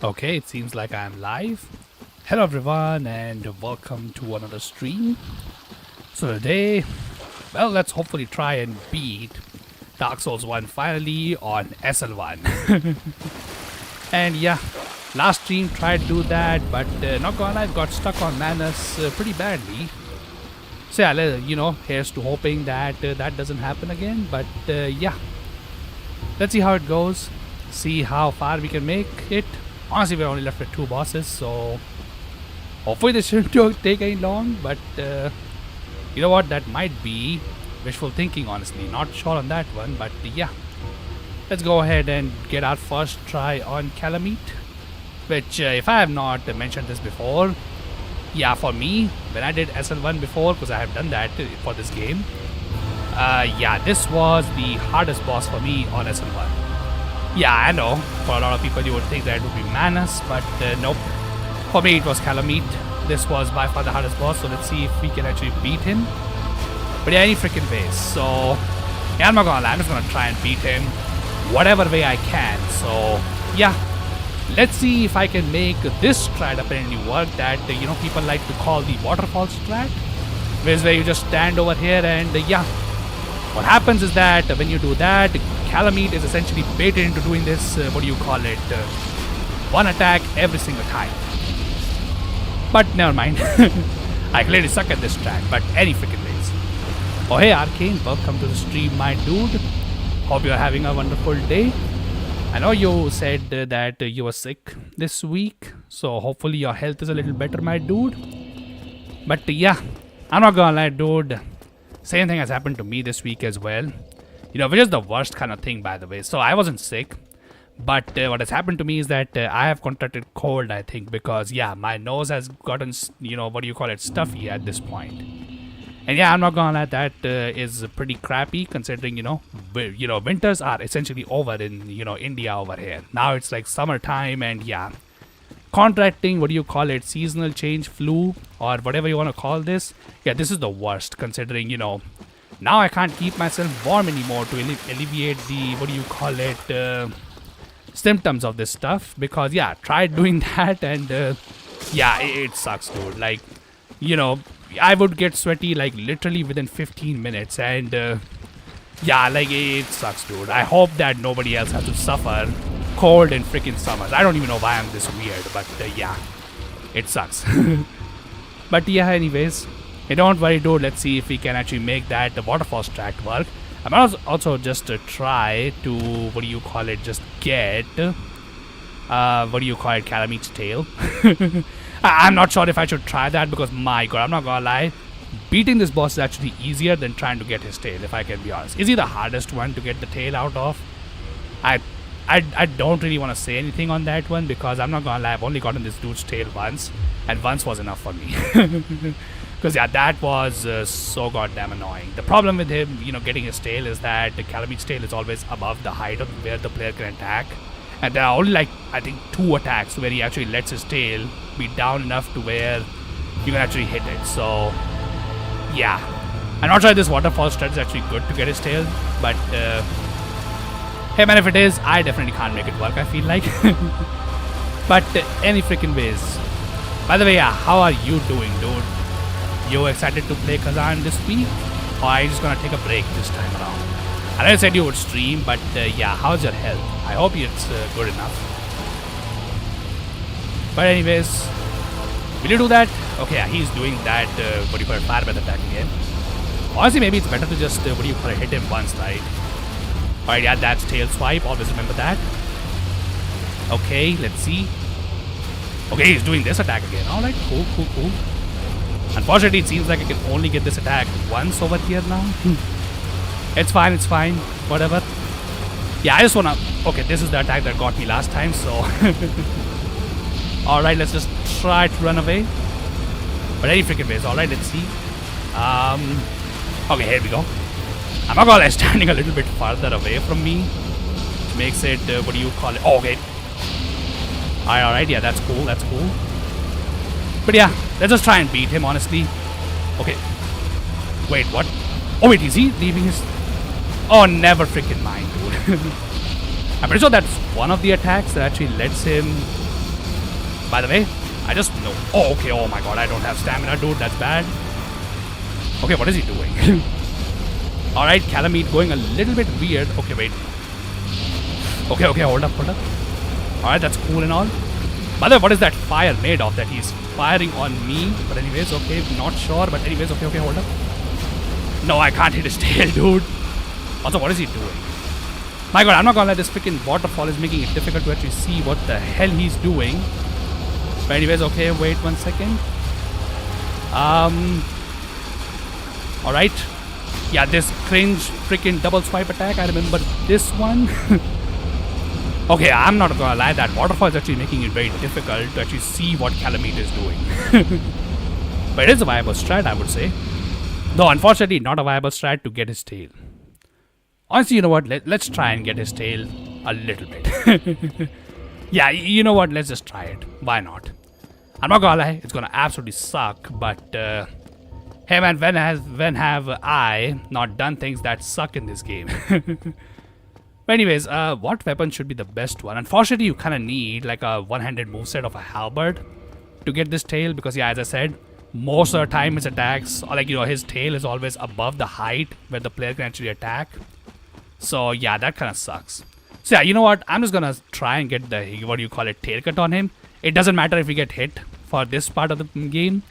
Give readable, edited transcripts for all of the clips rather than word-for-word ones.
Okay, it seems like I'm live. Hello everyone and welcome to another stream. So today, well, let's hopefully try and beat Dark Souls 1 finally on SL1. And yeah, last stream tried to do that, but not gonna lie, I got stuck on Manus pretty badly. So yeah, here's to hoping that that doesn't happen again. But yeah, let's see how it goes. See how far we can make it. Honestly, we're only left with 2 bosses, so hopefully this shouldn't take any long. But you know what? That might be wishful thinking, honestly. Not sure on that one, but yeah. Let's go ahead and get our first try on Calamite. Which, if I have not mentioned this before, yeah, for me, when I did SL1 before, because I have done that for this game, yeah, this was the hardest boss for me on SL1. Yeah, I know, for a lot of people you would think that it would be Manus, but nope. For me it was Calamite. This was by far the hardest boss, so let's see if we can actually beat him. But yeah, any freaking ways. So, yeah, I'm not gonna lie, I'm just gonna try and beat him whatever way I can. So, yeah, let's see if I can make this strat apparently work that, people like to call the waterfall strat. Where you just stand over here and, yeah. What happens is that when you do that, Calamite is essentially baited into doing this, one attack every single time. But never mind. I clearly suck at this strat, but any freaking ways. Oh hey Arcane, welcome to the stream, my dude. Hope you're having a wonderful day. I know you said that you were sick this week, so hopefully your health is a little better, my dude. But yeah, I'm not gonna lie, dude. Same thing has happened to me this week as well. Which is the worst kind of thing, by the way. So I wasn't sick, but what has happened to me is that I have contracted cold, I think, because yeah, my nose has gotten, stuffy at this point. And yeah, I'm not gonna lie, that is pretty crappy considering, winters are essentially over in, India over here. Now it's like summertime and yeah, contracting, seasonal change, flu, or whatever you want to call this. Yeah, this is the worst considering, now I can't keep myself warm anymore to alleviate the, symptoms of this stuff. Because, yeah, tried doing that and, yeah, it sucks, dude. Like, I would get sweaty, like, literally within 15 minutes. And, yeah, like, it sucks, dude. I hope that nobody else has to suffer cold in freaking summers. I don't even know why I'm this weird, but, yeah, it sucks. But, yeah, anyways. Hey, don't worry, dude. Let's see if we can actually make that the waterfall strat work. I might also just try to just get Calamite's tail. I'm not sure if I should try that because my god, I'm not gonna lie, beating this boss is actually easier than trying to get his tail. If I can be honest, is he the hardest one to get the tail out of? I don't really want to say anything on that one because I'm not gonna lie, I've only gotten this dude's tail once, and once was enough for me. Because yeah, that was so goddamn annoying. The problem with him, getting his tail is that the Calamite's tail is always above the height of where the player can attack. And there are only like, I think 2 attacks where he actually lets his tail be down enough to where you can actually hit it. So, yeah. I'm not sure if this waterfall strat is actually good to get his tail. But, hey man, if it is, I definitely can't make it work, I feel like. But any freaking ways. By the way, yeah, how are you doing, dude? You excited to play Kazan this week? Or are you just gonna take a break this time around? I know you said you would stream, but yeah, how's your health? I hope it's good enough. But anyways, will you do that? Okay, yeah, he's doing that, fire breath attack again. Honestly, maybe it's better to just, hit him once, right? Alright, yeah, that's tail swipe, always remember that. Okay, let's see. Okay, he's doing this attack again. Alright, cool. Unfortunately, it seems like I can only get this attack once over here now. It's fine. Whatever. Yeah, I just wanna... Okay, this is the attack that got me last time, so... Alright, let's just try to run away. But any freaking ways. Alright, let's see. Okay, here we go. I'm not gonna lie, standing a little bit farther away from me. Which makes it... Oh, okay. Alright, yeah, that's cool. But yeah, let's just try and beat him, honestly. Okay. Wait, what? Oh, wait, is he leaving his... Oh, never freaking mind, dude. I'm pretty sure that's one of the attacks that actually lets him By the way, I just know. Oh, okay. Oh my god, I don't have stamina, dude. That's bad. Okay, what is he doing? Alright, Calamite going a little bit weird. Okay, wait. Okay, hold up. Alright, that's cool and all. By the way, what is that fire made of that he's firing on me? But anyways, okay, not sure. But anyways, okay, hold up. No, I can't hit his tail, dude. Also, what is he doing? My god, I'm not gonna lie, this freaking waterfall is making it difficult to actually see what the hell he's doing. But anyways, okay, wait 1 second. Alright. Yeah, this cringe freaking double swipe attack, I remember this one. Okay, I'm not gonna lie, that waterfall is actually making it very difficult to actually see what Calamite is doing. But it is a viable strat, I would say. Though, unfortunately, not a viable strat to get his tail. Honestly, you know what, let's try and get his tail a little bit. Yeah, you know what, let's just try it. Why not? I'm not gonna lie, it's gonna absolutely suck, but hey man, when have I not done things that suck in this game? But anyways, what weapon should be the best one? Unfortunately, you kind of need like a one-handed moveset of a halberd to get this tail, because yeah, as I said, most of the time his attacks, or like, you know, his tail is always above the height where the player can actually attack. So yeah, that kind of sucks. So yeah, you know what? I'm just gonna try and get the, what do you call it, tail cut on him. It doesn't matter if we get hit for this part of the game,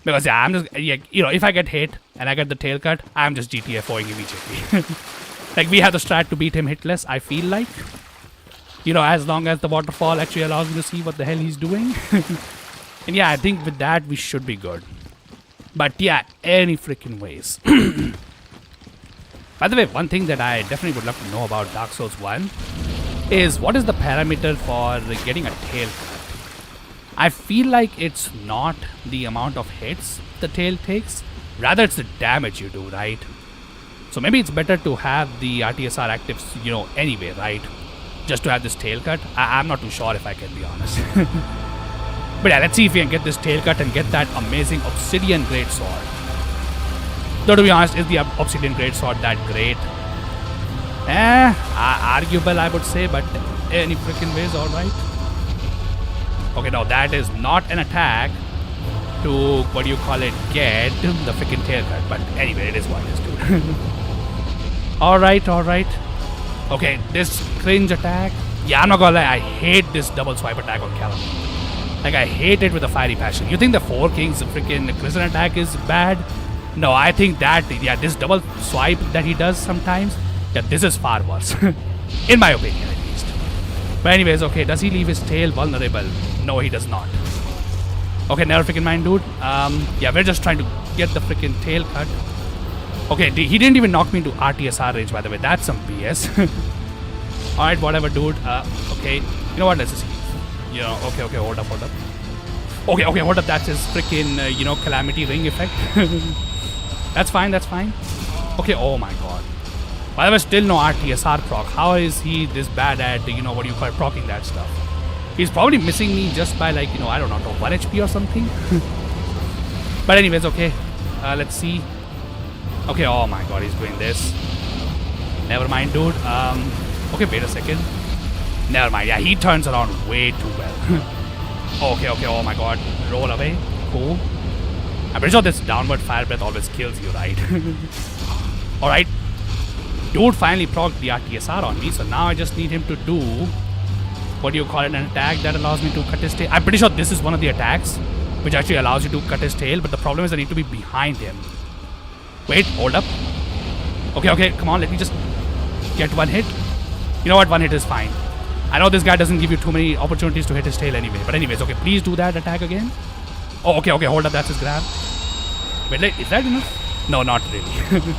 because yeah, I'm just, yeah, you know, if I get hit and I get the tail cut, I'm just GTFOing immediately. Like, we have the strat to beat him hitless, I feel like. You know, as long as the waterfall actually allows me to see what the hell he's doing. And yeah, I think with that we should be good. But yeah, any freaking ways. By the way, one thing that I definitely would love to know about Dark Souls 1 is what is the parameter for getting a tail cut? I feel like it's not the amount of hits the tail takes, rather it's the damage you do, right? So maybe it's better to have the RTSR active, you know, anyway, right? Just to have this tail cut. I'm not too sure if I can be honest. But yeah, let's see if we can get this tail cut and get that amazing Obsidian Greatsword. Though to be honest, is the Obsidian Greatsword that great? Arguable I would say, but any freaking ways, alright. Okay, now that is not an attack to, what do you call it, get the freaking tail cut. But anyway, it is what it is, dude. Alright. Okay, this cringe attack. Yeah, I'm not gonna lie, I hate this double swipe attack on Calamite. Like, I hate it with a fiery passion. You think the Four Kings freaking prison attack is bad? No, I think that, yeah, this double swipe that he does sometimes, yeah, this is far worse. In my opinion, at least. But anyways, okay, does he leave his tail vulnerable? No, he does not. Okay, never freaking mind, dude. Yeah, we're just trying to get the freaking tail cut. Okay, he didn't even knock me into RTSR range, by the way. That's some BS. Alright, whatever, dude. Okay. You know what? Let's just see. You know, okay, hold up. Okay, hold up. That's his freaking, you know, Calamity Ring effect. That's fine. Okay, oh my god. By the way, still no RTSR proc. How is he this bad at, you know, what do you call it, procking that stuff? He's probably missing me just by, like, you know, I don't know, 1 HP or something. But anyways, okay. Let's see. Okay, oh my god, he's doing this. Never mind, dude. Okay, wait a second. Never mind. Yeah, he turns around way too well. Okay, oh my god. Roll away. Cool. I'm pretty sure this downward fire breath always kills you, right? Alright. Dude finally procced the RTSR on me, so now I just need him to do, what do you call it, an attack that allows me to cut his tail. I'm pretty sure this is one of the attacks which actually allows you to cut his tail, but the problem is I need to be behind him. Wait, hold up. Okay, come on, let me just get one hit. You know what, one hit is fine. I know this guy doesn't give you too many opportunities to hit his tail anyway. But anyways, okay, please do that attack again. Oh, okay, hold up, that's his grab. Wait, is that enough? No, not really.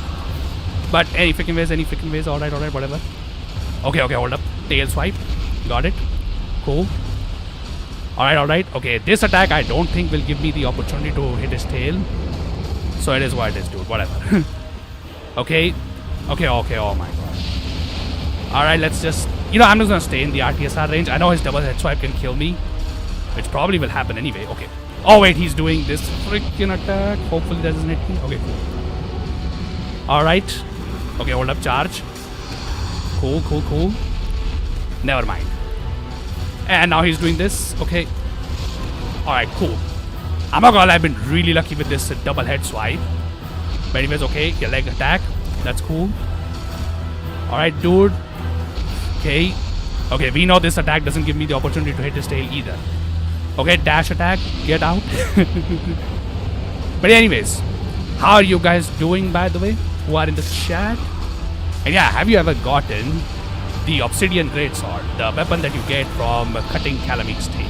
But any freaking ways, alright, whatever. Okay, hold up. Tail swipe. Got it. Cool. Alright. Okay, this attack I don't think will give me the opportunity to hit his tail. So it is what it is, dude. Whatever. Okay, oh my god. Alright, let's just... You know, I'm just gonna stay in the RTSR range. I know his double head swipe can kill me, which probably will happen anyway. Okay. Oh wait, he's doing this freaking attack. Hopefully that doesn't hit me. Okay, cool. Alright. Okay, hold up, charge. Cool. Never mind. And now he's doing this. Okay. Alright, cool. I'm not gonna lie, I've been really lucky with this double head swipe. But anyways, okay, your leg attack. That's cool. Alright, dude. Okay. Okay, we know this attack doesn't give me the opportunity to hit his tail either. Okay, dash attack. Get out. But anyways, how are you guys doing, by the way, who are in the chat? And yeah, have you ever gotten the Obsidian Greatsword, the weapon that you get from cutting Calamite's tail?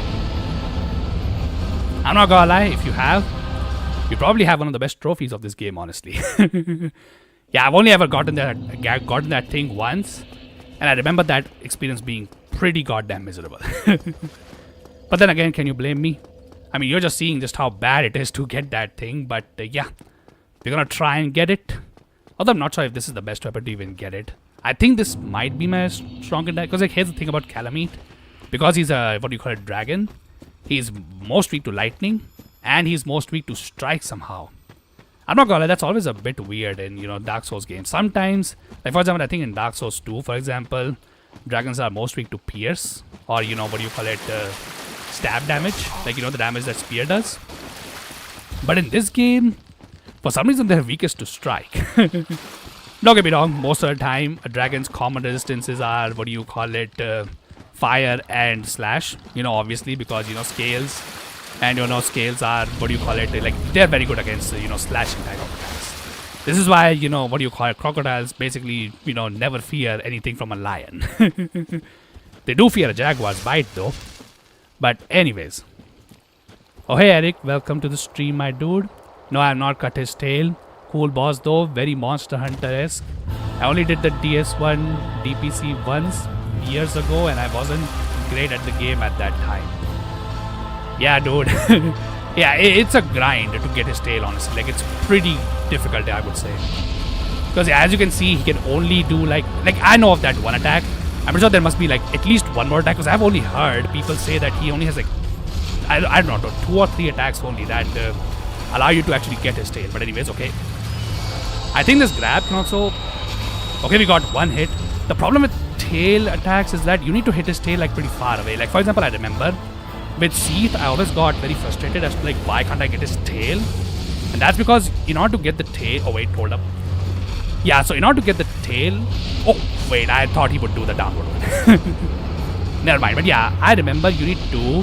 I'm not gonna lie, if you have, you probably have one of the best trophies of this game, honestly. Yeah, I've only ever gotten that thing once, and I remember that experience being pretty goddamn miserable. But then again, can you blame me? I mean, you're just seeing just how bad it is to get that thing, but yeah, we're gonna try and get it. Although I'm not sure if this is the best weapon to even get it. I think this might be my strong attack, because like, here's the thing about Calamite. Because he's a, what do you call it, dragon, he's most weak to lightning, and he's most weak to strike somehow. I'm not gonna lie, that's always a bit weird in, you know, Dark Souls games. Sometimes, like for example, I think in Dark Souls 2, for example, dragons are most weak to pierce, or, you know, what do you call it, stab damage, like, you know, the damage that spear does. But in this game, for some reason, they're weakest to strike. Don't get me wrong, most of the time, a dragon's common resistances are, what do you call it, fire and slash, you know, obviously, because, you know, scales, and, you know, scales are, what do you call it, like, they're very good against, you know, slashing type of attacks. This is why, you know, what do you call it, crocodiles basically, you know, never fear anything from a lion. They do fear a jaguar's bite, though. But anyways. Oh, hey, Eric, welcome to the stream, my dude. No, I have not cut his tail. Cool boss though, very Monster Hunter-esque. I only did the DS1 DPC once years ago, and I wasn't great at the game at that time. Yeah, dude. Yeah, it's a grind to get his tail, honestly. Like, it's pretty difficult, I would say. Because yeah, as you can see, he can only do like I know of that one attack. I'm sure there must be like at least one more attack, because I've only heard people say that he only has like, I don't know, 2 or 3 attacks only that allow you to actually get his tail. But anyways, okay. I think this grab can also... Okay, we got 1 hit. The problem with tail attacks is that you need to hit his tail like pretty far away. Like for example, I remember with Seath, I always got very frustrated as to like, why can't I get his tail? And that's because in order to get the tail... Oh wait, hold up. Yeah, so in order to get the tail... Oh, wait, I thought he would do the downward one. Never mind, but yeah, I remember you need to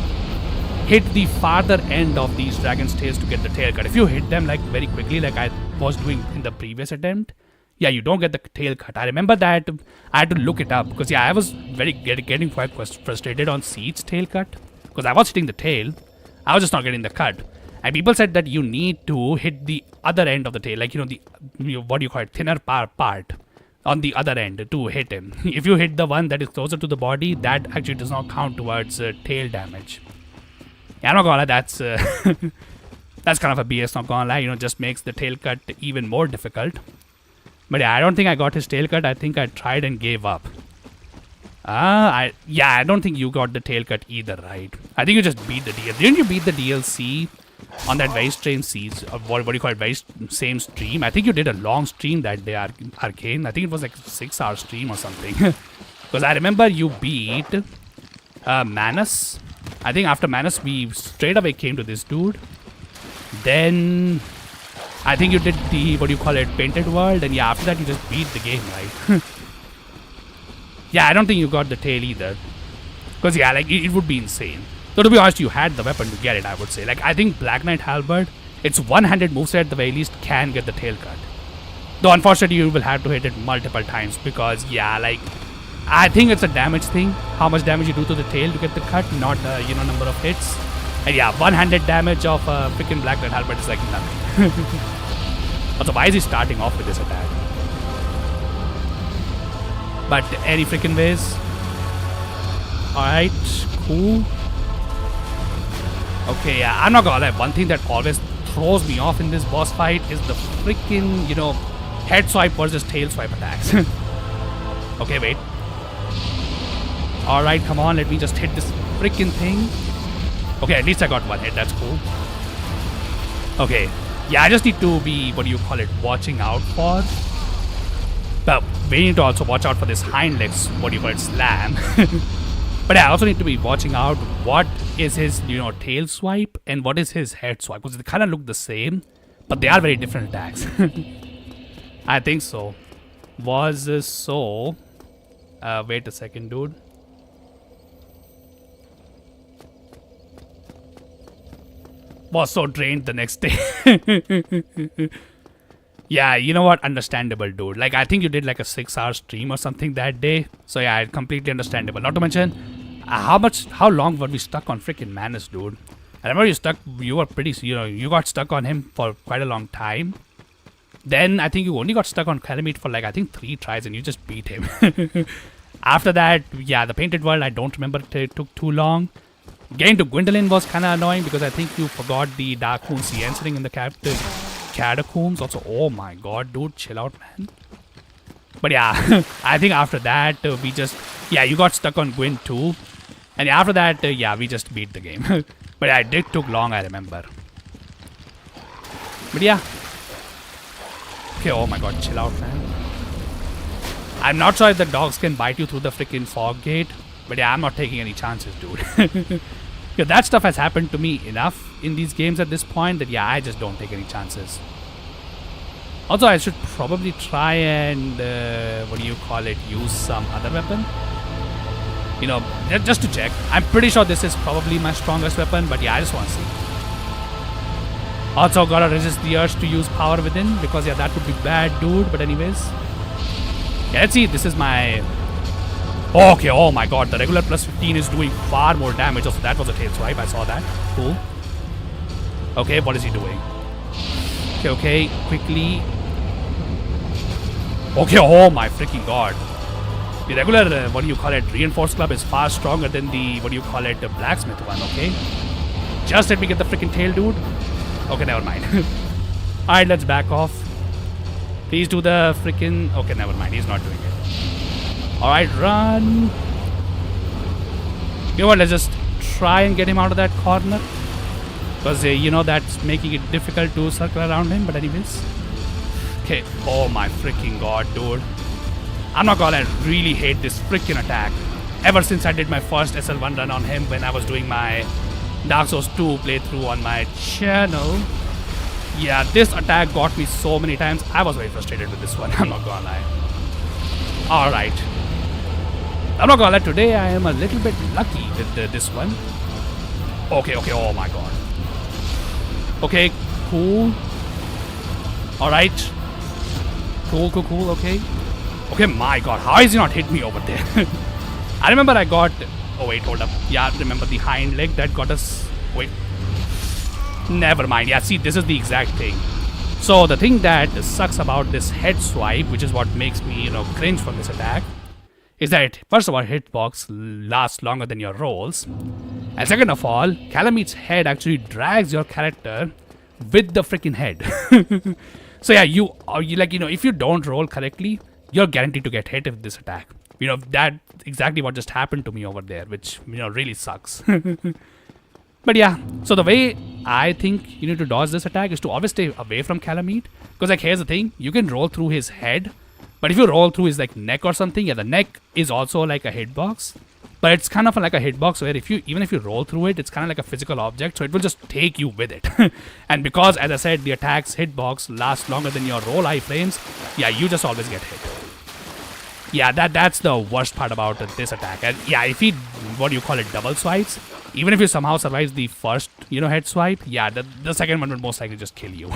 hit the farther end of these dragon's tails to get the tail cut. If you hit them like very quickly, like I was doing in the previous attempt, yeah, you don't get the tail cut. I remember that I had to look it up, because yeah, I was getting quite frustrated on Seath's tail cut, because I was hitting the tail, I was just not getting the cut. And people said that you need to hit the other end of the tail, like, you know, what do you call it, thinner part on the other end to hit him. If you hit the one that is closer to the body, that actually does not count towards tail damage. Yeah, I'm not gonna lie, that's that's kind of a BS, not gonna lie, you know, just makes the tail cut even more difficult. But yeah, I don't think I got his tail cut. I think I tried and gave up. I don't think you got the tail cut either, right? I think you just beat the DLC. Didn't you beat the DLC on that very strange what do you call it, very same stream? I think you did a long stream that day, Arcane. I think it was like a 6-hour stream or something. Because I remember you beat Manus. I think after Manus, we straight away came to this dude. Then I think you did the, what do you call it, Painted World. And yeah, after that you just beat the game, right? Yeah, I don't think you got the tail either. Because yeah, like it would be insane. So to be honest, you had the weapon to get it, I would say. Like I think Black Knight Halberd, its one-handed moveset at the very least can get the tail cut. Though unfortunately you will have to hit it multiple times, because yeah, like I think it's a damage thing, how much damage you do to the tail to get the cut, not the, you know, number of hits. And yeah, one-handed damage of freaking Black Knight Halberd is like nothing. Also, why is he starting off with this attack? But any freaking ways. Alright, cool. Okay, yeah, I'm not gonna lie, one thing that always throws me off in this boss fight is the freaking, you know, head swipe versus tail swipe attacks. Okay, wait. Alright, come on, let me just hit this freaking thing. Okay, at least I got 1 hit, that's cool. Okay, yeah, I just need to be, what do you call it, watching out for. But we need to also watch out for this hind legs, what do you call it, slam. But I also need to be watching out what is his, tail swipe and what is his head swipe. Because they kind of look the same, but they are very different attacks. I think so. Was so... wait a second, dude. Was so drained the next day. Yeah, you know what? Understandable, dude. Like, I think you did like a 6-hour stream or something that day. So yeah, completely understandable. Not to mention, how long were we stuck on freaking Manus, dude? I remember you were pretty, you got stuck on him for quite a long time. Then I think you only got stuck on Calamite for like, I think 3 tries and you just beat him. After that, yeah, the Painted World, I don't remember it took too long. Getting to Gwendolyn was kind of annoying because I think you forgot the Dark Moon sea answering in the catacombs. Also, oh my god, dude, chill out, man. But yeah, I think after that, we just... Yeah, you got stuck on Gwen too. And after that, yeah, we just beat the game. But yeah, it did took long, I remember. But yeah. Okay, oh my god, chill out, man. I'm not sure if the dogs can bite you through the freaking fog gate. But yeah, I'm not taking any chances, dude. Yeah, that stuff has happened to me enough in these games at this point that yeah, I just don't take any chances. Also, I should probably try and, use some other weapon. Just to check. I'm pretty sure this is probably my strongest weapon, but yeah, I just want to see. Also, gotta resist the urge to use Power Within, because yeah, that would be bad, dude. But anyways. Yeah, let's see. This is my... Okay, oh my god, the regular plus 15 is doing far more damage. Also, that was a tail swipe, I saw that. Cool. Okay, what is he doing? Okay, quickly. Okay, oh my freaking god. The regular, Reinforced Club is far stronger than the, the Blacksmith one, okay? Just let me get the freaking tail, dude. Okay, never mind. Alright, let's back off. Please do the freaking... Okay, never mind, he's not doing it. Alright, run. You know what, let's just try and get him out of that corner. Because, that's making it difficult to circle around him. But anyways. Okay, oh my freaking god, dude. I'm not gonna really hate this freaking attack. Ever since I did my first SL1 run on him when I was doing my Dark Souls 2 playthrough on my channel. Yeah, this attack got me so many times. I was very frustrated with this one, I'm not gonna lie. Alright. I'm not gonna lie, today I am a little bit lucky with this one. Okay, oh my god. Okay, cool. Alright. Cool, okay. Okay, my god, how is he not hit me over there? I remember I got... Oh wait, hold up. Yeah, remember the hind leg that got us... Wait. Never mind. Yeah, see, this is the exact thing. So the thing that sucks about this head swipe, which is what makes me, cringe from this attack, is that, first of all, hitbox lasts longer than your rolls. And second of all, Calamite's head actually drags your character with the freaking head. So yeah, if you don't roll correctly, you're guaranteed to get hit with this attack. That's exactly what just happened to me over there, which, really sucks. But yeah, so the way I think you need to dodge this attack is to always stay away from Calamite. Because like, here's the thing, you can roll through his head, but if you roll through his like neck or something, yeah, the neck is also like a hitbox. But it's kind of like a hitbox where even if you roll through it, it's kind of like a physical object, so it will just take you with it. And because, as I said, the attack's hitbox lasts longer than your roll iframes, yeah, you just always get hit. Yeah, that's the worst part about this attack. And yeah, if he, double swipes, even if you somehow survive the first, head swipe, yeah, the second one will most likely just kill you.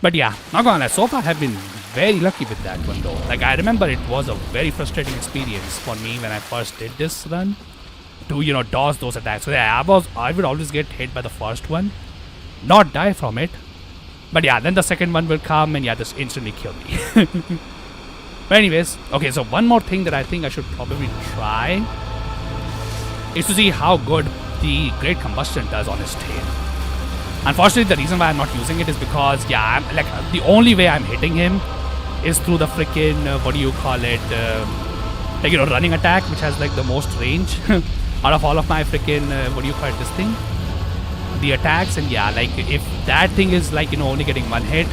But yeah, not gonna lie, so far I've been very lucky with that one though. Like, I remember it was a very frustrating experience for me when I first did this run to, dodge those attacks. So yeah, I would always get hit by the first one, not die from it. But yeah, then the second one will come and yeah, just instantly kill me. But anyways, okay, so one more thing that I think I should probably try is to see how good the Great Combustion does on his tail. Unfortunately, the reason why I'm not using it is because, yeah, the only way I'm hitting him is through the freaking, running attack, which has like the most range out of all of my freaking, this thing? The attacks. And yeah, like if that thing is like, only getting one hit,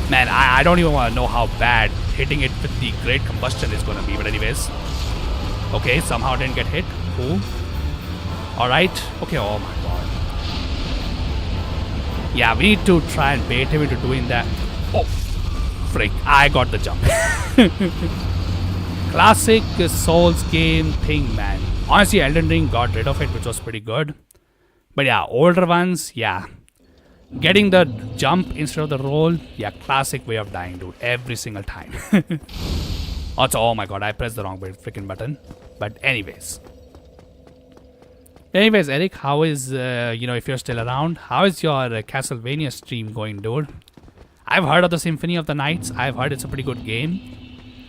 man, I don't even want to know how bad hitting it with the Great Combustion is going to be. But anyways, Okay, somehow didn't get hit. Cool. Alright. Okay, oh my god. Yeah, we need to try and bait him into doing that. Oh, frick. I got the jump. Classic Souls game thing, man. Honestly, Elden Ring got rid of it, which was pretty good. But yeah, older ones, yeah. Getting the jump instead of the roll, yeah, classic way of dying, dude. Every single time. Also, oh my god, I pressed the wrong freaking button. But anyways. Eric, how is, if you're still around, how is your Castlevania stream going, dude? I've heard of the Symphony of the Nights. I've heard it's a pretty good game.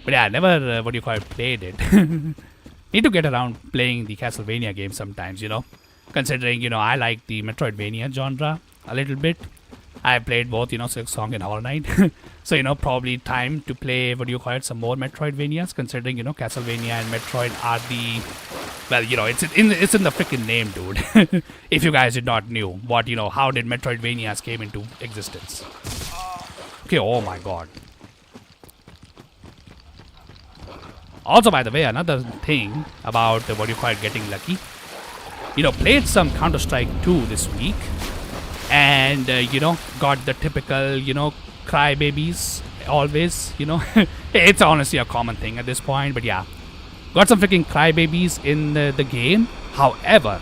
But yeah, I never, played it. Need to get around playing the Castlevania game sometimes, Considering, I like the Metroidvania genre a little bit. I played both, Silk Song and Hollow Knight. So, probably time to play, some more Metroidvanias, considering, Castlevania and Metroid are the... Well, it's in the freaking name, dude. If you guys did not knew what, how did Metroidvanias came into existence. Okay, oh my god. Also, by the way, another thing about getting lucky. Played some Counter-Strike 2 this week. And, got the typical, crybabies always, It's honestly a common thing at this point, but yeah. Got some freaking crybabies in the game. However,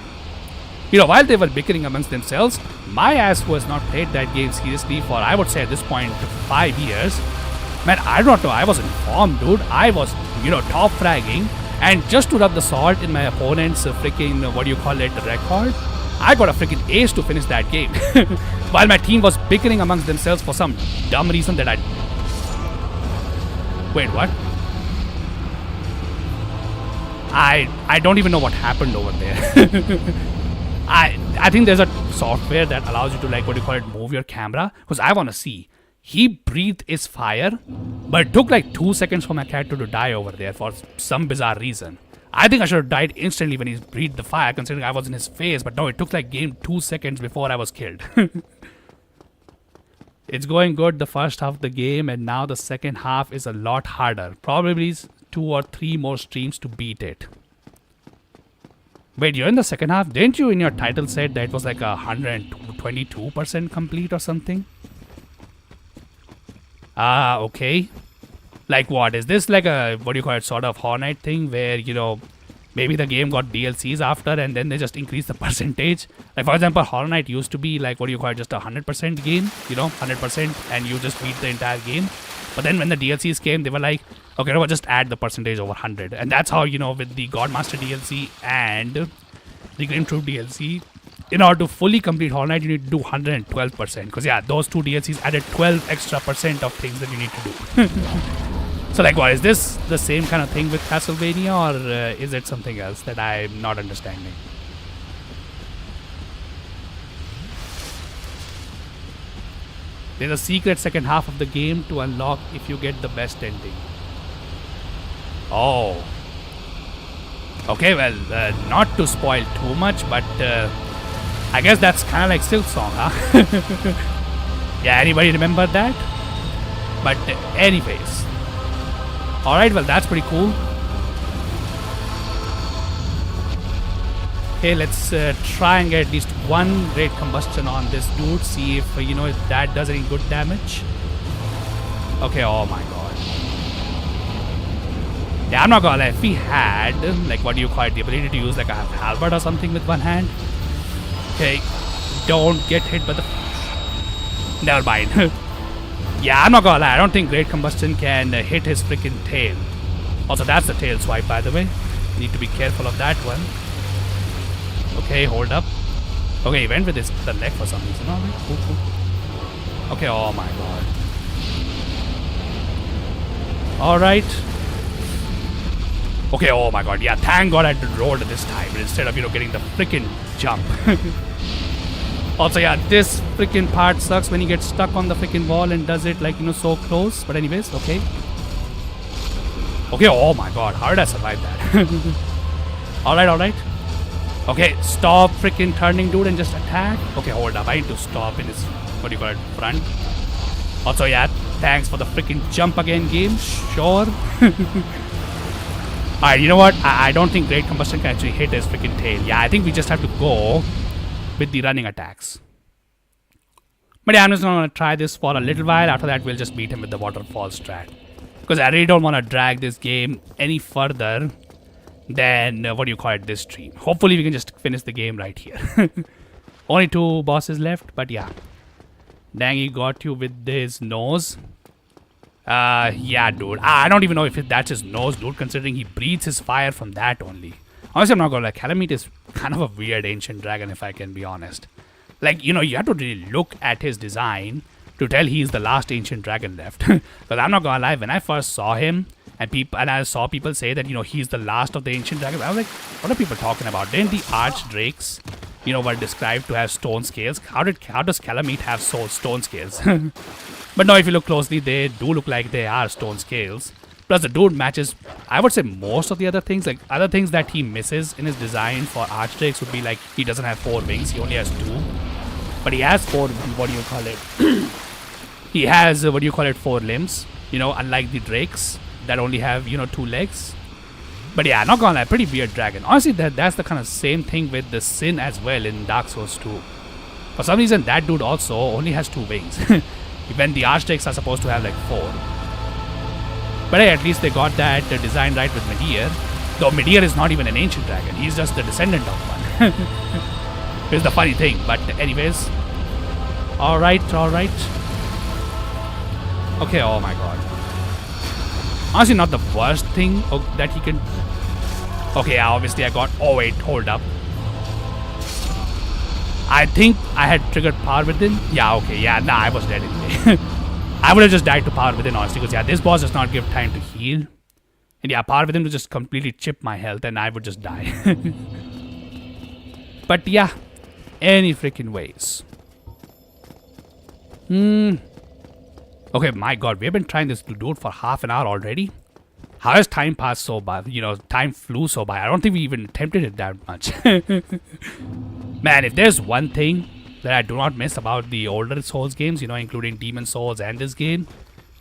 while they were bickering amongst themselves, my ass was not played that game seriously for, I would say at this point, 5 years. Man, I don't know, I was informed, dude. I was, top fragging. And just to rub the salt in my opponent's freaking, record, I got a freaking ace to finish that game. While my team was bickering amongst themselves for some dumb reason that I... Wait, what? I don't even know what happened over there. I think there's a software that allows you to move your camera. Because I want to see. He breathed his fire, but it took like 2 seconds for my character to die over there for some bizarre reason. I think I should have died instantly when he breathed the fire, considering I was in his face, but no, it took like 2 seconds before I was killed. It's going good the first half of the game, and now the second half is a lot harder. Probably 2 or 3 more streams to beat it. Wait, you're in the second half? Didn't you in your title said that it was like 122% complete or something? Ah, okay. Like what? Is this like a, sort of Hollow Knight thing where, maybe the game got DLCs after and then they just increase the percentage? Like, for example, Hollow Knight used to be like, just a 100% game, 100%, and you just beat the entire game. But then when the DLCs came, they were like, okay, we'll just add the percentage over 100. And that's how, with the Godmaster DLC and the Grim Troop DLC, in order to fully complete Hollow Knight, you need to do 112%. Because, yeah, those 2 DLCs added 12 extra % of things that you need to do. So, like, what? Is this the same kind of thing with Castlevania? Or is it something else that I'm not understanding? There's a secret second half of the game to unlock if you get the best ending. Oh. Okay, well, not to spoil too much, but... I guess that's kind of like Silk Song, huh? Yeah, anybody remember that? But anyways. Alright, well, that's pretty cool. Okay, let's try and get at least 1 great combustion on this dude. See if, if that does any good damage. Okay, oh my god. Yeah, I'm not gonna lie. If we had, like, the ability to use like a halberd or something with one hand. Okay, don't get hit by the... Never mind. Yeah, I'm not gonna lie. I don't think Great Combustion can hit his freaking tail. Also, that's the tail swipe, by the way. Need to be careful of that one. Okay, hold up. Okay, he went with the leg for some reason. Alright, cool. Okay, oh my god. Alright. Okay, oh my god, yeah, thank god I rolled this time instead of, getting the freaking jump. Also, yeah, this freaking part sucks when you get stuck on the freaking wall and does it like, so close. But anyways, okay. Okay, oh my god, how did I survive that? Alright. Okay, stop freaking turning, dude, and just attack. Okay, hold up, I need to stop in his, front. Also, yeah, thanks for the freaking jump again, game. Sure. Alright, you know what? I don't think Great Combustion can actually hit his freaking tail. Yeah, I think we just have to go with the running attacks. But yeah, I'm just gonna try this for a little while. After that, we'll just beat him with the waterfall strat. Because I really don't want to drag this game any further than, this stream. Hopefully we can just finish the game right here. Only 2 bosses left, but yeah. Dang, he got you with his nose. Yeah, dude. I don't even know if that's his nose, dude, considering he breathes his fire from that only. Honestly, I'm not gonna lie. Calamite is kind of a weird ancient dragon, if I can be honest. Like, you have to really look at his design to tell he's the last ancient dragon left. Because I'm not gonna lie, when I first saw him, and I saw people say that, he's the last of the ancient dragons, I was like, what are people talking about? Didn't the archdrakes, were described to have stone scales? How does Calamite have stone scales? But no, if you look closely, they do look like they are stone scales. Plus, the dude matches, I would say, most of the other things. Like, other things that he misses in his design for archdrakes would be like, he doesn't have 4 wings, he only has 2. But he has 4, he has, 4 limbs, unlike the drakes that only have, 2 legs. But yeah, not gonna lie, pretty weird dragon. Honestly, that's the kind of same thing with the Sin as well in Dark Souls 2. For some reason, that dude also only has 2 wings. When the archdrakes are supposed to have like 4. But hey, at least they got that design right with Meteor. Though Meteor is not even an ancient dragon, he's just the descendant of one. It's the funny thing, but anyways. Alright. Okay, oh my god. Honestly, not the worst thing that he can... Okay, yeah, obviously I got... Oh wait, hold up. I think I had triggered Power Within. Yeah, okay, yeah, nah, I was dead anyway. I would have just died to Power Within, honestly, because yeah, this boss does not give time to heal. And yeah, Power Within would just completely chip my health and I would just die. But yeah, any freaking ways. Okay, my god, we have been trying this to do it for half an hour already. How has time passed so by? Time flew so by. I don't think we even attempted it that much. Man, if there's one thing that I do not miss about the older Souls games, including Demon Souls and this game,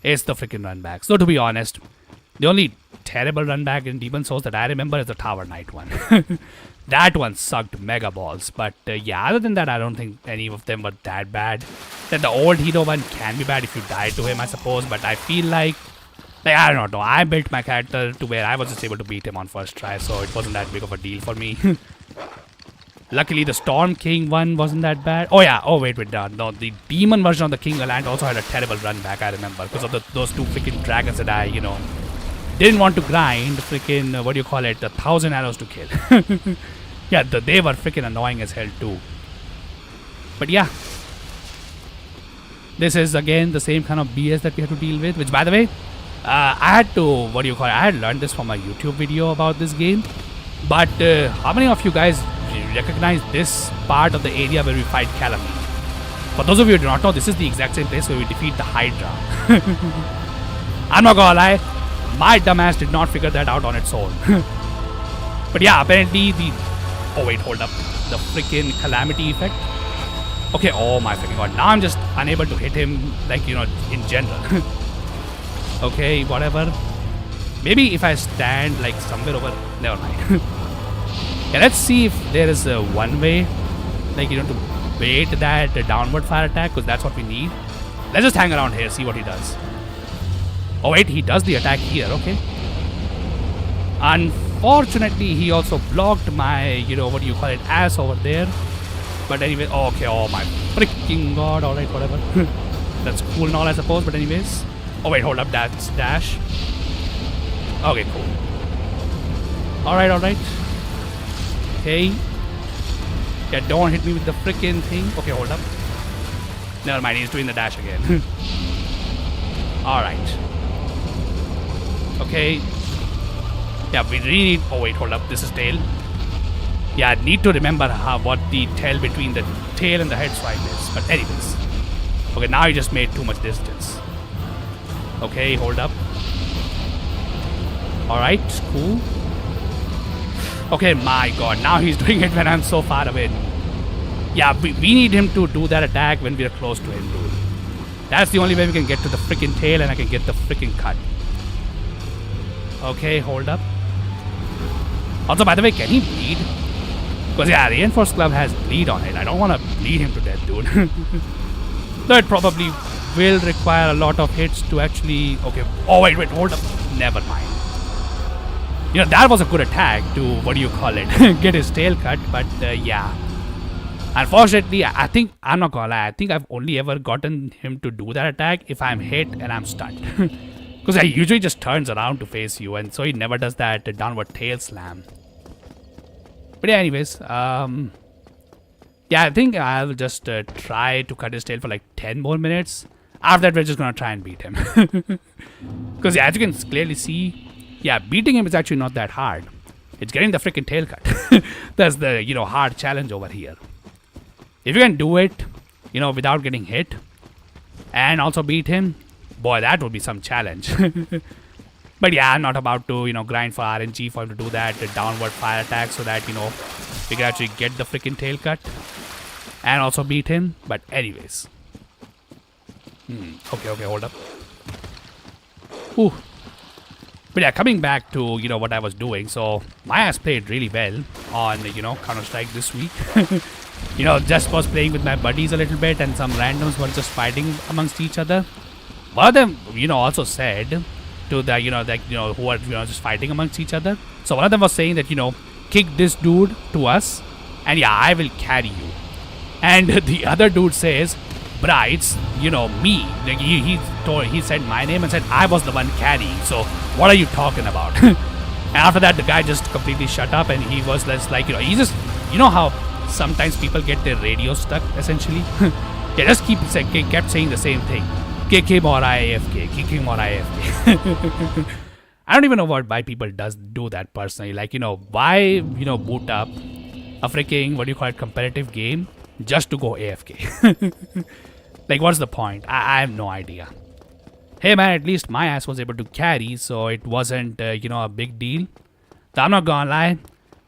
it's the freaking runback. So to be honest, the only terrible runback in Demon Souls that I remember is the Tower Knight one. That one sucked mega balls. But yeah, other than that, I don't think any of them were that bad. Then the old hero one can be bad if you die to him, I suppose. But I feel like I don't know. I built my character to where I was just able to beat him on first try. So it wasn't that big of a deal for me. Luckily, the Storm King one wasn't that bad. Oh yeah. Oh wait. No, the demon version of the King of Land also had a terrible run back, I remember. Because of those 2 freaking dragons that I, didn't want to grind freaking, 1,000 arrows to kill. Yeah, they were freaking annoying as hell too. But yeah. This is again the same kind of BS that we have to deal with. Which, by the way, I had to, I had learned this from a YouTube video about this game. But how many of you guys recognize this part of the area where we fight Calamite? For those of you who do not know, this is the exact same place where we defeat the Hydra. I'm not gonna lie, my dumbass did not figure that out on its own. But yeah, apparently the... Oh wait, hold up. The freaking Calamity effect. Okay, oh my freaking god. Now I'm just unable to hit him, like, in general. Okay, whatever. Maybe if I stand, like, somewhere over... Never mind. Yeah, let's see if there is one way, like, to bait that downward fire attack, because that's what we need. Let's just hang around here, see what he does. Oh wait, he does the attack here, okay. Unfortunately, he also blocked my, ass over there. But anyway, okay, oh my freaking god, alright, whatever. That's cool and all, I suppose, but anyways. Oh wait, hold up, that's dash. Okay, cool. Alright. Okay. Yeah, don't hit me with the freaking thing. Okay, hold up. Never mind, he's doing the dash again. Alright. Okay. Yeah, we really need... Oh wait, hold up, this is tail. Yeah, I need to remember what the tail between the tail and the head swipe is. But anyways. Okay, now he just made too much distance. Okay, hold up. Alright, cool. Okay, my god, now he's doing it when I'm so far away. Yeah, we need him to do that attack when we're close to him, dude. That's the only way we can get to the freaking tail and I can get the freaking cut. Okay, hold up. Also, by the way, can he bleed? Because yeah, Reinforced Club has bleed on it. I don't want to bleed him to death, dude. Though it probably will require a lot of hits to actually... Okay. Oh, wait, hold up. Never mind. You know, that was a good attack to, what do you call it, get his tail cut, but yeah. Unfortunately, I think, I'm not gonna lie, I think I've only ever gotten him to do that attack if I'm hit and I'm stunned. Because he usually just turns around to face you, and so he never does that downward tail slam. But yeah, anyways, yeah, I think I'll just try to cut his tail for like 10 more minutes. After that, we're just gonna try and beat him. Because yeah, as you can clearly see, yeah, beating him is actually not that hard. It's getting the freaking tail cut. That's the, you know, hard challenge over here. If you can do it, you know, without getting hit, and also beat him, boy, that would be some challenge. But yeah, I'm not about to, you know, grind for RNG for him to do that downward fire attack so that, you know, we can actually get the freaking tail cut and also beat him. But anyways. Okay, hold up. Ooh. But yeah, coming back to, you know, what I was doing. So, my ass played really well on, you know, Counter-Strike this week. You know, just was playing with my buddies a little bit and some randoms were just fighting amongst each other. One of them, you know, also said to the, you know, like, you know, who are, you know, just fighting amongst each other. So, one of them was saying that, you know, kick this dude to us and yeah, I will carry you. And the other dude says, Brights, you know, me. Like he said my name and said I was the one carrying. So what are you talking about? And after that, the guy just completely shut up and he was just like, you know, he just, you know how sometimes people get their radio stuck essentially. Yeah, just kept saying the same thing. Kick him or IAFK. Kick him or IAFK. I don't even know why people do that personally. Like, you know, why, you know, boot up a freaking, what do you call it, competitive game just to go AFK? Like, what's the point? I have no idea. Hey man, at least my ass was able to carry, so it wasn't, you know, a big deal. So I'm not gonna lie,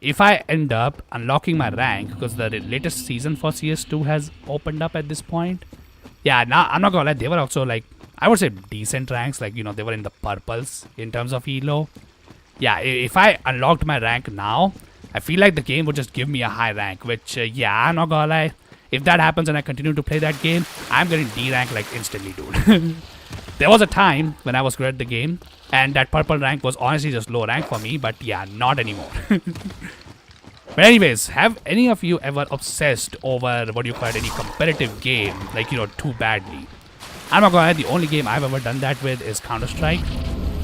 if I end up unlocking my rank, because the latest season for CS2 has opened up at this point. Yeah, now I'm not gonna lie, they were also like, I would say decent ranks, like, you know, they were in the purples in terms of elo. Yeah, if I unlocked my rank now, I feel like the game would just give me a high rank, which, yeah, I'm not gonna lie. If that happens and I continue to play that game, I'm getting D rank like instantly, dude. There was a time when I was good at the game, and that purple rank was honestly just low rank for me, but yeah, not anymore. But anyways, have any of you ever obsessed over, what do you call it, any competitive game, like, you know, too badly? I'm not gonna lie, the only game I've ever done that with is Counter-Strike.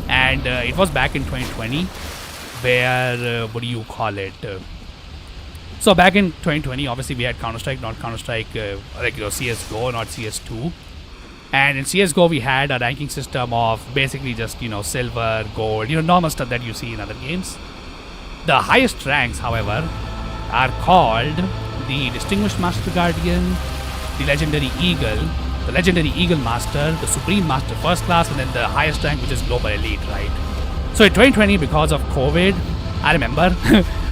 And it was back in 2020, where, what do you call it? So back in 2020, obviously we had Counter-Strike, not Counter-Strike, like, you know, CSGO, not CS2. And in CSGO, we had a ranking system of basically just, you know, silver, gold, you know, normal stuff that you see in other games. The highest ranks, however, are called the Distinguished Master Guardian, the Legendary Eagle, the Legendary Eagle Master, the Supreme Master First Class, and then the highest rank, which is Global Elite, right? So in 2020, because of COVID, I remember,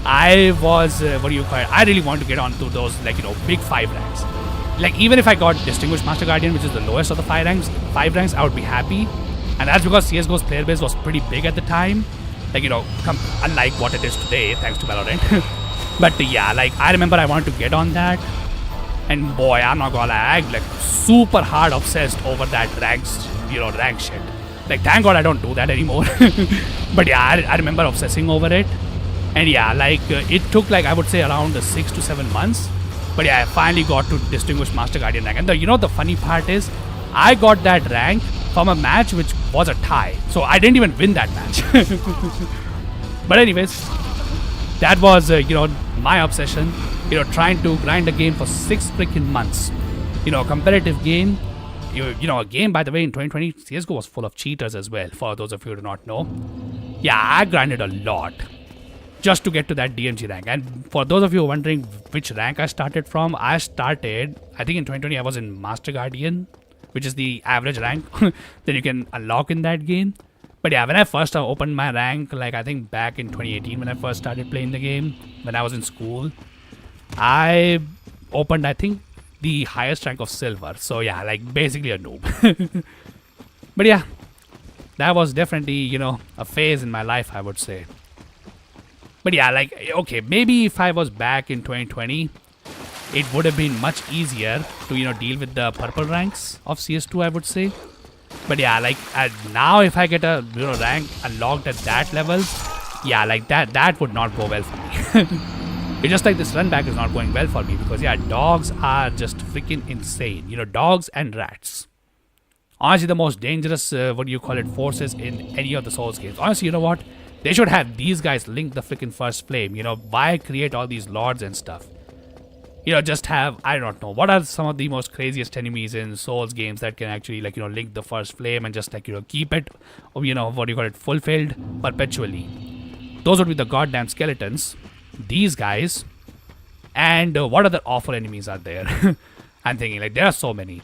I was, what do you call it, I really wanted to get onto those, like, you know, big 5 ranks. Like, even if I got Distinguished Master Guardian, which is the lowest of the 5 ranks, I would be happy. And that's because CSGO's player base was pretty big at the time. Like, you know, unlike what it is today, thanks to Valorant. But yeah, like, I remember I wanted to get on that. And boy, I'm not gonna lie, I'm like super hard obsessed over that ranks, you know, rank shit. Like, thank God I don't do that anymore. But yeah, I remember obsessing over it. And yeah, like, it took, like, I would say around 6 to 7 months. But yeah, I finally got to Distinguished Master Guardian rank. And you know, the funny part is, I got that rank from a match which was a tie. So I didn't even win that match. But anyways, that was, you know, my obsession. You know, trying to grind a game for 6 freaking months. You know, a competitive game. You know, a game, by the way, in 2020, CSGO was full of cheaters as well, for those of you who do not know. Yeah, I grinded a lot just to get to that DMG rank. And for those of you wondering which rank I started from, I started, I think in 2020 I was in Master Guardian, which is the average rank that you can unlock in that game. But yeah, when I first opened my rank, like, I think back in 2018 when I first started playing the game, when I was in school, I opened, I think, the highest rank of silver. So yeah, like, basically a noob. But yeah, that was definitely, you know, a phase in my life, I would say. But yeah, like, okay, maybe if I was back in 2020, it would have been much easier to, deal with the purple ranks of CS2, I would say. But yeah, like, now if I get a, rank unlocked at that level, yeah, like, that would not go well for me. It's just like this run back is not going well for me because, yeah, dogs are just freaking insane. Dogs and rats. Honestly, the most dangerous, forces in any of the Souls games. Honestly, you know what? They should have these guys link the freaking first flame. Why create all these lords and stuff? Just have, I don't know, what are some of the most craziest enemies in Souls games that can actually, link the first flame and just, keep it, fulfilled perpetually? Those would be the goddamn skeletons. These guys. And what other awful enemies are there? I'm thinking, like, there are so many.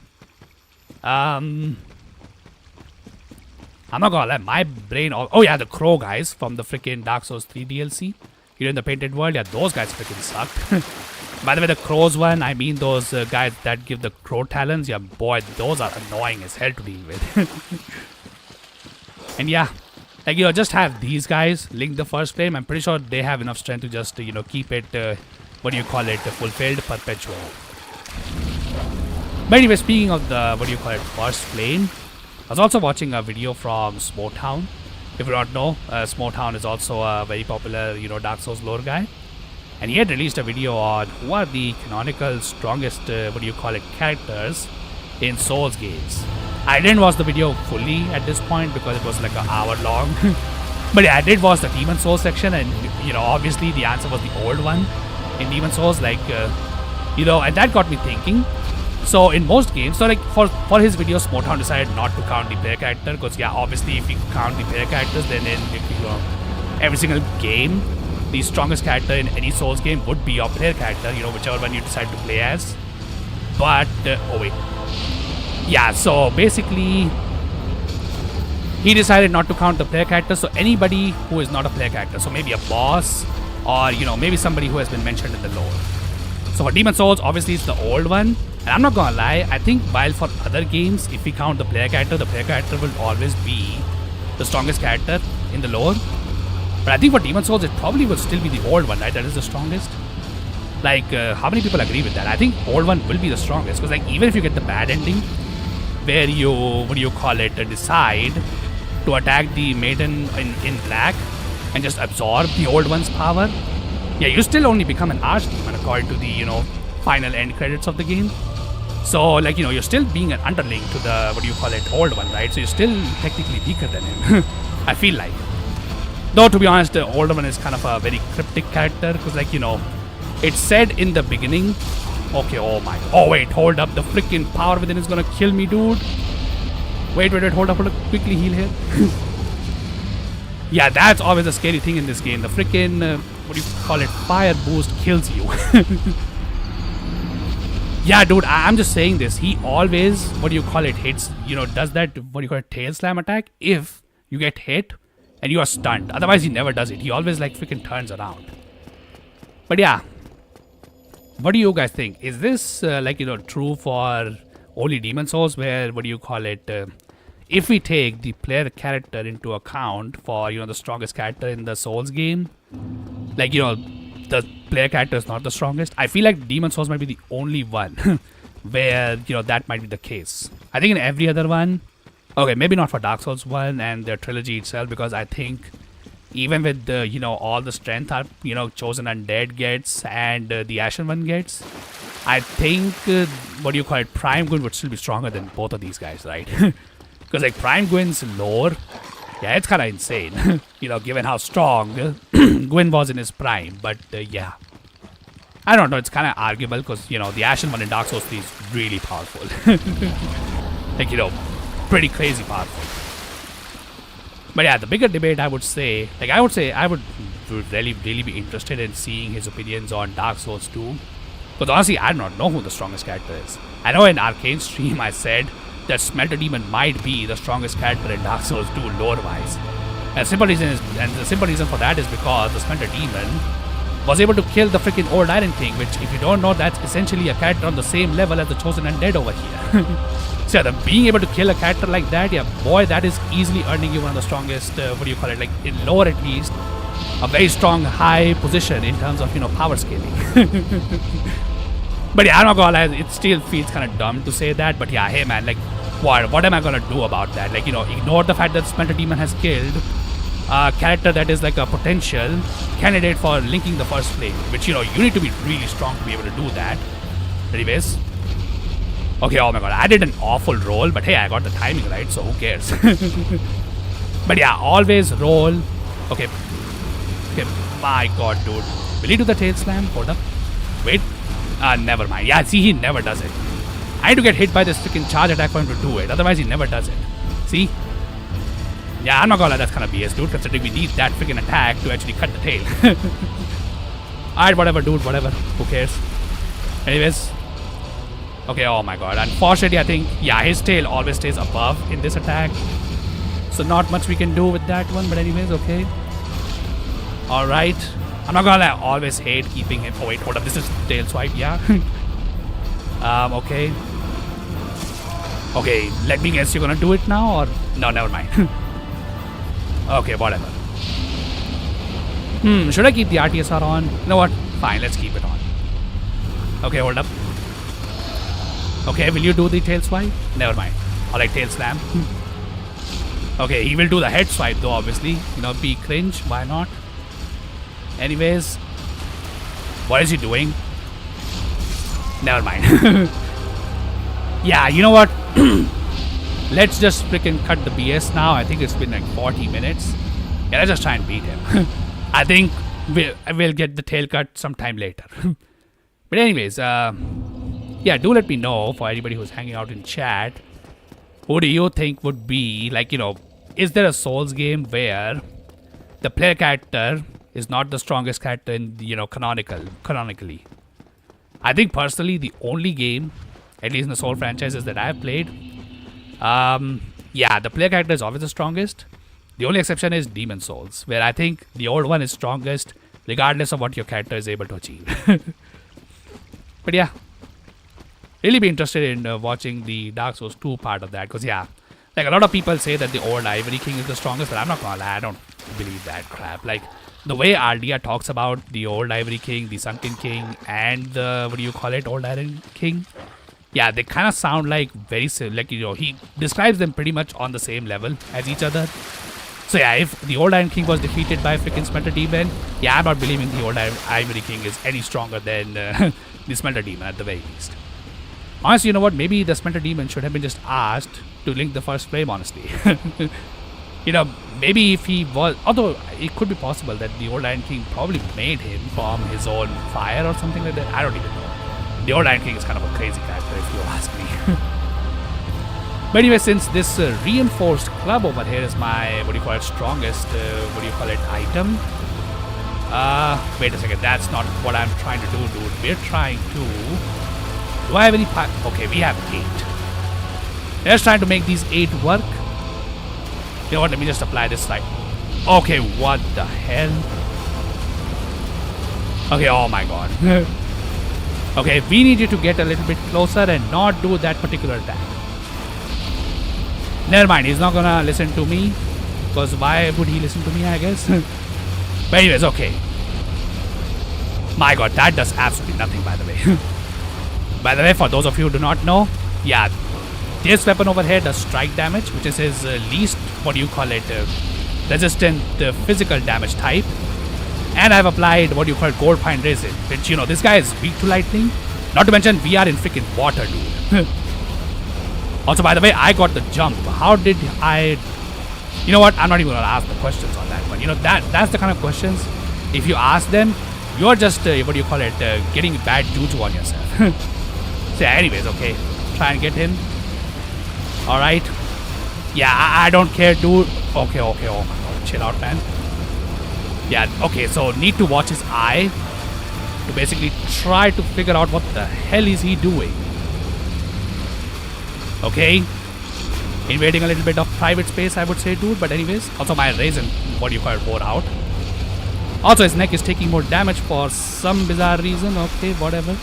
I'm not gonna lie, my brain... Oh yeah, the crow guys from the freaking Dark Souls 3 DLC. In the Painted World, yeah, those guys freaking sucked. By the way, the crows one, I mean those guys that give the crow talons. Yeah, boy, those are annoying as hell to deal with. And yeah, like, just have these guys link the first flame. I'm pretty sure they have enough strength to just, keep it, fulfilled perpetual. But anyway, speaking of the, first flame, I was also watching a video from Smotown. If you don't know, Smotown is also a very popular, Dark Souls lore guy. And he had released a video on who are the canonical strongest, characters in Souls games. I didn't watch the video fully at this point because it was like an hour long. But yeah, I did watch the Demon Souls section, and, obviously the answer was the old one in Demon Souls, like, and that got me thinking. So in most games, so like for his video, Smotown decided not to count the player character because, yeah, obviously if you count the player characters, then in every single game, the strongest character in any Souls game would be your player character, whichever one you decide to play as. But, oh wait. Yeah, so basically, he decided not to count the player character, so anybody who is not a player character, so maybe a boss, or, maybe somebody who has been mentioned in the lore. So for Demon Souls, obviously it's the old one. And I'm not gonna lie, I think while for other games, if we count the player character will always be the strongest character in the lore. But I think for Demon Souls, it probably will still be the old one, right? That is the strongest. Like, how many people agree with that? I think old one will be the strongest. Because, like, even if you get the bad ending, where you, decide to attack the maiden in black and just absorb the old one's power, yeah, you still only become an archdemon according to the, final end credits of the game. So, like, you're still being an underling to the, old one, right? So you're still technically weaker than him. I feel like. Though, to be honest, the older one is kind of a very cryptic character. Because, like, it said in the beginning... Okay, oh my... Oh, wait, hold up. The freaking power within is gonna kill me, dude. Wait, hold up. Quickly heal here. Yeah, that's always a scary thing in this game. The freaking... fire boost kills you. Yeah, dude, I'm just saying this. He always, hits, does that, tail slam attack if you get hit and you are stunned. Otherwise, he never does it. He always, freaking turns around. But yeah, what do you guys think? Is this, true for only Demon Souls where, if we take the player character into account for, the strongest character in the Souls game, the player character is not the strongest. I feel like Demon Souls might be the only one where, that might be the case. I think in every other one, okay, maybe not for Dark Souls 1 and the trilogy itself, because I think even with the, all the strength our, Chosen Undead gets and the Ashen one gets, I think, Prime Gwyn would still be stronger than both of these guys, right? Because, like, Prime Gwyn's lore, yeah, it's kind of insane, given how strong Gwyn was in his prime. But, yeah. I don't know, it's kind of arguable because, the Ashen one in Dark Souls 3 is really powerful. Like, pretty crazy powerful. But, yeah, the bigger debate, I would say, I would really be interested in seeing his opinions on Dark Souls 2. Because, honestly, I do not know who the strongest character is. I know in Arcane stream I said that Smelter Demon might be the strongest character in Dark Souls 2 lore-wise. And the simple reason for that is because the Smelter Demon was able to kill the freaking old Iron King, which, if you don't know, that's essentially a character on the same level as the Chosen Undead over here. So yeah, being able to kill a character like that, yeah, boy, that is easily earning you one of the strongest, in lore at least, a very strong high position in terms of power scaling. But yeah, I'm not gonna lie, it still feels kind of dumb to say that. But yeah, hey man, like what am I gonna do about that? Like ignore the fact that Smelter Demon has killed a character that is like a potential candidate for linking the first flame, which you need to be really strong to be able to do that. Anyways, okay, oh my god, I did an awful roll, but hey, I got the timing right, so who cares? But yeah, always roll. Okay, my god, dude, will he do the tail slam? Hold up, wait, never mind. Yeah, see, he never does it. I need to get hit by this freaking charge attack for him to do it, otherwise he never does it. See? Yeah, I'm not gonna lie, that's kind of BS, dude, considering we need that freaking attack to actually cut the tail. Alright, whatever, dude, whatever. Who cares? Anyways. Okay, oh my god. Unfortunately, I think, yeah, his tail always stays above in this attack. So not much we can do with that one, but anyways, okay. Alright. I'm not gonna lie, I always hate keeping him. Oh wait, hold up, this is tail swipe, yeah. Okay. Okay, let me guess, you're gonna do it now, or... No, never mind. Okay, whatever. Should I keep the RTSR on? You know what? Fine, let's keep it on. Okay, hold up. Okay, will you do the tail swipe? Never mind. Or like tail slam. Okay, he will do the head swipe though, obviously. Be cringe. Why not? Anyways. What is he doing? Never mind. Yeah, you know what? Let's just freaking cut the BS now. I think it's been like 40 minutes. Yeah, let's just try and beat him. I think we'll get the tail cut sometime later. But anyways, yeah, do let me know for anybody who's hanging out in chat. Who do you think would be, like, is there a Souls game where the player character is not the strongest character in, canonically? I think personally the only game, at least in the Soul franchises that I've played, yeah, the player character is always the strongest. The only exception is Demon Souls, where I think the old one is strongest regardless of what your character is able to achieve. But yeah, really be interested in watching the Dark Souls 2 part of that, because yeah, like a lot of people say that the old Ivory King is the strongest, but I'm not gonna lie, I don't believe that crap. Like the way Ardia talks about the old Ivory King, the Sunken King, and the old Iron King, yeah, they kind of sound like very similar. Like he describes them pretty much on the same level as each other. So yeah, if the old Iron King was defeated by freaking Smelter Demon, yeah, I'm not believing the old Ivory King is any stronger than the Smelter Demon at the very least. Honestly, you know what? Maybe the Smelter Demon should have been just asked to link the first flame, honestly. Maybe if he was... Although, it could be possible that the old Iron King probably made him from his own fire or something like that. I don't even know. The old Iron King is kind of a crazy character, if you ask me. But anyway, since this reinforced club over here is my, strongest, item. Wait a second, that's not what I'm trying to do, dude. We're trying to... Do I have any... Okay, we have 8. Let's try to make these 8 work. You know what, let me just apply this side. Okay, what the hell? Okay, oh my god. Okay, we need you to get a little bit closer and not do that particular attack. Never mind, he's not gonna listen to me. Because why would he listen to me, I guess? But anyways, okay. My god, that does absolutely nothing, by the way. By the way, for those of you who do not know, yeah, this weapon over here does strike damage, which is his least, resistant physical damage type. And I've applied gold pine resin, which, this guy is weak to lightning. Not to mention, we are in freaking water, dude. Also, by the way, I got the jump. How did I... You know what? I'm not even going to ask the questions on that one. That's the kind of questions, if you ask them, you're just, getting bad juju on yourself. So anyways, okay. Try and get him. Alright. Yeah, I don't care, dude. Okay. Oh my god. Chill out, man. Yeah, okay. So need to watch his eye to basically try to figure out what the hell is he doing. Okay. Invading a little bit of private space, I would say, dude. But anyways, also my resin, wore out. Also, his neck is taking more damage for some bizarre reason. Okay, whatever.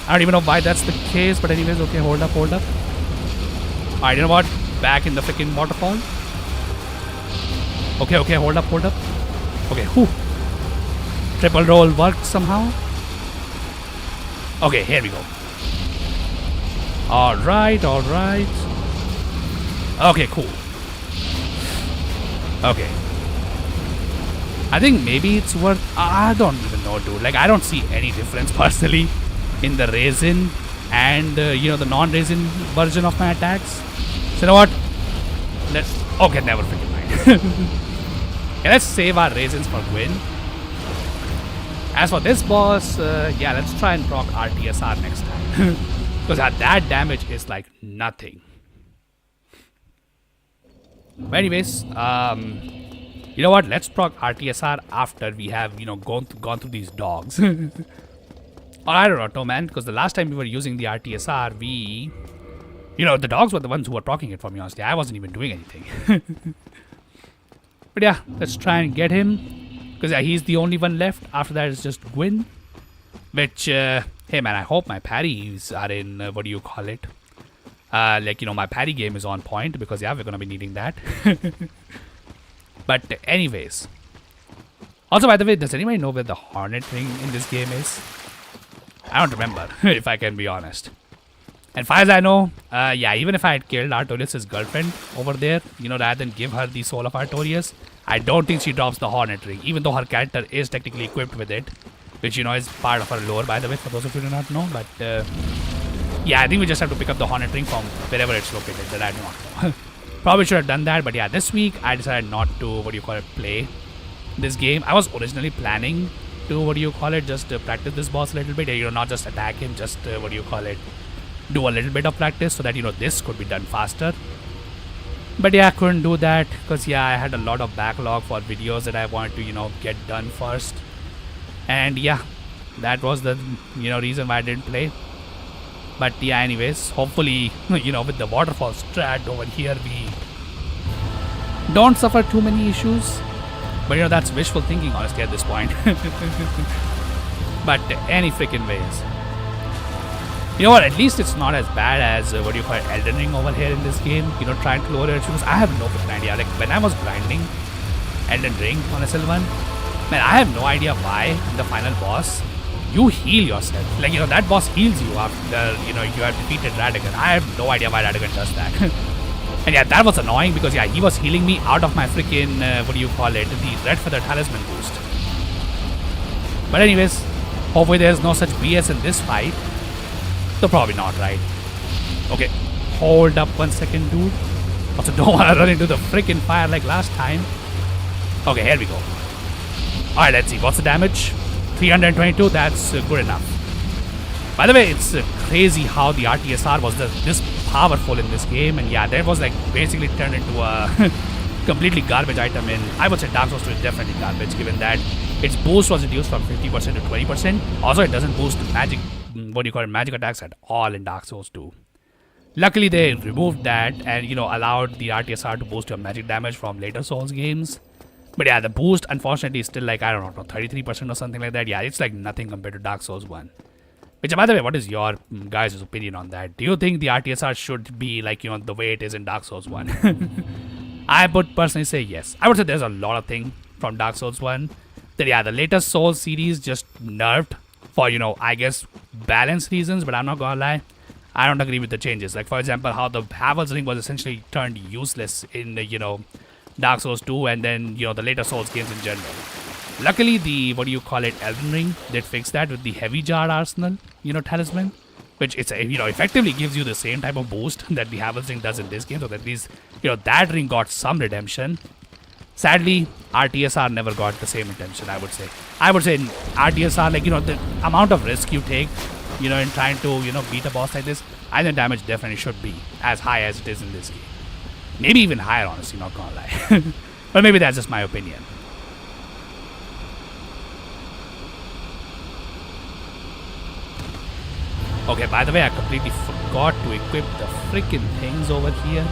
I don't even know why that's the case, but anyways, okay, hold up. Alright, you know what? Back in the freaking waterfall. Okay, hold up. Okay, whew. Triple roll worked somehow. Okay, here we go. Alright, alright. Okay, cool. Okay. I think maybe it's worth... I don't even know, dude. Like, I don't see any difference personally in the resin and, the non-resin version of my attacks. So, you know what? Let's... Okay, never freaking mind. Okay, let's save our raisins for Gwyn. As for this boss, yeah, let's try and proc RTSR next time. Because that damage is like nothing. But anyways, you know what? Let's proc RTSR after we have, gone through these dogs. Or I don't know, man, because the last time we were using the RTSR, we... the dogs were the ones who were proccing it for me, honestly. I wasn't even doing anything. But yeah, let's try and get him. Because yeah, he's the only one left. After that, it's just Gwyn. Which, hey man, I hope my parries are in, what do you call it? My parry game is on point. Because yeah, we're going to be needing that. But anyways. Also, by the way, does anybody know where the Hornet Ring in this game is? I don't remember, if I can be honest. And far as I know, yeah, even if I had killed Artorias' girlfriend over there, rather than give her the soul of Artorias, I don't think she drops the Hornet Ring, even though her character is technically equipped with it, which, is part of her lore, by the way, for those of you who do not know. But, yeah, I think we just have to pick up the Hornet Ring from wherever it's located, that I do not know. Probably should have done that, but yeah, this week I decided not to, play this game. I was originally planning to, just practice this boss a little bit, not just attack him, just, do a little bit of practice so that, this could be done faster. But yeah, I couldn't do that because, yeah, I had a lot of backlog for videos that I wanted to, get done first. And yeah, that was the, reason why I didn't play. But yeah, anyways, hopefully, with the waterfall strat over here, we don't suffer too many issues. But, that's wishful thinking, honestly, at this point. But any freaking ways. You know what, at least it's not as bad as, Elden Ring over here in this game. Trying to lower it. Because I have no freaking idea. Like, when I was grinding Elden Ring on SL1, man, I have no idea why in the final boss, you heal yourself. Like, that boss heals you after, you have defeated Radagon. I have no idea why Radagon does that. And yeah, that was annoying because, yeah, he was healing me out of my freaking, the Red Feather Talisman boost. But anyways, hopefully there's no such BS in this fight. So probably not, right? Okay, hold up 1 second, dude. Also, don't want to run into the freaking fire like last time. Okay, here we go. Alright, let's see. What's the damage? 322, that's good enough. By the way, it's crazy how the RTSR was this powerful in this game. And yeah, that was like basically turned into a completely garbage item in, I would say Dark Souls 2 is definitely garbage, given that its boost was reduced from 50% to 20%. Also, it doesn't boost magic, magic attacks at all in Dark Souls 2. Luckily, they removed that and, allowed the RTSR to boost your magic damage from later Souls games. But yeah, the boost, unfortunately, is still like, I don't know, 33% or something like that. Yeah, it's like nothing compared to Dark Souls 1. Which, by the way, what is your guys' opinion on that? Do you think the RTSR should be like, the way it is in Dark Souls 1? I would personally say yes. I would say there's a lot of things from Dark Souls 1 that, yeah, the latest Souls series just nerfed for, I guess, balance reasons, but I'm not gonna lie. I don't agree with the changes. Like, for example, how the Havel's Ring was essentially turned useless in, Dark Souls 2 and then, the later Souls games in general. Luckily, the, Elden Ring did fix that with the Heavy Jar Arsenal, talisman. Which, it's effectively gives you the same type of boost that the Havel's Ring does in this game. So that at least, that ring got some redemption. Sadly, RTSR never got the same redemption, I would say. I would say RTSR, like, the amount of risk you take, in trying to, beat a boss like this, I think damage definitely should be as high as it is in this game. Maybe even higher, honestly, not gonna lie. But maybe that's just my opinion. Okay, by the way, I completely forgot to equip the freaking things over here.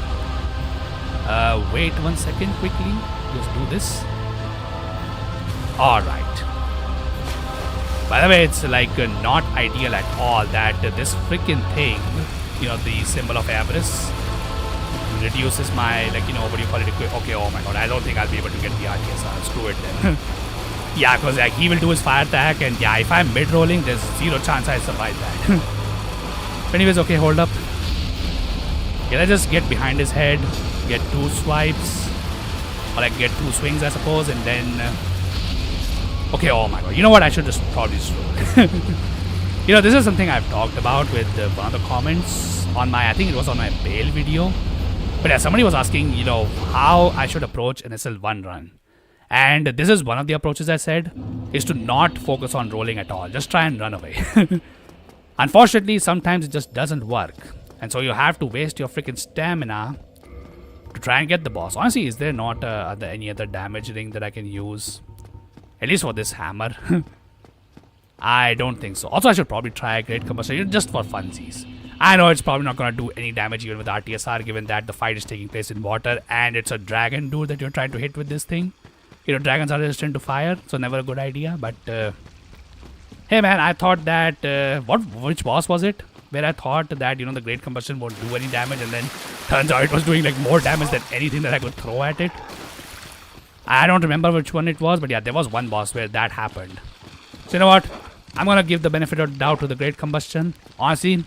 Wait 1 second, quickly. Just do this. Alright. By the way, it's like not ideal at all that this freaking thing, the symbol of avarice, reduces my, okay, oh my god, I don't think I'll be able to get the RTSR. Screw it then. Yeah, because like, he will do his fire attack, and yeah, if I'm mid-rolling, there's zero chance I survive that. But anyways, okay, hold up. Can I just get behind his head, get 2 swipes, or like get 2 swings, I suppose, and then... okay, oh my god. You know what? I should just probably just roll. You know, this is something I've talked about with one of the comments on my... I think it was on my bail video. But yeah, somebody was asking, you know, how I should approach an SL1 run. And this is one of the approaches I said, is to not focus on rolling at all. Just try and run away. Unfortunately, sometimes it just doesn't work. And so you have to waste your freaking stamina to try and get the boss. Honestly, is there not any other damage ring that I can use? At least for this hammer. I don't think so. Also, I should probably try a Great Combustion just for funsies. I know it's probably not going to do any damage even with RTSR, given that the fight is taking place in water and it's a dragon dude that you're trying to hit with this thing. You know, dragons are resistant to fire, so never a good idea. But hey man, I thought that which boss was it where I thought that, you know, the Great Combustion won't do any damage, and then turns out it was doing like more damage than anything that I could throw at it. I don't remember which one it was, but yeah, there was one boss where that happened. So you know what? I'm gonna give the benefit of the doubt to the Great Combustion. Honestly,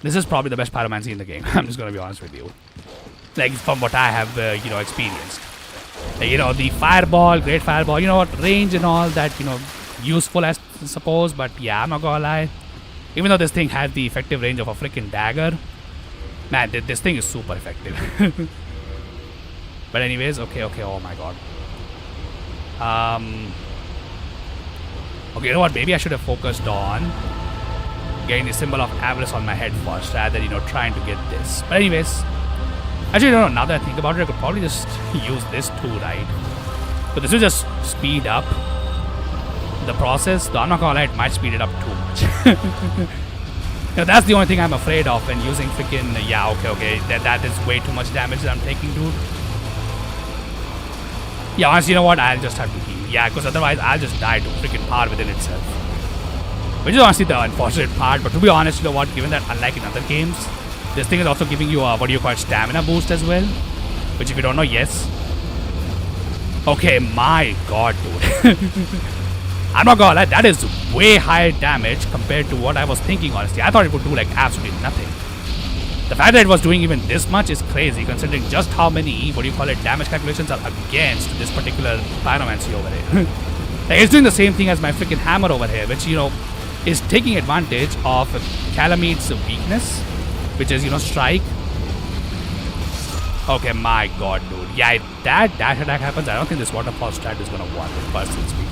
this is probably the best pyromancy in the game. I'm just gonna be honest with you. Like from what I have, you know, experienced. Like, you know, the fireball, great fireball, you know what, range and all that, you know, useful I suppose. But yeah, I'm not gonna lie. Even though this thing has the effective range of a freaking dagger, man, this thing is super effective. But anyways, okay, oh my god. Okay, you know what? Maybe I should have focused on getting the symbol of avarice on my head first, rather than, you know, trying to get this. But anyways, actually, no, now that I think about it, I could probably just use this too, right? So this will just speed up the process. Though I'm not gonna lie, it might speed it up too much. You know, that's the only thing I'm afraid of when using freaking... yeah, okay, that is way too much damage that I'm taking, dude. Yeah, honestly, you know what? I'll just have to heal. Yeah, because otherwise I'll just die to freaking power within itself. Which is honestly the unfortunate part. But to be honest, you know what? Given that unlike in other games, this thing is also giving you a, what do you call it, stamina boost as well. Which if you don't know, yes. Okay, my god, dude. I'm not gonna lie, that is way higher damage compared to what I was thinking, honestly. I thought it would do like absolutely nothing. The fact that it was doing even this much is crazy, considering just how many, what do you call it, damage calculations are against this particular pyromancy over here. Like, it's doing the same thing as my freaking hammer over here, which, you know, is taking advantage of Calamede's weakness, which is, you know, strike. Okay, my god, dude. Yeah, if that dash attack happens, I don't think this waterfall strat is gonna work, personally speaking.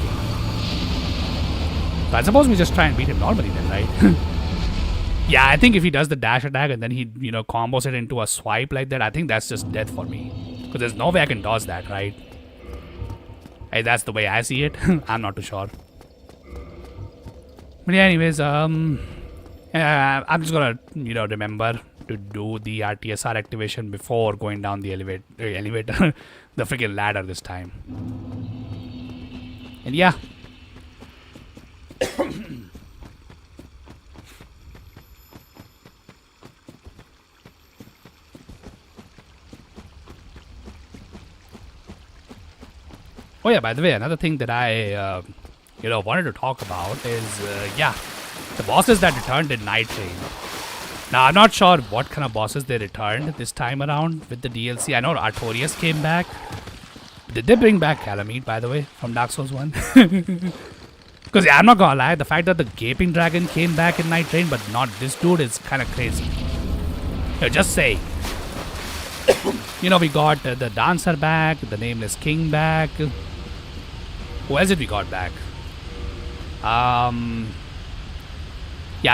So I suppose we just try and beat him normally then, right? Yeah, I think if he does the dash attack and then he, you know, combos it into a swipe like that, I think that's just death for me. Because there's no way I can dodge that, right? Hey, that's the way I see it. I'm not too sure. But yeah, anyways, I'm just gonna, you know, remember to do the RTSR activation before going down the elevator, the freaking ladder this time. And yeah. Oh yeah, by the way, another thing that I, you know, wanted to talk about is, yeah, the bosses that returned in Night Train. Now, I'm not sure what kind of bosses they returned this time around with the DLC. I know Artorias came back. Did they bring back Calamite, by the way, from Dark Souls 1? Because, yeah, I'm not gonna lie, the fact that the Gaping Dragon came back in Night Train, but not this dude, is kind of crazy. You know, just say. You know, we got the Dancer back, the Nameless King back. Who else did we got back? Yeah,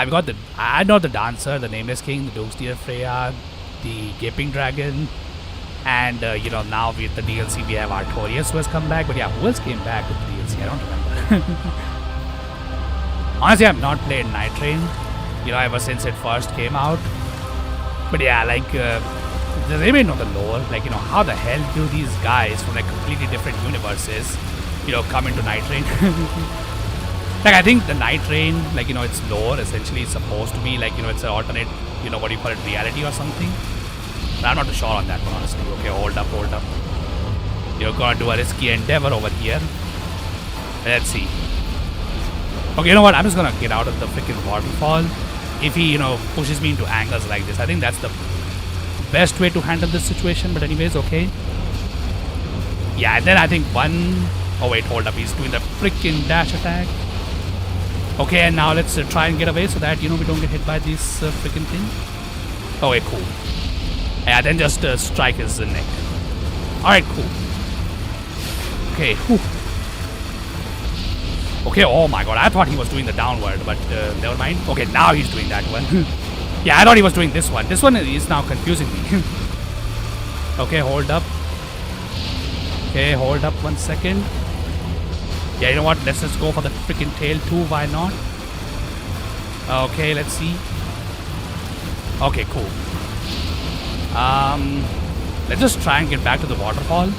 we got the... I know the Dancer, the Nameless King, the Doomsday Freya, the Gaping Dragon, and, you know, now with the DLC we have Artorias who has come back. But yeah, who else came back with the DLC? I don't remember. Honestly, I've not played Night Train, you know, ever since it first came out. But yeah, like, does anybody know the lore? Like, you know, how the hell do these guys from like completely different universes, you know, come into Night Train? Like, I think the Night Train, like, you know, its lore essentially is supposed to be like, you know, it's an alternate, you know, what do you call it, reality or something. But I'm not too sure on that one, honestly. Okay, hold up. You're gonna do a risky endeavor over here. Let's see. Okay, you know what? I'm just gonna get out of the freaking waterfall. If he, pushes me into angles like this, I think that's the best way to handle this situation. But anyways, okay. Yeah, and then I think one... Oh wait, hold up. He's doing the freaking dash attack. Okay, and now let's try and get away so that, we don't get hit by this freaking thing. Oh wait, cool. Yeah, then just strike his neck. Alright, cool. Okay, whew. Okay, oh my god, I thought he was doing the downward, but never mind. Okay, now he's doing that one. Yeah, I thought he was doing this one. This one is now confusing me. Okay, hold up. Okay, hold up 1 second. Yeah, you know what? Let's just go for the freaking tail too. Why not? Okay, let's see. Okay, cool. Let's just try and get back to the waterfall.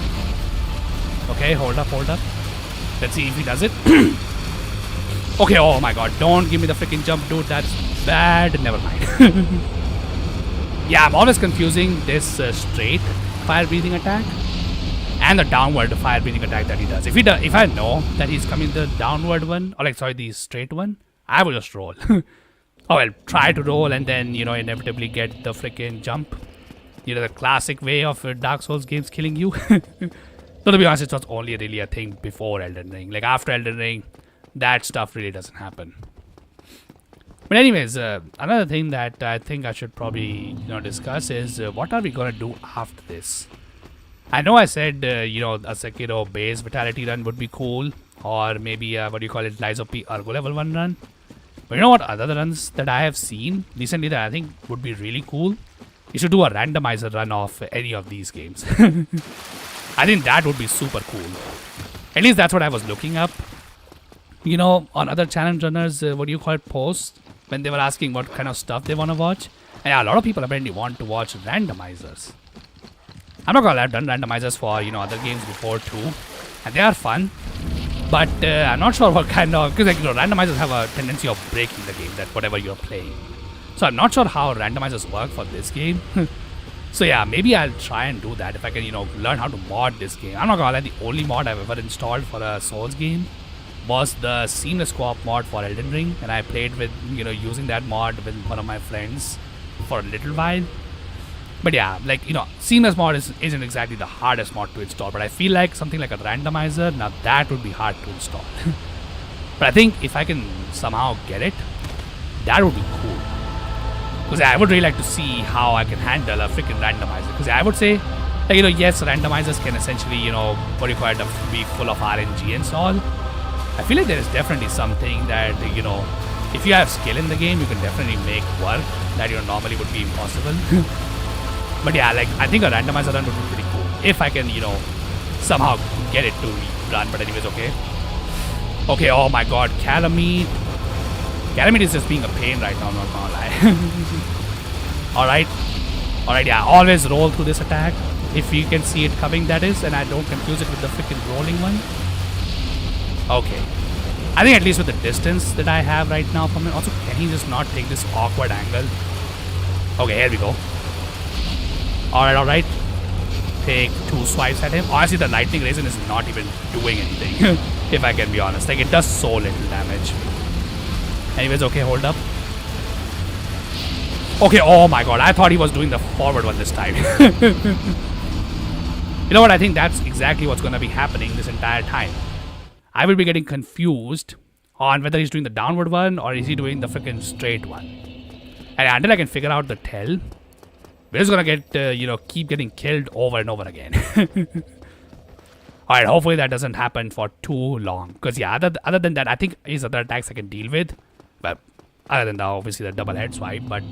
Okay, hold up, hold up. Let's see if he does it. Okay, oh my god, don't give me the freaking jump, dude. That's bad. Never mind. Yeah, I'm always confusing this straight fire breathing attack and the downward fire breathing attack that he does. If I know that he's coming the downward one, or the straight one, I will just roll. Oh, I'll try to roll and then, inevitably get the freaking jump. The classic way of Dark Souls games killing you. So to be honest, it was only really a thing before Elden Ring. Like after Elden Ring, that stuff really doesn't happen. But anyways, another thing that I think I should probably discuss is what are we gonna do after this? I know I said a Sekiro base vitality run would be cool, or maybe Lies of P Argo level 1 run. But you know what other runs that I have seen recently that I think would be really cool? You should do a randomizer run of any of these games. I think that would be super cool. At least that's what I was looking up. On other challenge runners, posts, when they were asking what kind of stuff they want to watch. And yeah, a lot of people apparently want to watch randomizers. I'm not gonna lie, I've done randomizers for, other games before too. And they are fun. But I'm not sure what kind of... Because, randomizers have a tendency of breaking the game, that whatever you're playing. So I'm not sure how randomizers work for this game. So yeah, maybe I'll try and do that if I can, learn how to mod this game. I'm not gonna lie, the only mod I've ever installed for a Souls game was the Seamless Co-op mod for Elden Ring. And I played with, using that mod with one of my friends for a little while. But yeah, Seamless mod isn't exactly the hardest mod to install. But I feel like something like a randomizer, now that would be hard to install. But I think if I can somehow get it, that would be cool. Because I would really like to see how I can handle a freaking randomizer. Because I would say, yes, randomizers can essentially, be full of RNG and so on. I feel like there is definitely something that, if you have skill in the game, you can definitely make work that, normally would be impossible. But yeah, I think a randomizer run would be pretty cool. If I can, somehow get it to run. But anyways, okay. Okay, oh my god, Calamite. Calamite is just being a pain right now, I'm not gonna lie. Alright, yeah, always roll through this attack. If you can see it coming, that is, and I don't confuse it with the freaking rolling one. Okay. I think at least with the distance that I have right now from it. Also, can he just not take this awkward angle? Okay, here we go. Alright. Take 2 swipes at him. Honestly, the lightning raisin is not even doing anything. If I can be honest. It does so little damage. Anyways, okay, hold up. Okay, oh my god, I thought he was doing the forward one this time. You know what, I think that's exactly what's going to be happening this entire time. I will be getting confused on whether he's doing the downward one or is he doing the freaking straight one. And until I can figure out the tell, we're just going to get, keep getting killed over and over again. Alright, hopefully that doesn't happen for too long. Because yeah, other than that, I think his other attacks I can deal with. But other than that, obviously the double head swipe. But,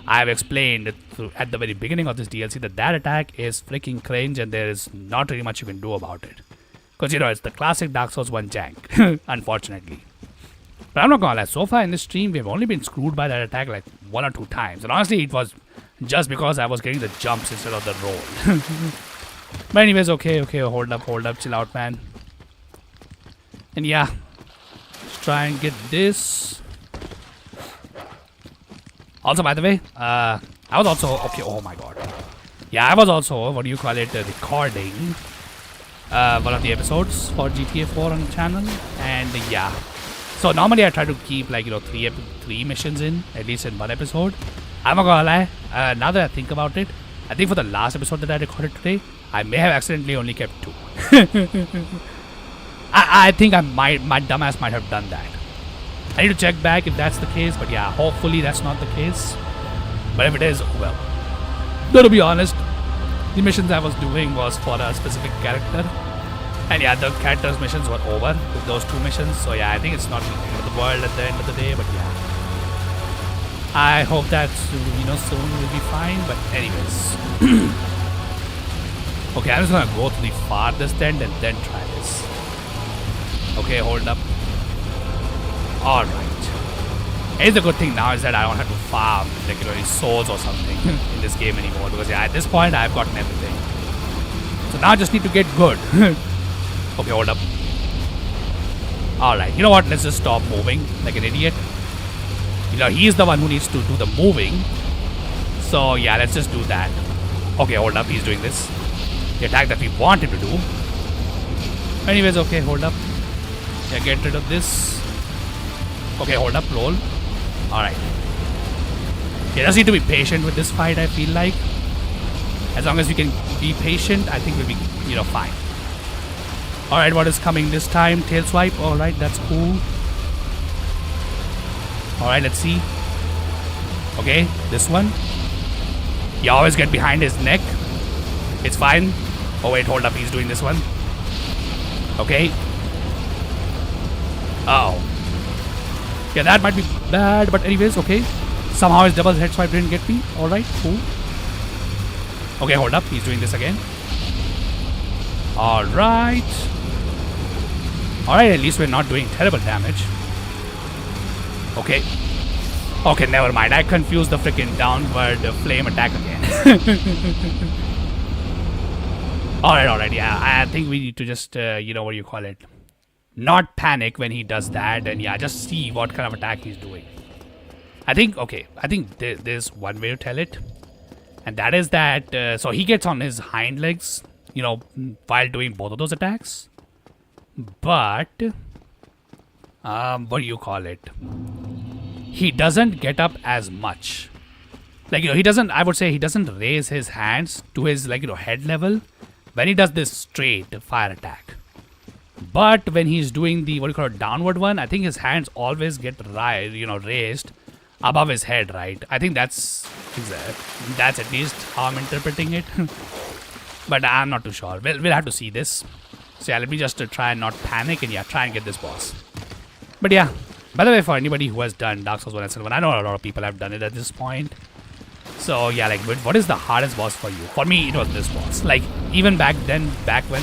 I have explained at the very beginning of this DLC that attack is freaking cringe and there is not really much you can do about it. Because, it's the classic Dark Souls 1 jank, unfortunately. But I'm not gonna lie, so far in this stream, we've only been screwed by that attack 1 or 2 times. And honestly, it was just because I was getting the jumps instead of the roll. But anyways, okay, hold up, chill out, man. And yeah, let's try and get this. Also, by the way, I was also, okay, oh my god. Yeah, I was also, recording one of the episodes for GTA 4 on the channel, and yeah. So normally I try to keep like three missions in at least in one episode. I'm not gonna lie. Now that I think about it, I think for the last episode that I recorded today, I may have accidentally only kept 2. I think my dumbass might have done that. I need to check back if that's the case, but yeah, hopefully that's not the case. But if it is, oh well. Though to be honest, the missions I was doing was for a specific character. And yeah, the character's missions were over with those 2 missions. So yeah, I think it's not the end of the world at the end of the day, but yeah. I hope that soon will be fine, but anyways. Okay, I'm just gonna go to the farthest end and then try this. Okay, hold up. Alright. Here's the good thing now is that I don't have to farm like any souls or something in this game anymore, because yeah, at this point I've gotten everything. So now I just need to get good. Okay, hold up. Alright, you know what? Let's just stop moving like an idiot. He's the one who needs to do the moving. So yeah, let's just do that. Okay, hold up. He's doing this. The attack that we want him to do. Anyways, okay, hold up. Yeah, get rid of this. Okay, hold up, roll. Alright. You just need to be patient with this fight, I feel like. As long as we can be patient, I think we'll be, fine. Alright, what is coming this time? Tail swipe. Alright, that's cool. Alright, let's see. Okay, this one. You always get behind his neck. It's fine. Oh wait, hold up, he's doing this one. Okay. Oh. Yeah, that might be bad, but anyways, okay. Somehow his double head swipe didn't get me. Alright, cool. Okay, hold up, he's doing this again. Alright. Alright, at least we're not doing terrible damage. Okay. Okay, never mind. I confused the freaking downward flame attack again. Alright, yeah. I think we need to just, not panic when he does that, and yeah, just see what kind of attack he's doing. I think there's one way to tell it. And that is that, so he gets on his hind legs, while doing both of those attacks. But, what do you call it? He doesn't get up as much. Like, he doesn't, I would say he doesn't raise his hands to his, head level when he does this straight fire attack. But when he's doing the, downward one, I think his hands always get, raised above his head, right? I think that's at least how I'm interpreting it. But I'm not too sure. We'll have to see this. So yeah, let me just try and not panic and yeah, try and get this boss. But yeah, by the way, for anybody who has done Dark Souls 1 and SL1, I know a lot of people have done it at this point. So yeah, what is the hardest boss for you? For me, it was this boss. Like, even back when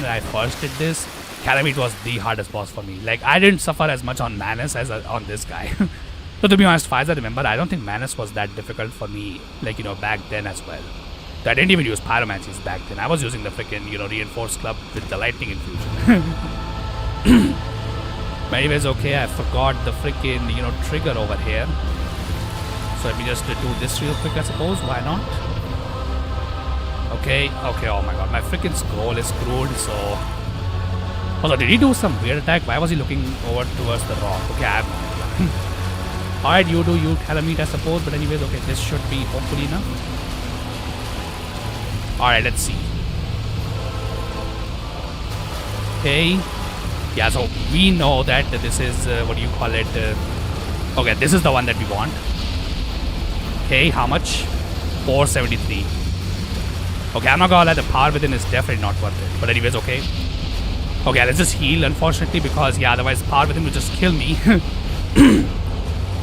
I first did this, Calamity was the hardest boss for me. Like, I didn't suffer as much on Manus as on this guy. So to be honest, far as I remember, I don't think Manus was that difficult for me, back then as well. So I didn't even use pyromancies back then. I was using the freaking, reinforced club with the lightning infusion. But anyways, okay, I forgot the freaking, trigger over here. So let me just do this real quick, I suppose. Why not? Okay, oh my god, my freaking scroll is screwed, so... Also, did he do some weird attack? Why was he looking over towards the rock? Okay, I have no idea. Alright, you do you, Calamite, I suppose. But anyways, okay, this should be hopefully enough. Alright, let's see. Okay. Yeah, so we know that this is, okay, this is the one that we want. Okay, how much? 473. Okay, I'm not gonna lie, the power within is definitely not worth it. But anyways, okay. Okay, let's just heal, unfortunately, because, yeah, otherwise power within will just kill me.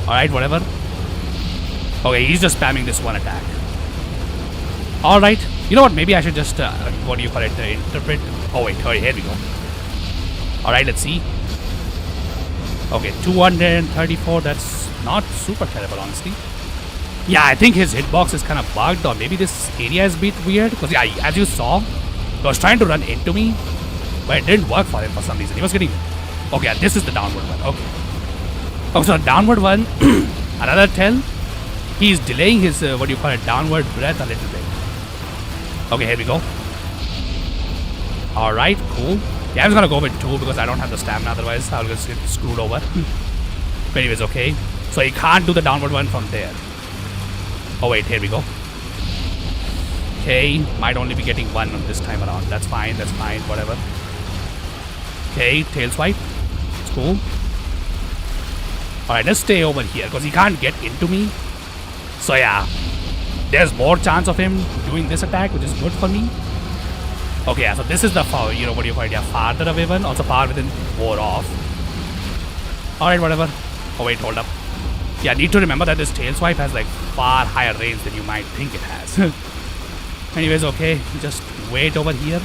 Alright, whatever. Okay, he's just spamming this one attack. Alright. You know what, maybe I should just, interpret. Oh, wait, here we go. Alright, let's see. Okay, 234, that's not super terrible, honestly. Yeah, I think his hitbox is kind of bugged, or maybe this area is a bit weird. Because, yeah, as you saw, he was trying to run into me, but it didn't work for him for some reason. He was getting... Okay, this is the downward one. Okay. Oh, so the downward one, another tell, he's delaying his, downward breath a little bit. Okay, here we go. Alright, cool. Yeah, I'm just gonna go with 2 because I don't have the stamina, otherwise I'll just get screwed over. But anyways, okay. So he can't do the downward one from there. Oh wait, here we go. Okay, might only be getting 1 on this time around. That's fine, whatever. Okay, tail swipe. It's cool. Alright, let's stay over here because he can't get into me. So yeah, there's more chance of him doing this attack, which is good for me. Okay, yeah, so this is the far, you know, what do you call it? Yeah, farther away one. Also far within 4 off. Alright, whatever. Oh wait, hold up. Yeah, need to remember that this tail swipe has like far higher range than you might think it has. Anyways, okay, just wait over here.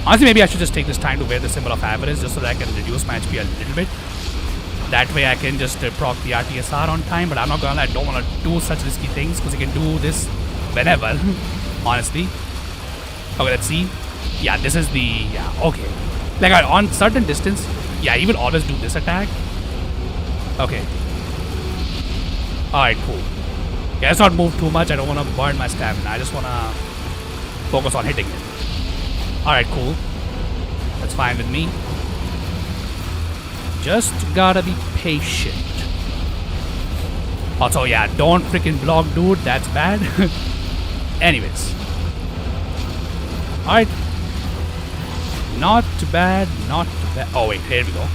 Honestly, maybe I should just take this time to wear the symbol of average just so that I can reduce my HP a little bit. That way I can just proc the RTSR on time, but I'm not gonna, I don't want to do such risky things because you can do this whenever, honestly. Okay, let's see. Yeah, this is the, yeah, okay. Like on certain distance, yeah, he will always do this attack. Okay. Alright, cool. Yeah, let's not move too much. I don't want to burn my stamina. I just want to focus on hitting it. Alright, cool. That's fine with me. Just gotta be patient. Also, yeah, don't freaking block, dude. That's bad. Anyways. Alright. Not bad, not bad. Oh, wait, here we go.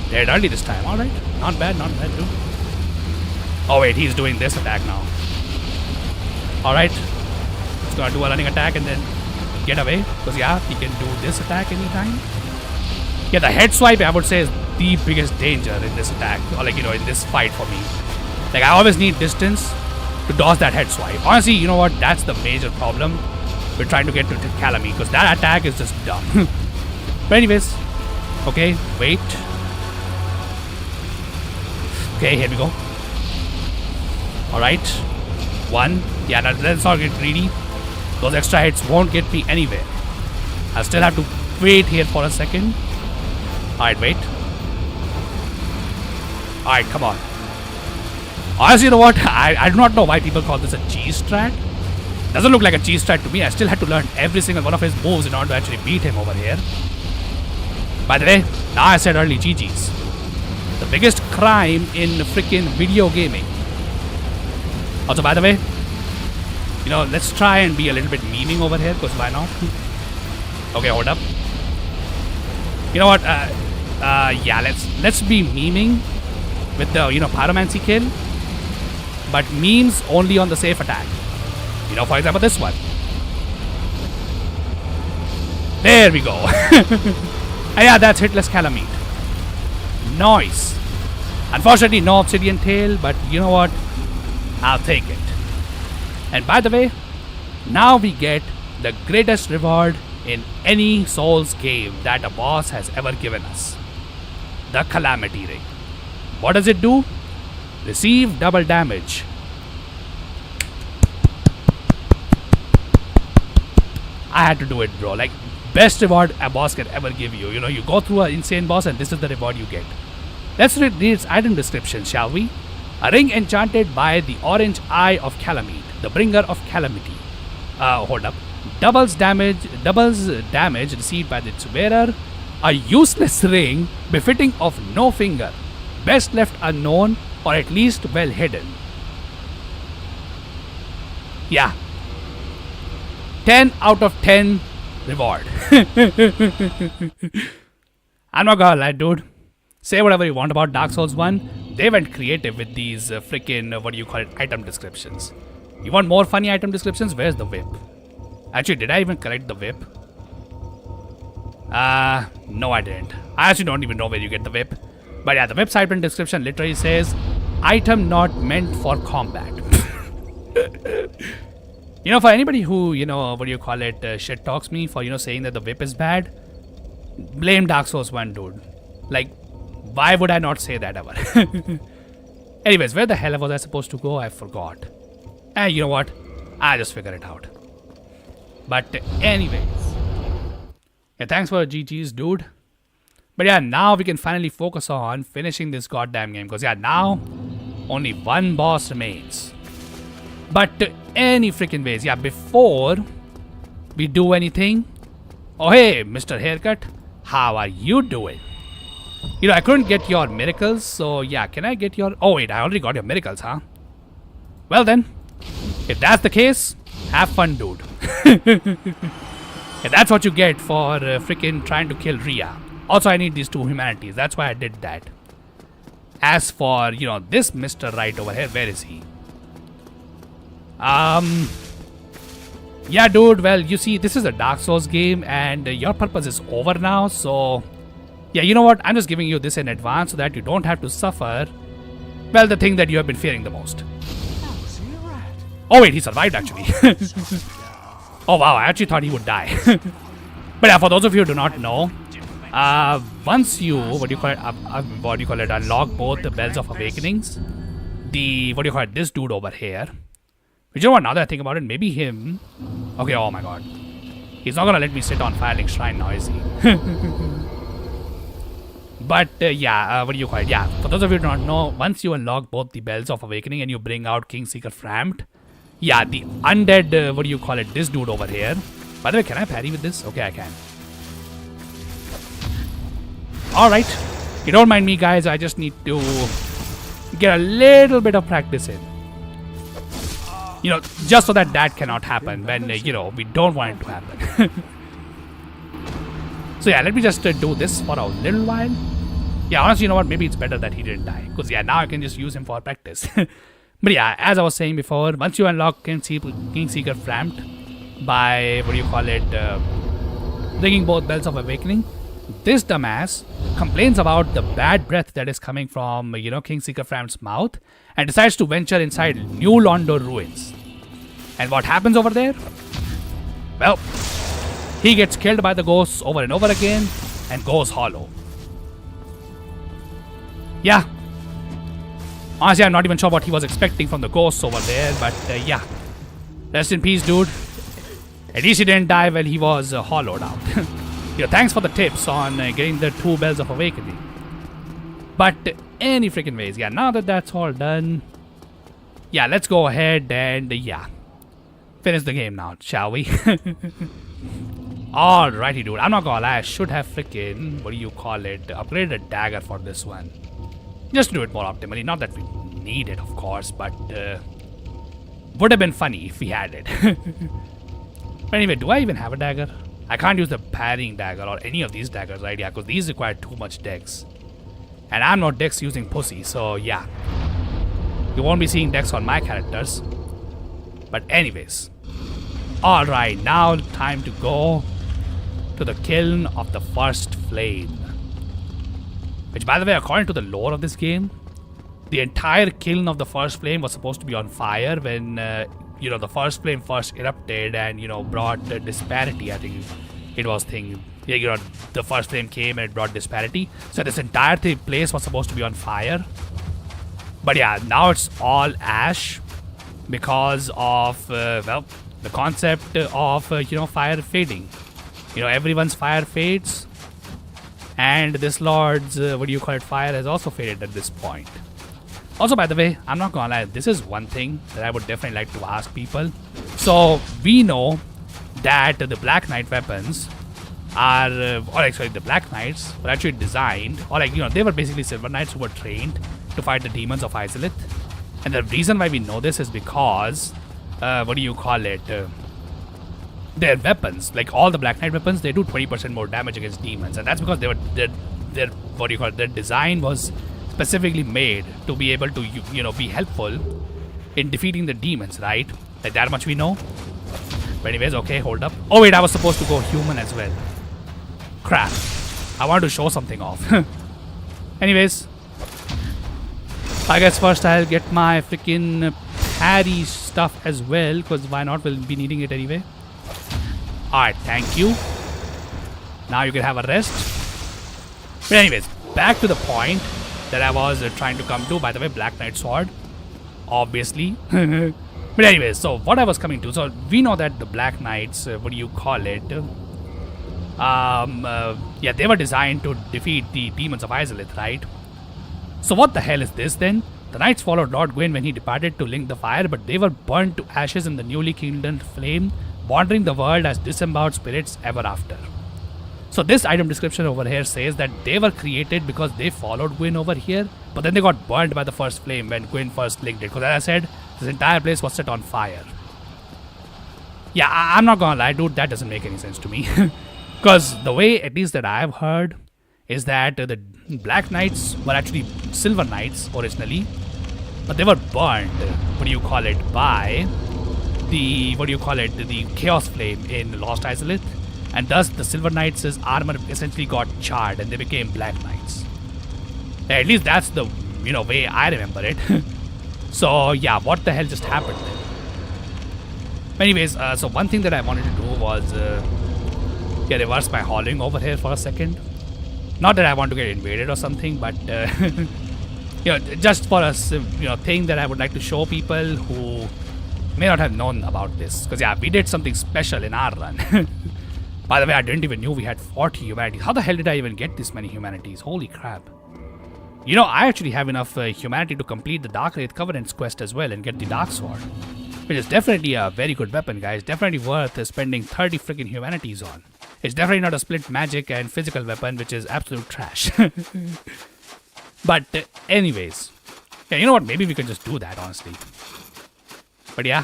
Dead early this time. Alright. Not bad, dude. Oh, wait, he's doing this attack now. Alright. He's gonna do a running attack and then get away. Because, yeah, he can do this attack anytime. Yeah, the head swipe, I would say, is the biggest danger in this attack. Or, like, you know, in this fight for me. Like, I always need distance to dodge that head swipe. Honestly, you know what? That's the major problem we're trying to get to Calamity, because that attack is just dumb. But anyways, okay, wait. Okay, here we go. Alright. 1. Yeah, let's not get greedy. Those extra hits won't get me anywhere. I'll still have to wait here for a second. Alright, wait. Alright, come on. Honestly, you know what? I do not know why people call this a cheese strat. Doesn't look like a cheese strat to me. I still had to learn every single one of his moves in order to actually beat him over here. By the way, now I said early GG's. The biggest crime in freaking video gaming. Also, by the way, you know, let's try and be a little bit memeing over here, because why not? Okay, hold up. You know what? Yeah, let's be memeing with the, you know, pyromancy kill, but memes only on the safe attack. You know, for example, this one. There we go. And yeah, that's hitless Calamite. Nice. Unfortunately, no obsidian tail, but you know what? I'll take it. And by the way, now we get the greatest reward in any Souls game that a boss has ever given us. The Calamity Ring. What does it do? Receive double damage. I had to do it, bro. Like, best reward a boss can ever give you. You know, you go through an insane boss and this is the reward you get. Let's read its item description, shall we? A ring enchanted by the orange eye of Calamite, the bringer of calamity. Hold up. Doubles damage received by its wearer. A useless ring befitting of no finger. Best left unknown or at least well hidden. Yeah. 10 out of 10 reward. I'm not gonna lie, dude. Say whatever you want about Dark Souls 1. They went creative with these freaking, what do you call it, item descriptions. You want more funny item descriptions? Where's the whip? Actually, did I even correct the whip? No I didn't. I actually don't even know where you get the whip. But yeah, the whip's item description literally says, item not meant for combat. You know, for anybody who, you know, what do you call it, shit talks me for, you know, saying that the whip is bad, blame Dark Souls 1, dude. Like, why would I not say that ever? Anyways, where the hell was I supposed to go? I forgot. You know what? I'll just figure it out. But anyways. Yeah, thanks for GG's, dude. But yeah, now we can finally focus on finishing this goddamn game. Because yeah, now only one boss remains. But any freaking ways, yeah, before we do anything? Oh, hey, Mr. Haircut. How are you doing? You know, I couldn't get your miracles, so yeah, can I get your... Oh, wait, I already got your miracles, huh? Well then, if that's the case, have fun, dude. Yeah, that's what you get for freaking trying to kill Rhea. Also, I need these 2 humanities. That's why I did that. As for, you know, this Mr. Right over here, where is he? Yeah, dude, well, you see, this is a Dark Souls game and your purpose is over now, so... Yeah, you know what? I'm just giving you this in advance so that you don't have to suffer, well, the thing that you have been fearing the most. Oh, wait, he survived, actually. Oh, wow, I actually thought he would die. But yeah, for those of you who do not know, once you, unlock both the Bells of Awakenings, this dude over here, which you know what, now that I think about it, maybe him. Okay, oh my god. He's not gonna let me sit on Firelink Shrine now, is he? But yeah, yeah, for those of you who do not know, once you unlock both the Bells of Awakening and you bring out Kingseeker Frampt, yeah, the undead, this dude over here. By the way, can I parry with this? Okay, I can. Alright, you don't mind me, guys, I just need to get a little bit of practice in. You know, just so that cannot happen when, you know, we don't want it to happen. So yeah, let me just do this for a little while. Yeah, honestly, you know what, maybe it's better that he didn't die. Because yeah, now I can just use him for practice. But yeah, as I was saying before, once you unlock Kingseeker Frampt by, bringing both Bells of Awakening, this dumbass complains about the bad breath that is coming from, you know, Kingseeker Frampt's mouth and decides to venture inside New Londo ruins. And what happens over there? Well, he gets killed by the ghosts over and over again and goes hollow. Yeah. Honestly, I'm not even sure what he was expecting from the ghosts over there, but yeah. Rest in peace, dude. At least he didn't die when he was hollowed out. Yeah, thanks for the tips on getting the 2 Bells of Awakening. But any freaking ways, yeah, now that that's all done, yeah, let's go ahead and, yeah, finish the game now, shall we? Alrighty, dude. I'm not gonna lie, I should have freaking, upgraded a dagger for this one. Just to do it more optimally. Not that we need it, of course, but would have been funny if we had it. But anyway, do I even have a dagger? I can't use the parrying dagger or any of these daggers, right? Yeah, because these require too much dex. And I'm not dex using pussy, so yeah. You won't be seeing dex on my characters. But anyways. Alright, now time to go to the kiln of the first flame. Which, by the way, according to the lore of this game, the entire kiln of the first flame was supposed to be on fire when, you know, the first flame first erupted and, you know, brought disparity. I think it was yeah, you know, the first flame came and it brought disparity. So this entire place was supposed to be on fire. But yeah, now it's all ash because of, well, the concept of, you know, fire fading. You know, everyone's fire fades. And this Lord's, fire has also faded at this point. Also, by the way, I'm not gonna lie, this is one thing that I would definitely like to ask people. So, we know that the Black Knight weapons are, the Black Knights were actually designed, they were basically Silver Knights who were trained to fight the demons of Izalith. And the reason why we know this is because, their weapons, like all the Black Knight weapons, they do 20% more damage against demons. And that's because their design was specifically made to be able to, be helpful in defeating the demons, right? Like that much we know. But anyways, okay, hold up. Oh wait, I was supposed to go human as well. Crap. I wanted to show something off. Anyways, I guess first I'll get my freaking parry stuff as well, because why not? We'll be needing it anyway. Alright, thank you. Now you can have a rest. But anyways, back to the point that I was trying to come to. By the way, Black Knight sword, obviously. But anyways, so what I was coming to, so we know that the Black Knights, they were designed to defeat the demons of Izalith, right? So what the hell is this then? The knights followed Lord Gwyn when he departed to link the fire, but they were burnt to ashes in the newly kindled flame wandering the world as disemboweled spirits ever after. So this item description over here says that they were created because they followed Gwyn over here, but then they got burned by the first flame when Gwyn first linked it. Because as I said, this entire place was set on fire. Yeah, I'm not gonna lie, dude, that doesn't make any sense to me. Because the way, at least that I've heard, is that the Black Knights were actually Silver Knights originally, but they were burned, by the Chaos Flame in Lost Isolith. And thus the Silver Knights' armor essentially got charred and they became Black Knights. At least that's the way I remember it. So yeah, what the hell just happened then? Anyways, so one thing that I wanted to do was reverse my hauling over here for a second. Not that I want to get invaded or something, but just for a thing that I would like to show people who may not have known about this. Because yeah, we did something special in our run. By the way, I didn't even know we had 40 humanities. How the hell did I even get this many humanities? Holy crap. I actually have enough humanity to complete the Dark Wraith Covenant's quest as well and get the Dark Sword. Which is definitely a very good weapon, guys. Definitely worth spending 30 freaking humanities on. It's definitely not a split magic and physical weapon, which is absolute trash. But anyways. Yeah, you know what? Maybe we can just do that, honestly. But yeah.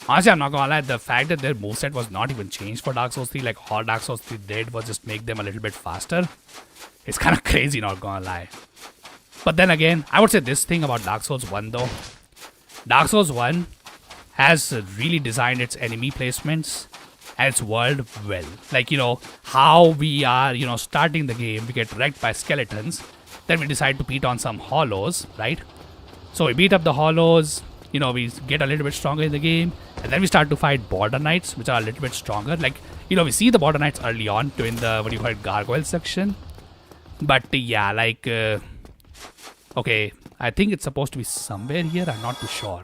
Honestly, I'm not gonna lie, the fact that their moveset was not even changed for Dark Souls 3, like all Dark Souls 3 did was just make them a little bit faster. It's kind of crazy, not gonna lie. But then again, I would say this thing about Dark Souls 1 though. Dark Souls 1 has really designed its enemy placements and its world well. Like, how we are, starting the game, we get wrecked by skeletons. Then we decide to beat on some hollows, right? So we beat up the hollows. We get a little bit stronger in the game, and then we start to fight Border Knights, which are a little bit stronger. Like, we see the Border Knights early on during the, Gargoyle section. But, yeah, like, okay, I think it's supposed to be somewhere here. I'm not too sure.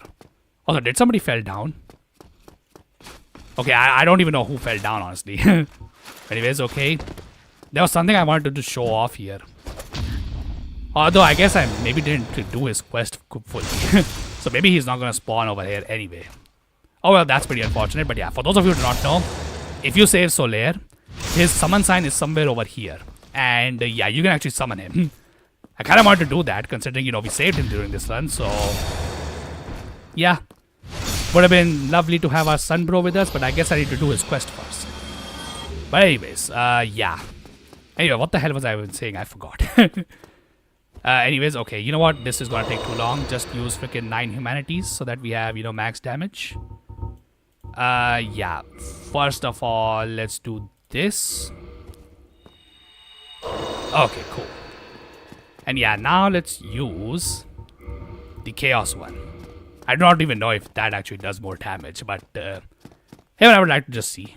Also, did somebody fell down? Okay, I don't even know who fell down, honestly. Anyways, okay. There was something I wanted to show off here. Although, I guess I maybe didn't do his quest fully. So maybe he's not going to spawn over here anyway. Oh well, that's pretty unfortunate. But yeah, for those of you who do not know, if you save Solaire, his summon sign is somewhere over here. And yeah, you can actually summon him. I kind of wanted to do that considering, we saved him during this run. So yeah, would have been lovely to have our son bro with us. But I guess I need to do his quest first. But anyways, yeah. Anyway, what the hell was I even saying? I forgot. Anyways, okay, you know what? This is gonna take too long. Just use freaking 9 humanities so that we have, max damage. Yeah. First of all, let's do this. Okay, cool. And yeah, now let's use the Chaos one. I do not even know if that actually does more damage, but here I would like to just see,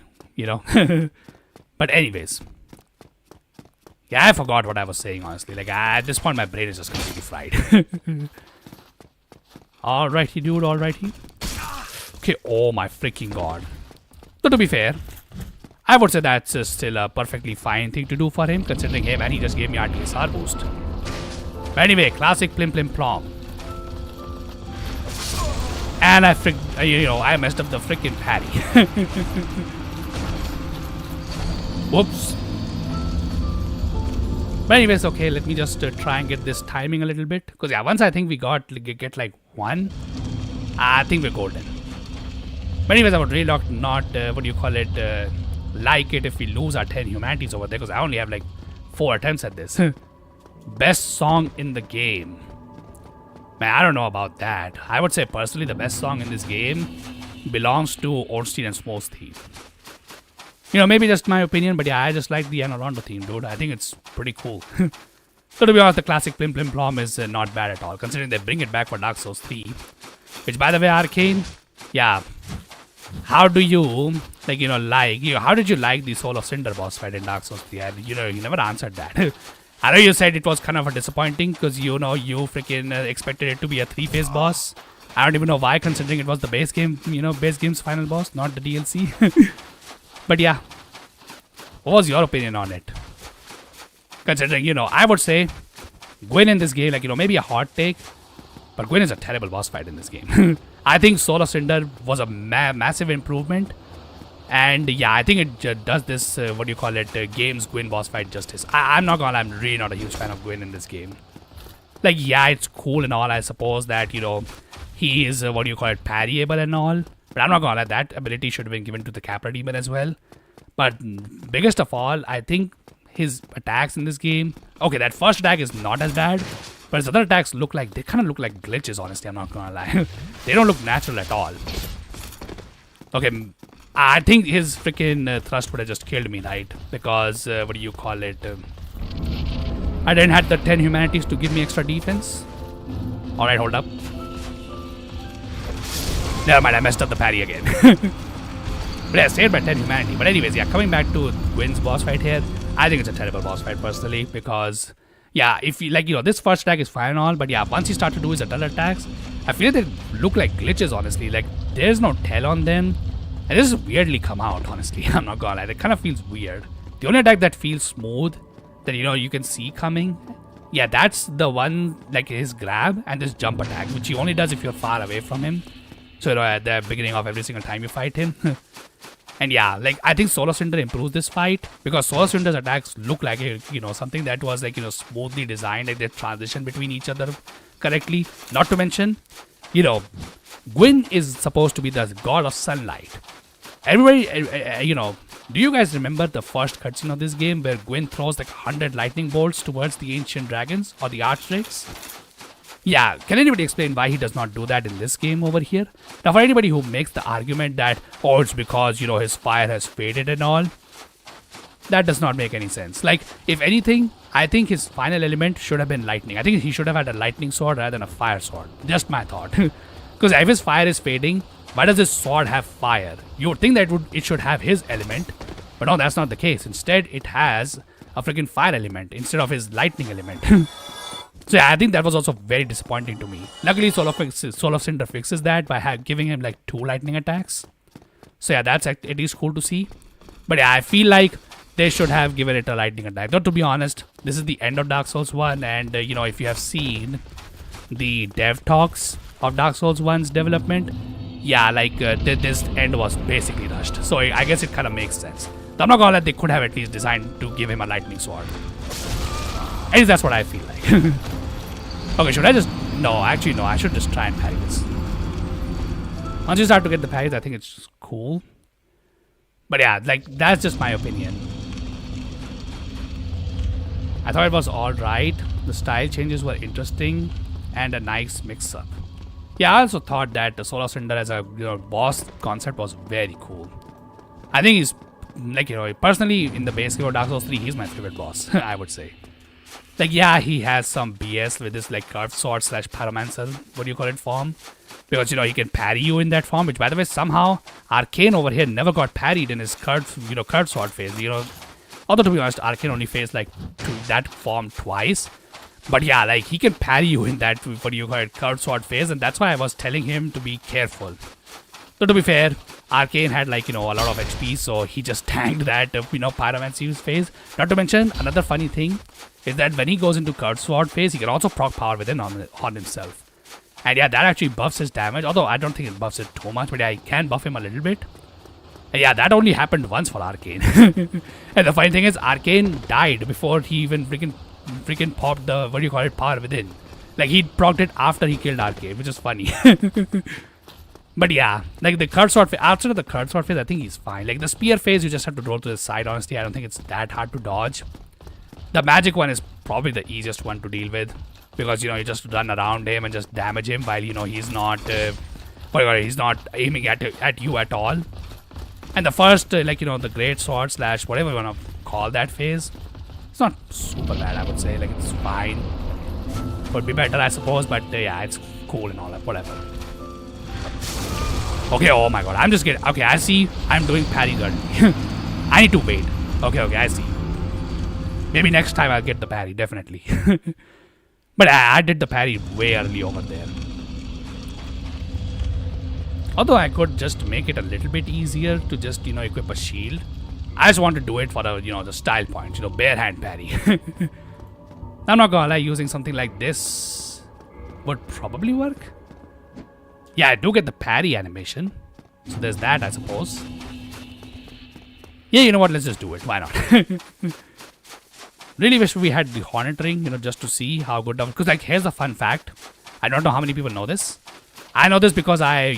But anyways. Yeah, I forgot what I was saying, honestly. Like, at this point, my brain is just completely fried. Alrighty, dude, alrighty. Okay, oh my freaking god. So, to be fair, I would say that's still a perfectly fine thing to do for him, considering, hey man, he just gave me RTSR boost. But anyway, classic Plim Plim Plom. And I messed up the freaking parry. Whoops. But anyways, okay, let me just try and get this timing a little bit. Because yeah, once I think we get like 1, I think we're golden. But anyways, I would really not like it if we lose our 10 humanities over there. Because I only have like 4 attempts at this. Best song in the game. Man, I don't know about that. I would say personally the best song in this game belongs to Ornstein and Smoke's theme. Maybe just my opinion, but yeah, I just like the Anor Londo theme, dude. I think it's pretty cool. So to be honest, the classic Plim Plim Plom is not bad at all, considering they bring it back for Dark Souls 3. Which, by the way, Arcane, yeah. How do you, how did you like the Soul of Cinder boss fight in Dark Souls 3? You never answered that. I know you said it was kind of a disappointing because, you freaking expected it to be a 3-phase boss. I don't even know why, considering it was the base game, base game's final boss, not the DLC. But yeah, what was your opinion on it? Considering, I would say Gwyn in this game, maybe a hot take, but Gwyn is a terrible boss fight in this game. I think Soul of Cinder was a massive improvement And yeah, I think it does this, what do you call it, game's Gwyn boss fight justice. I'm not gonna lie, I'm really not a huge fan of Gwyn in this game. Like, yeah, it's cool and all, I suppose that, you know, he is, what do you call it, parryable and all. But I'm not gonna lie, that ability should have been given to the Capra Demon as well. But biggest of all, I think his attacks in this game, okay, that first attack is not as bad, but his other attacks look like, they kind of look like glitches, honestly, I'm not gonna lie. They don't look natural at all. Okay, I think his freaking thrust would have just killed me, right? Because, what do you call it? I didn't have the 10 humanities to give me extra defense. Alright, hold up. Never mind, I messed up the parry again. But yeah, saved by 10 humanity. But anyways, yeah, coming back to Gwyn's boss fight here, I think it's a terrible boss fight personally. Because, yeah, if you, like, you know, this first attack is fine and all. But yeah, once you start to do his other attacks, I feel they look like glitches, honestly. Like, there's no tell on them. And this is weirdly come out, honestly. I'm not gonna lie. It kind of feels weird. The only attack that feels smooth, that, you know, you can see coming, yeah, that's the one, like his grab and this jump attack, which he only does if you're far away from him. So, you know, at the beginning of every single time you fight him. And yeah, like, I think Solar Cinder improves this fight because Solar Cinder's attacks look like, you know, something that was, like, you know, smoothly designed, like they transition between each other correctly. Not to mention, you know, Gwyn is supposed to be the god of sunlight. Everybody, you know, do you guys remember the first cutscene of this game where Gwyn throws like 100 lightning bolts towards the ancient dragons or the archdrakes? Yeah, can anybody explain why he does not do that in this game over here? Now, for anybody who makes the argument that, oh, it's because, you know, his fire has faded and all, that does not make any sense. Like, if anything, I think his final element should have been lightning. I think he should have had a lightning sword rather than a fire sword. Just my thought. Because if his fire is fading, why does his sword have fire? You would think that it should have his element, but no, that's not the case. Instead, it has a freaking fire element instead of his lightning element. So yeah, I think that was also very disappointing to me. Luckily, Solar Cinder fixes that by giving him like 2 lightning attacks. So yeah, that's it is cool to see. But yeah, I feel like they should have given it a lightning attack. Though to be honest, this is the end of Dark Souls 1, and you know, if you have seen the dev talks of Dark Souls 1's development, yeah, like this end was basically rushed. So I guess it kind of makes sense. So I'm not gonna lie, they could have at least designed to give him a lightning sword. At least that's what I feel like. Okay, should I just... No, actually no, I should just try and parry this. Once you start to get the parries, I think it's just cool. But yeah, like, that's just my opinion. I thought it was alright. The style changes were interesting and a nice mix-up. Yeah, I also thought that the Solar Cinder as a boss concept was very cool. I think he's, like, you know, personally, in the base game of Dark Souls 3, he's my favorite boss, I would say. Like, yeah, he has some BS with this, like, curved sword / pyromancer, what do you call it, form. Because, you know, he can parry you in that form, which, by the way, somehow, Arcane over here never got parried in his curved sword phase, you know. Although, to be honest, Arcane only faced, like, that form twice. But yeah, like, he can parry you in that, what do you call it, curved sword phase, and that's why I was telling him to be careful. So, to be fair, Arcane had, like, you know, a lot of HP, so he just tanked that, you know, pyromancy phase. Not to mention, another funny thing is that when he goes into curved sword phase, he can also proc power within on himself. And yeah, that actually buffs his damage, although I don't think it buffs it too much, but yeah, I can buff him a little bit. And yeah, that only happened once for Arcane. And the funny thing is, Arcane died before he even freaking popped the, what do you call it, power within. Like, he procced it after he killed Arcane, which is funny. But yeah, like the curved sword phase, after the curved sword phase, I think he's fine. Like the spear phase, you just have to roll to the side, honestly. I don't think it's that hard to dodge. The magic one is probably the easiest one to deal with. Because, you know, you just run around him and just damage him while, you know, he's not, he's not aiming at you at all. And the first, like, you know, the great sword / whatever you want to call that phase, it's not super bad, I would say. Like, it's fine. Could be better, I suppose, but yeah, it's cool and all that, whatever. Okay, oh my god, I'm just getting... Okay, I see I'm doing parry early. I need to wait. Okay, I see. Maybe next time I'll get the parry, definitely. But I did the parry way early over there. Although I could just make it a little bit easier to just, you know, equip a shield. I just want to do it for the, you know, the style points, you know, bare hand parry. I'm not gonna lie, using something like this would probably work. Yeah, I do get the parry animation. So there's that, I suppose. Yeah, you know what? Let's just do it. Why not? Really wish we had the Hornet Ring, just to see how good that. Because, like, here's a fun fact. I don't know how many people know this. I know this because I,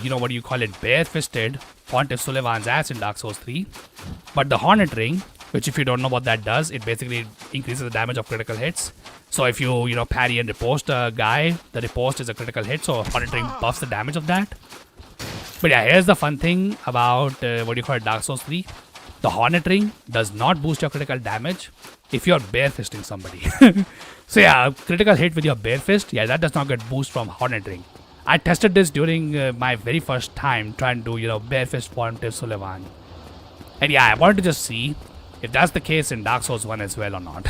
bare-fisted Pontiff Suleiman's ass in Dark Souls 3. But the Hornet Ring, which if you don't know what that does, it basically increases the damage of critical hits. So if you, parry and riposte a guy, the riposte is a critical hit, so Hornet Ring buffs the damage of that. But yeah, here's the fun thing about, Dark Souls 3. The Hornet Ring does not boost your critical damage if you're bare-fisting somebody. So yeah, critical hit with your bare fist, yeah, that does not get boost from Hornet Ring. I tested this during my very first time trying to, bare fist Pontiff Suleiman. And yeah, I wanted to just see if that's the case in Dark Souls 1 as well or not.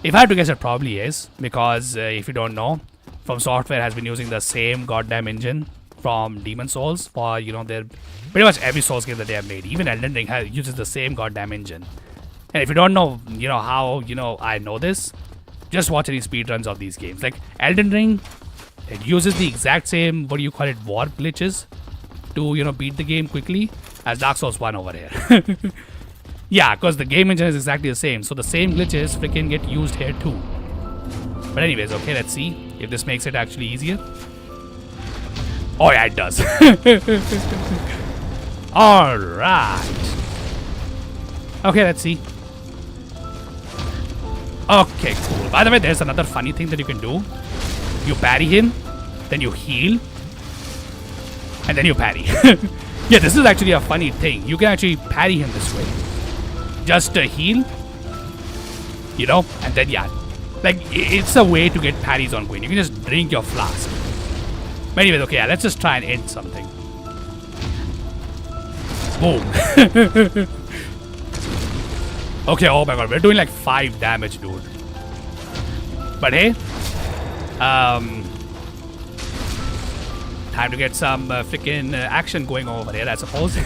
If I had to guess, it probably is. Because if you don't know, From Software has been using the same goddamn engine from Demon Souls for, their pretty much every Souls game that they have made. Even Elden Ring uses the same goddamn engine. And if you don't know, how, I know this, just watch any speedruns of these games. Like Elden Ring, it uses the exact same, warp glitches to, beat the game quickly as Dark Souls 1 over here. Yeah, because the game engine is exactly the same. So the same glitches freaking get used here too. But anyways, okay, let's see if this makes it actually easier. Oh yeah, it does. Alright. Okay, let's see. Okay, cool. By the way, there's another funny thing that you can do. You parry him, then you heal, and then you parry. Yeah, this is actually a funny thing. You can actually parry him this way. Just heal, and then yeah. Like, it's a way to get parries on Queen. You can just drink your flask. But anyways, okay, yeah, let's just try and end something. Boom. Okay, oh my god, we're doing like 5 damage, dude. But hey, time to get some freaking action going over here, I suppose.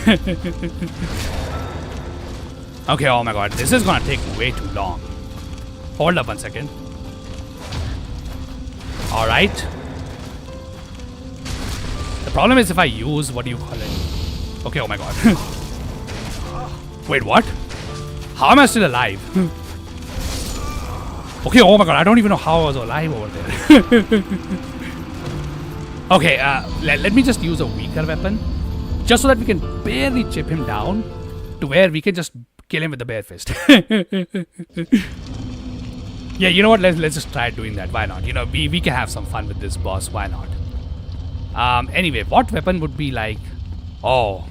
Okay, oh my god, this is gonna take way too long. Hold up 1 second. Alright. The problem is if I use, Okay, oh my god. Wait, what? How am I still alive? Okay, oh my god, I don't even know how I was alive over there. Okay, let me just use a weaker weapon. Just so that we can barely chip him down to where we can just kill him with the bare fist. Yeah, you know what? Let's just try doing that. Why not? We can have some fun with this boss. Why not? Anyway, what weapon would be like... Oh...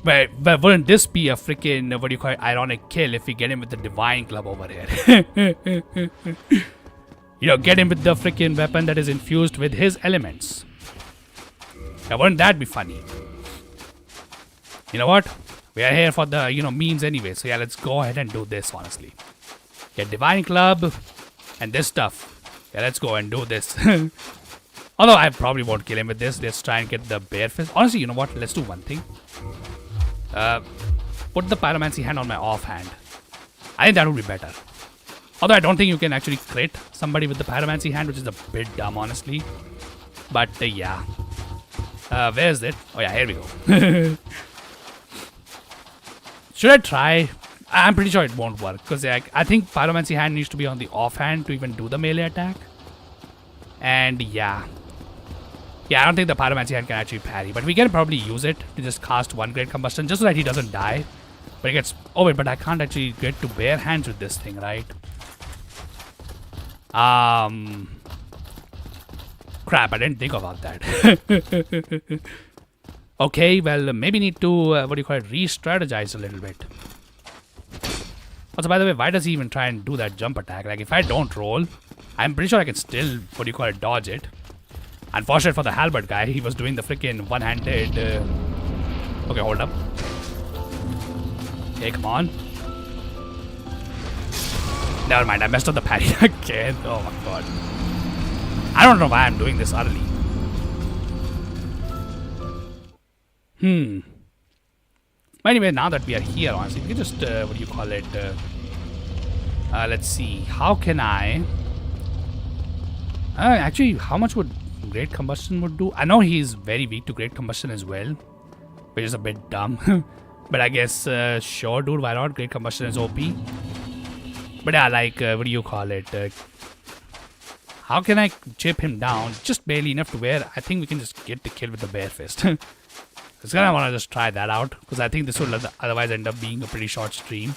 But wouldn't this be a freaking, ironic kill if we get him with the Divine Club over here? Get him with the freaking weapon that is infused with his elements. Yeah, wouldn't that be funny? You know what? We are here for the, memes anyway. So yeah, let's go ahead and do this, honestly. Get Divine Club and this stuff. Yeah, let's go and do this. Although I probably won't kill him with this. Let's try and get the bare fist. Honestly, you know what? Let's do one thing. Put the Pyromancy hand on my offhand. I think that would be better. Although I don't think you can actually crit somebody with the Pyromancy hand, which is a bit dumb, honestly. But yeah. Where is it? Oh yeah, here we go. Should I try? I'm pretty sure it won't work. Because I think Pyromancy hand needs to be on the offhand to even do the melee attack. And yeah. Yeah, I don't think the Pyromancy hand can actually parry. But we can probably use it to just cast one Great Combustion. Just so that he doesn't die. But he gets... Oh wait, but I can't actually get to bare hands with this thing, right? Crap, I didn't think about that. Okay, well, maybe need to, re-strategize a little bit. Also, by the way, why does he even try and do that jump attack? Like, if I don't roll, I'm pretty sure I can still, dodge it. Unfortunate for the halberd guy, he was doing the freaking one-handed... Okay, hold up. Okay, come on. Never mind, I messed up the parry again. Oh my god. I don't know why I'm doing this early. Anyway, now that we are here, honestly, we can just, let's see. How can I... actually, how much would Great Combustion would do? I know he's very weak to Great Combustion as well, which is a bit dumb. But I guess, sure, dude, why not? Great Combustion is OP. But yeah, like, what do you call it? How can I chip him down? Just barely enough to where I think we can just get the kill with the bare fist. It's gonna want to just try that out, because I think this will otherwise end up being a pretty short stream.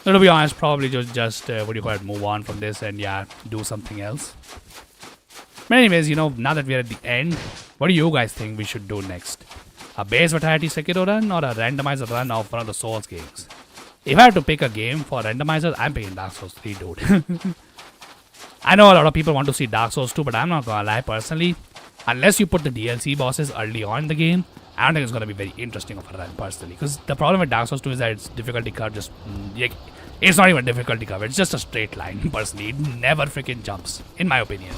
So to be honest, probably just what do you call it, move on from this and yeah, do something else. But anyways, you know, now that we're at the end, what do you guys think we should do next? A base Vitality Sekiro run or a randomizer run of one of the Souls games? If I had to pick a game for randomizers, I'm picking Dark Souls 3, dude. I know a lot of people want to see Dark Souls 2, but I'm not gonna lie, personally, unless you put the DLC bosses early on in the game, I don't think it's gonna be very interesting of a run, personally. Because the problem with Dark Souls 2 is that its difficulty curve just... it's not even a difficulty curve, it's just a straight line, personally. It never freaking jumps, in my opinion.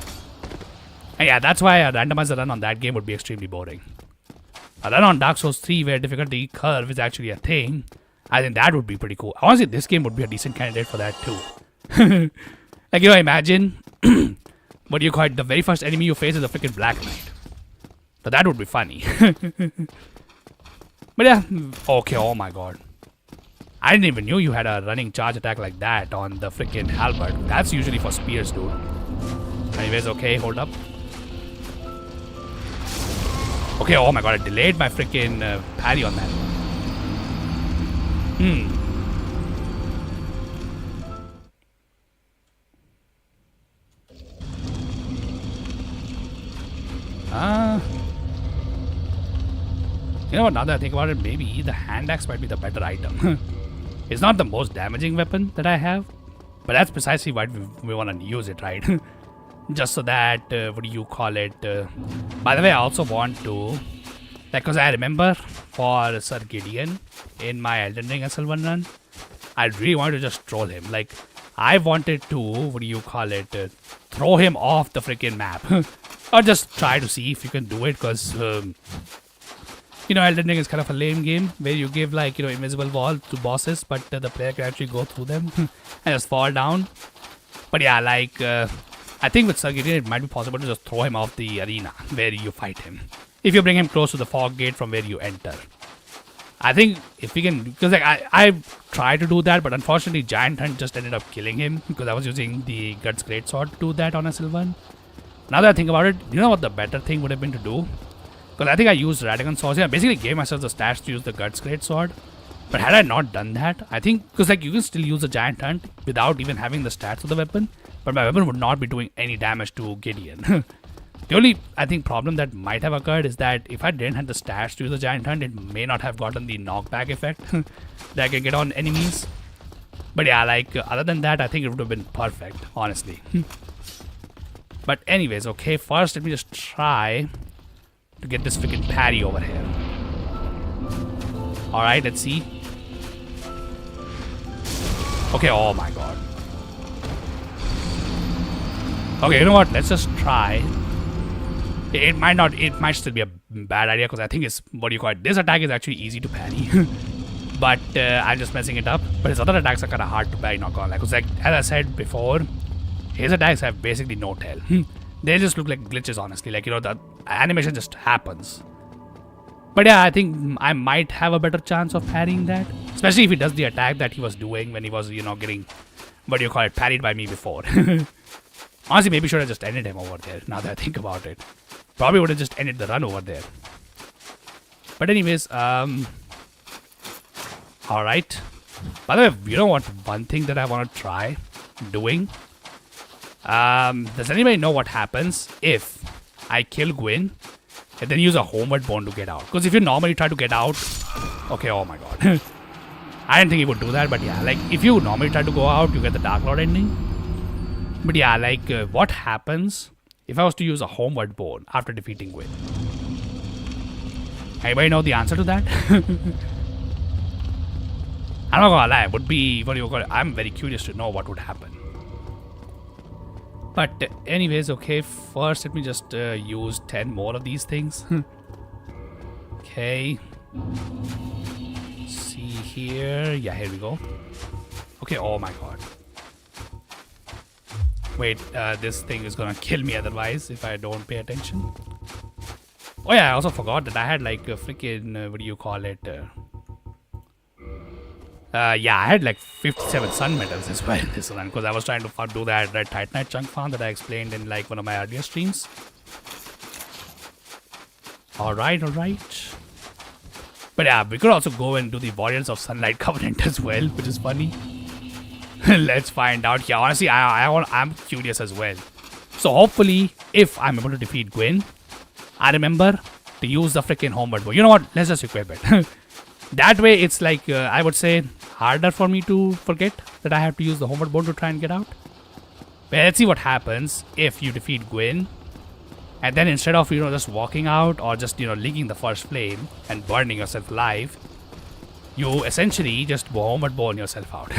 And yeah, that's why a randomizer run on that game would be extremely boring. A run on Dark Souls 3 where difficulty curve is actually a thing, I think that would be pretty cool. Honestly, this game would be a decent candidate for that too. Like, you know, imagine, what do you call it, the very first enemy you face is a freaking Black Knight. So that would be funny. But yeah, okay, oh my god. I didn't even know you had a running charge attack like that on the freaking halberd. That's usually for spears, dude. Anyways, okay, hold up. Okay, oh my god, I delayed my freaking parry on that. You know what, now that I think about it, maybe the hand axe might be the better item. It's not the most damaging weapon that I have, but that's precisely why we want to use it, right? Just so that, what do you call it? By the way, I also want to, like, because I remember for Sir Gideon in my Elden Ring SL1 run, I really wanted to just troll him. Like, I wanted to, what do you call it? Throw him off the freaking map. Or just try to see if you can do it, because, you know, Elden Ring is kind of a lame game where you give, like, you know, invisible wall to bosses, but the player can actually go through them and just fall down. But yeah, like, I think with Sir Gideon, it might be possible to just throw him off the arena where you fight him. If you bring him close to the fog gate from where you enter. I think if we can, because like I tried to do that, but unfortunately Giant Hunt just ended up killing him because I was using the Guts Greatsword to do that on SL1. Now that I think about it, you know what the better thing would have been to do? Because I think I used Radagon Swords. I basically gave myself the stats to use the Guts Greatsword. But had I not done that, I think, because like you can still use a Giant Hunt without even having the stats of the weapon, but my weapon would not be doing any damage to Gideon. The only, I think, problem that might have occurred is that if I didn't have the stats to use the Giant Hunt, it may not have gotten the knockback effect that I can get on enemies. But yeah, like, other than that, I think it would have been perfect, honestly. But anyways, okay, first let me just try to get this freaking parry over here. Alright, let's see. Okay, oh my god. Okay, you know what? Let's just try. It might still be a bad idea because I think it's, what do you call it? This attack is actually easy to parry. But I'm just messing it up. But his other attacks are kind of hard to parry, not gonna lie. Because like, as I said before, his attacks have basically no tail. They just look like glitches, honestly. Like, you know, the animation just happens. But yeah, I think I might have a better chance of parrying that. Especially if he does the attack that he was doing when he was, you know, getting, what do you call it, parried by me before. Honestly, maybe should have just ended him over there, now that I think about it. Probably would have just ended the run over there. But anyways, alright. By the way, you know what, one thing that I want to try doing? Does anybody know what happens if I kill Gwyn and then use a homeward bone to get out? Because if you normally try to get out... Okay, oh my god. I didn't think he would do that, but yeah, like, if you normally try to go out, you get the Dark Lord ending. But yeah, like, what happens if I was to use a homeward bone after defeating Gwyn? Anybody know the answer to that? I'm not gonna lie, it would be, what do you call it? I'm very curious to know what would happen. But anyways, okay, first let me just use 10 more of these things. Okay. See here. Yeah, here we go. Okay, oh my god. Wait, this thing is gonna kill me otherwise if I don't pay attention. Oh yeah, I also forgot that I had like a freaking what do you call it? Yeah, I had like 57 sun medals as well in this one because I was trying to do that red titanite chunk farm that I explained in like one of my earlier streams. Alright, alright. But yeah, we could also go and do the Warriors of Sunlight Covenant as well, which is funny. Let's find out. Yeah, honestly, I'm curious as well. So hopefully, if I'm able to defeat Gwyn, I remember to use the freaking homeward bow. You know what? Let's just equip it. That way, it's like, I would say, harder for me to forget that I have to use the homeward bow to try and get out. But let's see what happens if you defeat Gwyn. And then instead of, just walking out or just, licking the first flame and burning yourself alive, you essentially just homeward burn yourself out.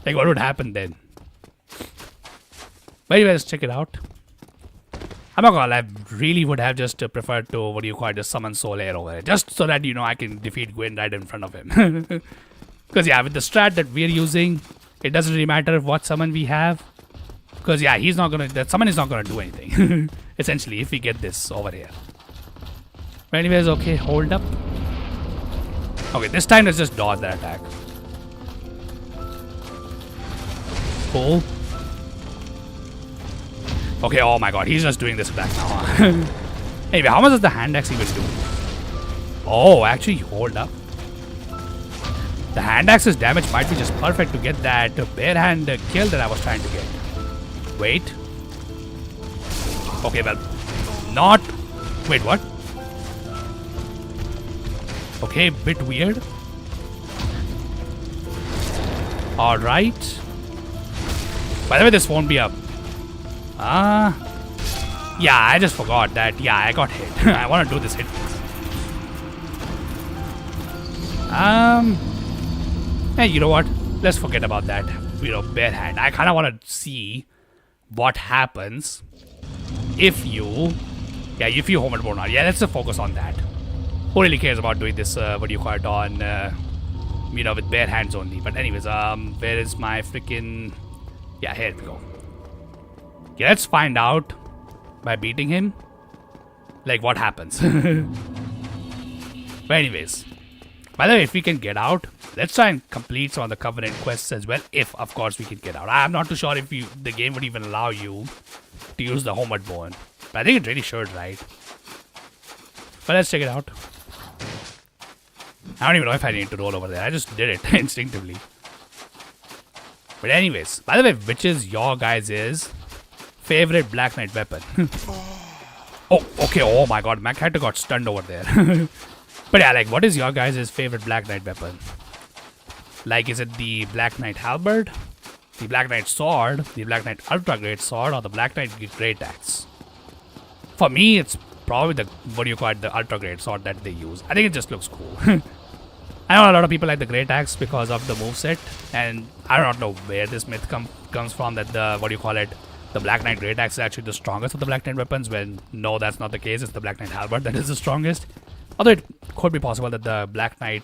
Like, what would happen then? But anyway, let's check it out. I'm not gonna lie, I really would have just preferred to, just summon Soul Air over it. Just so that, I can defeat Gwyn right in front of him. Because, yeah, with the strat that we're using, it doesn't really matter what summon we have. Because, yeah, that summon is not gonna do anything. Essentially, if we get this over here. But anyways, okay, hold up. Okay, this time let's just dodge that attack. Cool. Okay, oh my god, he's just doing this attack now. Anyway, how much does the hand axe even do? Oh, actually, hold up. The hand axe's damage might be just perfect to get that bare hand kill that I was trying to get. Wait. Okay, well, not... Wait, what? Okay, bit weird. Alright. By the way, this won't be up. Yeah, I just forgot that. Yeah, I got hit. I want to do this hit. Hey, you know what? Let's forget about that. Bare hand. I kind of want to see what happens if you homeward burn out. Yeah, let's just focus on that. Who really cares about doing this, on, with bare hands only. But anyways, where is my freaking... Yeah, here we go. Yeah, let's find out by beating him, like, what happens. But anyways, by the way, if we can get out, let's try and complete some of the Covenant quests as well, if, of course, we can get out. I'm not too sure if the game would even allow you to use the homeward burn. But I think it really should, right? But let's check it out. I don't even know if I need to roll over there. I just did it instinctively. But anyways, by the way, which is your guys' favorite Black Knight weapon? Oh, okay. Oh my god, my character got stunned over there. But yeah, like, what is your guys' favorite Black Knight weapon? Like, is it the Black Knight Halberd, the Black Knight Sword, the Black Knight Ultra Great Sword, or the Black Knight Great Axe? For me, it's probably the Ultra Great Sword that they use. I think it just looks cool. I know a lot of people like the Great Axe because of the moveset, and I don't know where this myth comes from that the Black Knight Great Axe is actually the strongest of the Black Knight weapons, when no, that's not the case. It's the Black Knight Halberd that is the strongest. Although it could be possible that the Black Knight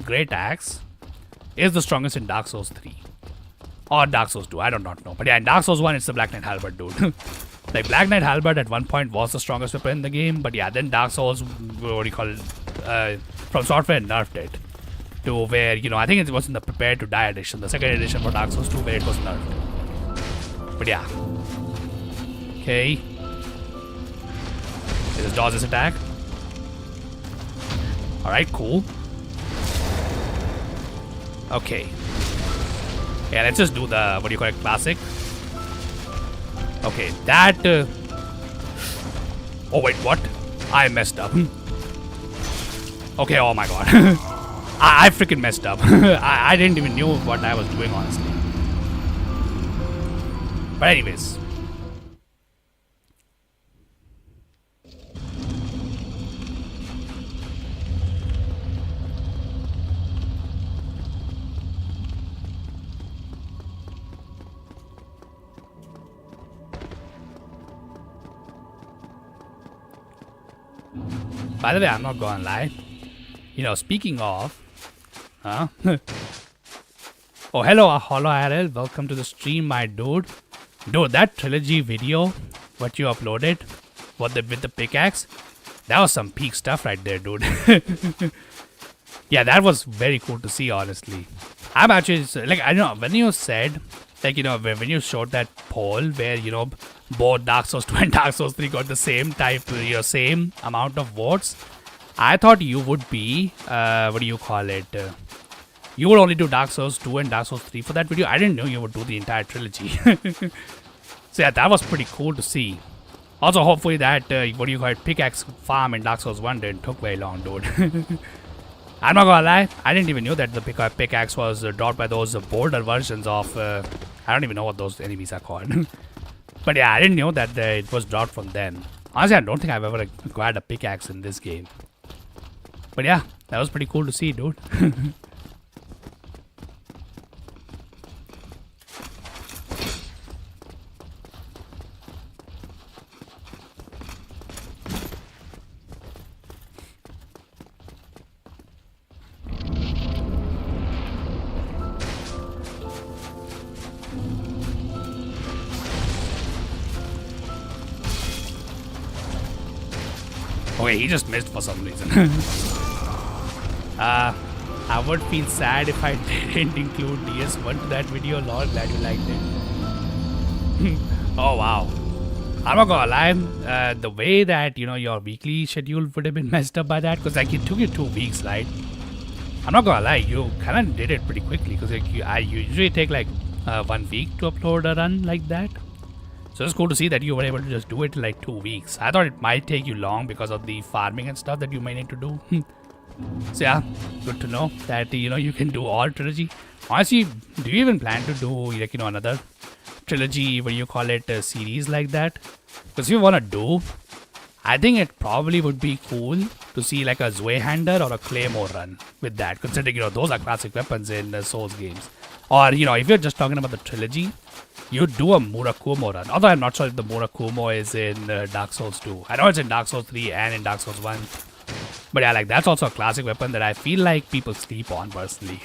Great Axe is the strongest in Dark Souls 3. Or Dark Souls 2, I do not know. But yeah, in Dark Souls 1, it's the Black Knight Halberd, dude. Like, Black Knight Halberd at one point was the strongest weapon in the game, but yeah, then Dark Souls, from software nerfed it. To where, I think it was in the Prepare to Die edition, the second edition for Dark Souls 2, where it was nerfed. But yeah. Okay. Let's dodge this attack. Alright, cool. Okay. Yeah, let's just do the, classic. Okay, that... Oh, wait, what? I messed up. Okay, oh my god. I freaking messed up. I didn't even know what I was doing, honestly. But anyways. By the way, I'm not gonna lie. Speaking of... Huh? Oh, hello, Hollow RL. Welcome to the stream, my dude. Dude, that trilogy video, what you uploaded, with the pickaxe, That was some peak stuff right there, dude. Yeah, that was very cool to see, honestly. I'm actually, like, I don't know, when you said, like, when you showed that poll where, both Dark Souls 2 and Dark Souls 3 got the same type, same amount of votes, I thought you would be, what do you call it? You would only do Dark Souls 2 and Dark Souls 3 for that video. I didn't know you would do the entire trilogy. So yeah, that was pretty cool to see. Also, hopefully that, what do you call it, pickaxe farm in Dark Souls 1 didn't took very long, dude. I'm not gonna lie, I didn't even know that the pickaxe was dropped by those bolder versions of, I don't even know what those enemies are called. But yeah, I didn't know that it was dropped from them. Honestly, I don't think I've ever acquired a pickaxe in this game. But yeah, that was pretty cool to see, dude. Okay, he just missed for some reason. I would feel sad if I didn't include DS1 to that video. Lord, glad you liked it. Oh wow. I'm not gonna lie, the way that, your weekly schedule would have been messed up by that, because like it took you 2 weeks, right? I'm not gonna lie, you kind of did it pretty quickly, because like, I usually take like 1 week to upload a run like that. So it's cool to see that you were able to just do it in like 2 weeks. I thought it might take you long because of the farming and stuff that you might need to do. So yeah, good to know that, you can do all trilogy. Honestly, do you even plan to do like, another trilogy, what do you call it, series like that? Because if you want to do, I think it probably would be cool to see like a Zweihander or a Claymore run with that, considering, those are classic weapons in Souls games. Or, if you're just talking about the trilogy, you do a Murakumo run. Although I'm not sure if the Murakumo is in Dark Souls 2. I know it's in Dark Souls 3 and in Dark Souls 1. But yeah, like that's also a classic weapon that I feel like people sleep on personally.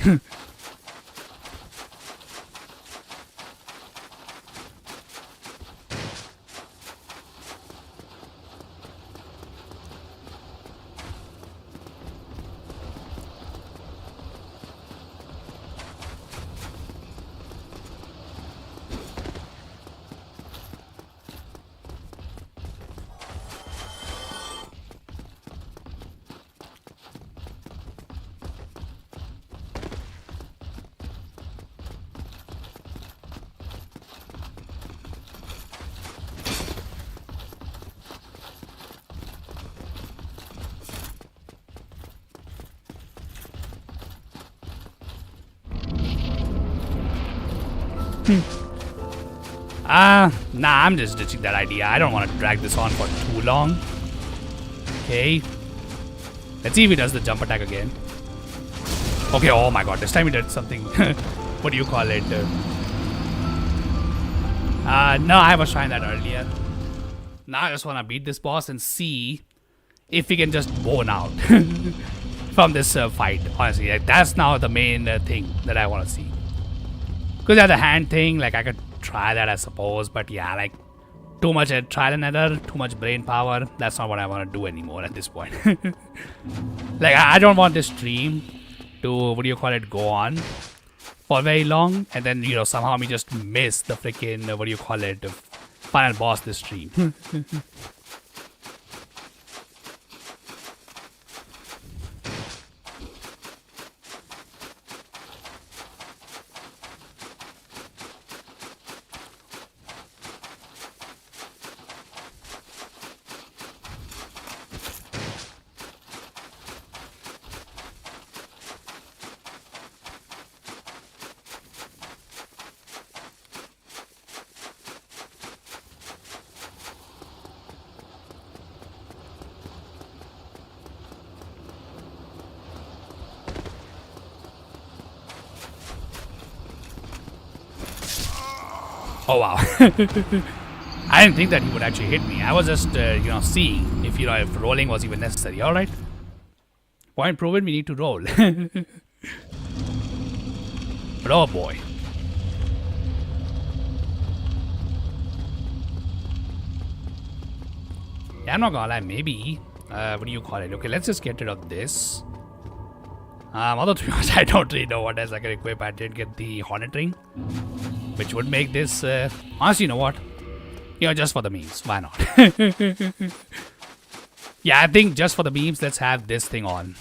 Nah, I'm just ditching that idea. I don't want to drag this on for too long. Okay. Let's see if he does the jump attack again. Okay, oh my god, this time he did something. What do you call it? No, I was trying that earlier. Now I just want to beat this boss and see if we can just bone out from this fight. Honestly, like, that's now the main thing that I want to see. Because yeah, the hand thing, like I could try that I suppose, but yeah, like too much trial and error, too much brain power, that's not what I want to do anymore at this point. Like I don't want this stream to, what do you call it, go on for very long and then, somehow me just miss the freaking, what do you call it, final boss this stream. Oh wow. I didn't think that he would actually hit me. I was just, seeing if, if rolling was even necessary. Alright. Point proven, we need to roll. But oh boy. Yeah, I'm not gonna lie, maybe what do you call it? Okay, let's just get rid of this. Although to be honest, I don't really know what else I can equip. I did get the Hornet Ring, which would make this, honestly, you know what? You know, just for the memes, why not? Yeah, I think just for the memes, let's have this thing on.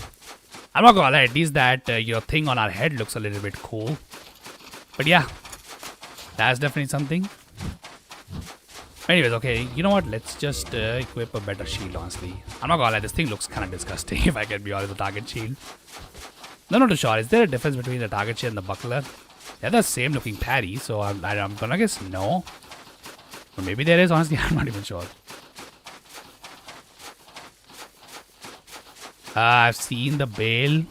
I'm not gonna lie, at least that your thing on our head looks a little bit cool. But yeah, that's definitely something. Anyways, okay, you know what? Let's just equip a better shield, honestly. I'm not gonna lie, this thing looks kind of disgusting, if I can be honest, the target shield. No, not too sure. Is there a difference between the target shield and the buckler? They're the same looking parry, so I'm gonna guess no. Or maybe there is, honestly, I'm not even sure. I've seen the Bale.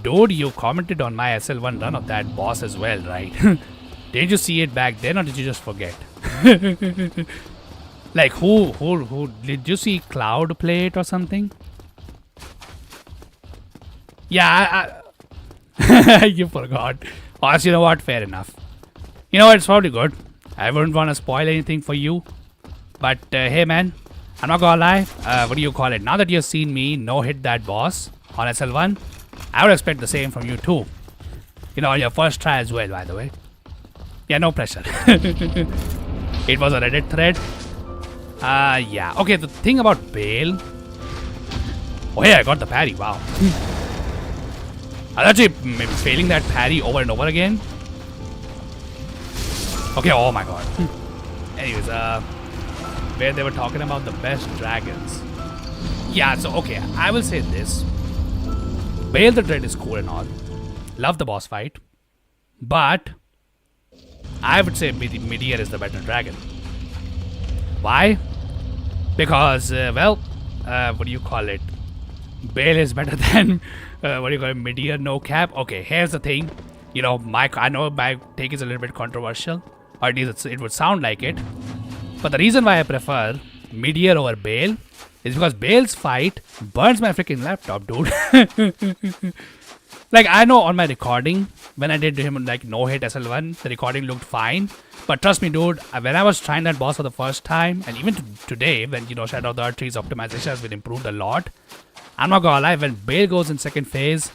Dude, you commented on my SL1 run of that boss as well, right? Didn't you see it back then, or did you just forget? Like, who did you see Cloud play it or something? Yeah, you forgot. Honestly, you know what? Fair enough. You know what? It's probably good. I wouldn't want to spoil anything for you. But hey, man, I'm not gonna lie. What do you call it? Now that you've seen me no-hit that boss on SL1, I would expect the same from you too. You know, on your first try as well, by the way. Yeah, no pressure. It was a Reddit thread. Yeah. Okay, the thing about Bale. Oh, yeah, I got the parry. Wow. I was actually maybe failing that parry over and over again. Okay, oh my god. Anyways, where they were talking about the best dragons. Yeah, so okay, I will say this. Bale the Dread is cool and all. Love the boss fight. But I would say Midir is the better dragon. Why? Because, well, what do you call it? Bale is better than, what do you call it, Midir, no cap. Okay, here's the thing. You know, I know my take is a little bit controversial. Or at least it would sound like it. But the reason why I prefer Midir over Bale is because Bale's fight burns my freaking laptop, dude. Like, I know on my recording, when I did him like no-hit SL1, the recording looked fine. But trust me, dude, when I was trying that boss for the first time, and even today, when, you know, Shadow of the Earth 3's optimization has been improved a lot, I'm not gonna lie, when Bale goes in second phase,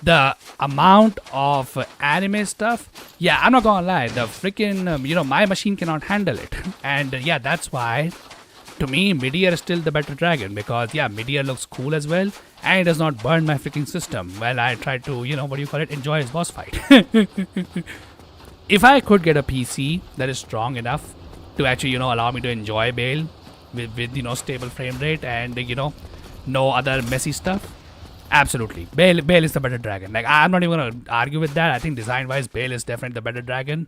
the amount of anime stuff, yeah, I'm not gonna lie, the freaking, you know, my machine cannot handle it. And yeah, that's why, to me, Midir is still the better dragon, because yeah, Midir looks cool as well, and it does not burn my freaking system while I try to, you know, what do you call it, enjoy his boss fight. If I could get a PC that is strong enough to actually, you know, allow me to enjoy Bale with you know, stable frame rate and, you know, no other messy stuff, absolutely, Bale is the better dragon. Like, I'm not even gonna argue with that. I think design-wise, Bale is definitely the better dragon.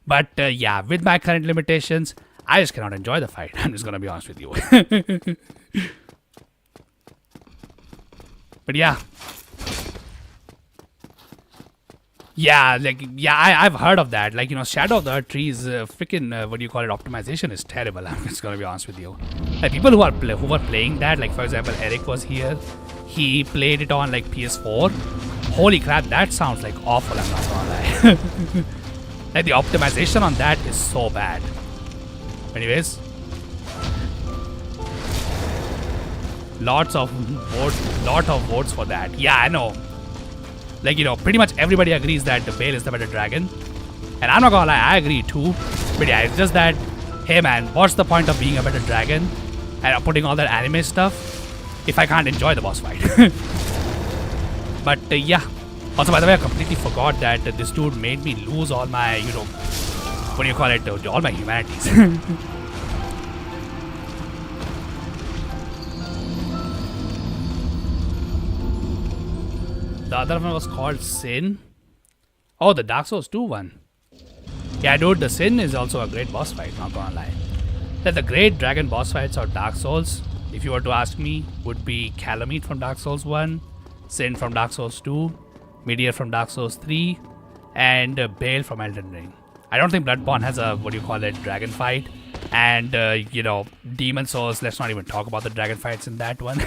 But yeah, with my current limitations, I just cannot enjoy the fight. I'm just gonna be honest with you. But yeah. Yeah, like, yeah, I've heard of that. Like, you know, Shadow of the Earth 3's freaking, what do you call it, optimization is terrible. I'm just gonna be honest with you. Like, people who were playing that, like, for example, Eric was here. He played it on, like, PS4. Holy crap, that sounds, like, awful, I'm not gonna lie. Like, the optimization on that is so bad. Anyways. Lot of votes for that. Yeah, I know. Like, you know, pretty much everybody agrees that the Bale is the better dragon. And I'm not gonna lie, I agree too. But yeah, it's just that, hey man, what's the point of being a better dragon and putting all that anime stuff if I can't enjoy the boss fight? But yeah. Also, by the way, I completely forgot that this dude made me lose all my, you know, what do you call it, all my humanities. The other one was called Sin. Oh, the Dark Souls 2 one. Yeah, dude, the Sin is also a great boss fight, not gonna lie. That the great dragon boss fights of Dark Souls, if you were to ask me, would be Calamite from Dark Souls 1, Sin from Dark Souls 2, Midir from Dark Souls 3, and Bale from Elden Ring. I don't think Bloodborne has a, what do you call it, dragon fight. And, you know, Demon Souls, let's not even talk about the dragon fights in that one.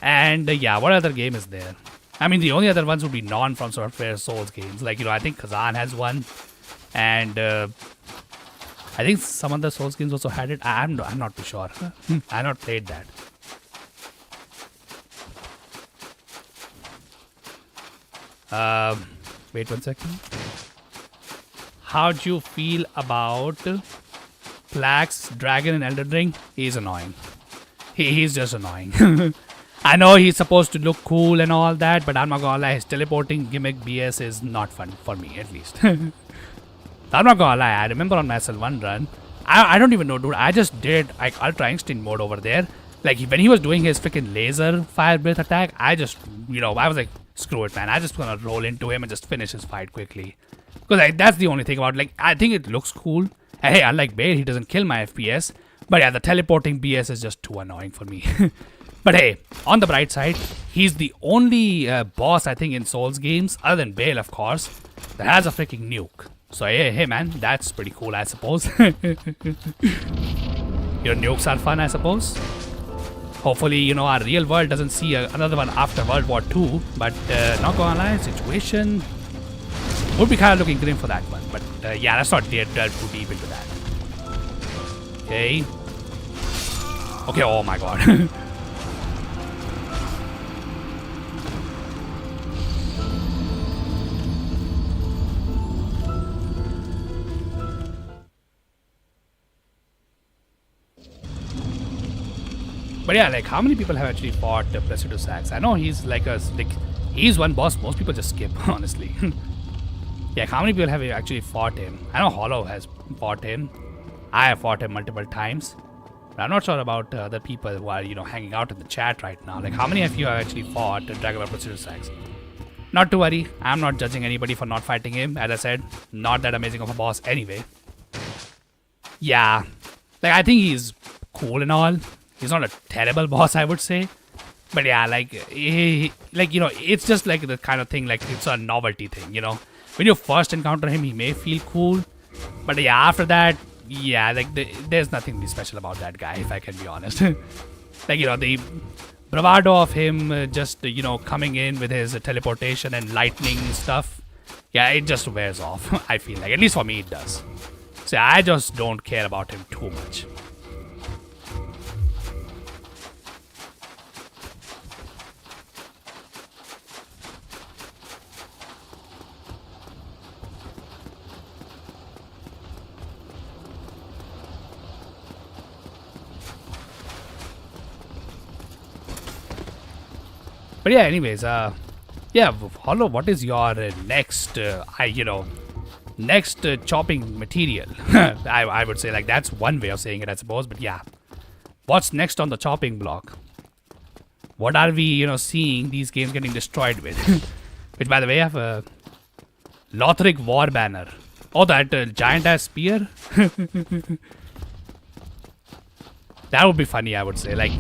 And yeah, what other game is there? I mean, the only other ones would be non-From Software Souls games. Like, you know, I think Kazan has one. And I think some other Souls games also had it. I'm not too sure. I've not played that. Wait 1 second. How'd you feel about Plague's Dragon in Elden Ring? He's annoying. He's just annoying. I know he's supposed to look cool and all that, but I'm not gonna lie, his teleporting gimmick BS is not fun for me, at least. I'm not gonna lie, I remember on my SL1 run, I don't even know, dude, I just did like Ultra Instinct mode over there. Like, when he was doing his freaking laser fire breath attack, I just, I was like, screw it, man. I just gonna roll into him and just finish his fight quickly. Because like, that's the only thing about, like, I think it looks cool. And hey, unlike Bale, he doesn't kill my FPS. But yeah, the teleporting BS is just too annoying for me. But hey, on the bright side, he's the only boss, I think, in Souls games, other than Bale, of course, that has a freaking nuke. So hey man, that's pretty cool, I suppose. Your nukes are fun, I suppose. Hopefully, our real world doesn't see another one after World War II. But not gonna lie, situation would be kind of looking grim for that one. But yeah, let's not delve too deep into that. Okay. Okay, oh my god. But yeah, like, how many people have actually fought Placido Sax? I know he's like he's one boss most people just skip, honestly. Yeah, how many people have actually fought him? I know Hollow has fought him. I have fought him multiple times. But I'm not sure about the people who are, hanging out in the chat right now. Like, how many of you have actually fought Dragon Ball Placido Sax? Not to worry, I'm not judging anybody for not fighting him. As I said, not that amazing of a boss anyway. Yeah, like, I think he's cool and all. He's not a terrible boss, I would say. But yeah, like, it's just like the kind of thing, like, it's a novelty thing, When you first encounter him, he may feel cool. But yeah, after that, yeah, like, there's nothing really special about that guy, if I can be honest. Like, the bravado of him just, coming in with his teleportation and lightning stuff. Yeah, it just wears off, I feel like. At least for me, it does. So I just don't care about him too much. But yeah, anyways, yeah, Hollow, what is your next, next chopping material? I would say, like, that's one way of saying it, I suppose. But yeah, what's next on the chopping block? What are we, seeing these games getting destroyed with? Which, by the way, I have a Lothric War Banner. Oh, that giant-ass spear? That would be funny, I would say. Like,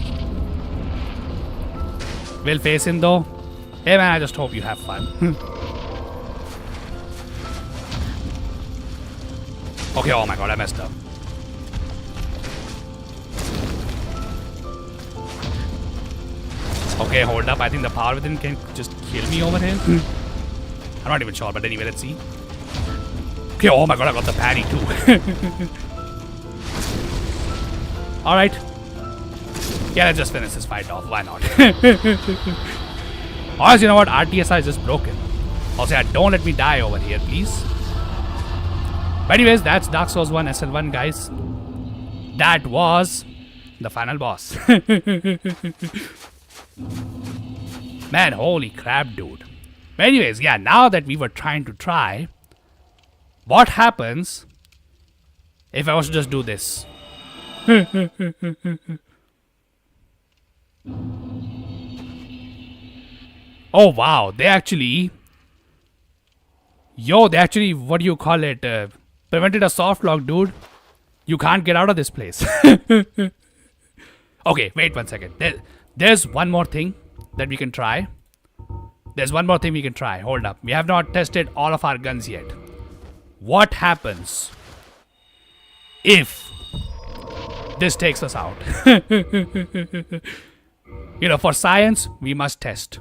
we'll face him though. Hey man, I just hope you have fun. Okay, oh my god, I messed up. Okay, hold up. I think the power within can just kill me over here. I'm not even sure, but anyway, let's see. Okay, oh my god, I got the parry too. Alright. Yeah, let's just finish this fight off. Why not? Honestly, you know what? RTSI is just broken. Also, yeah, don't let me die over here, please. But anyways, that's Dark Souls 1 SL1, guys. That was the final boss. Man, holy crap, dude. But anyways, yeah, now that we were trying to try, what happens if I was to just do this? Oh wow, they actually, what do you call it, prevented a soft lock, dude. You can't get out of this place. Okay, wait 1 second. There's one more thing that we can try. Hold up. We have not tested all of our guns yet. What happens if this takes us out? For science, we must test.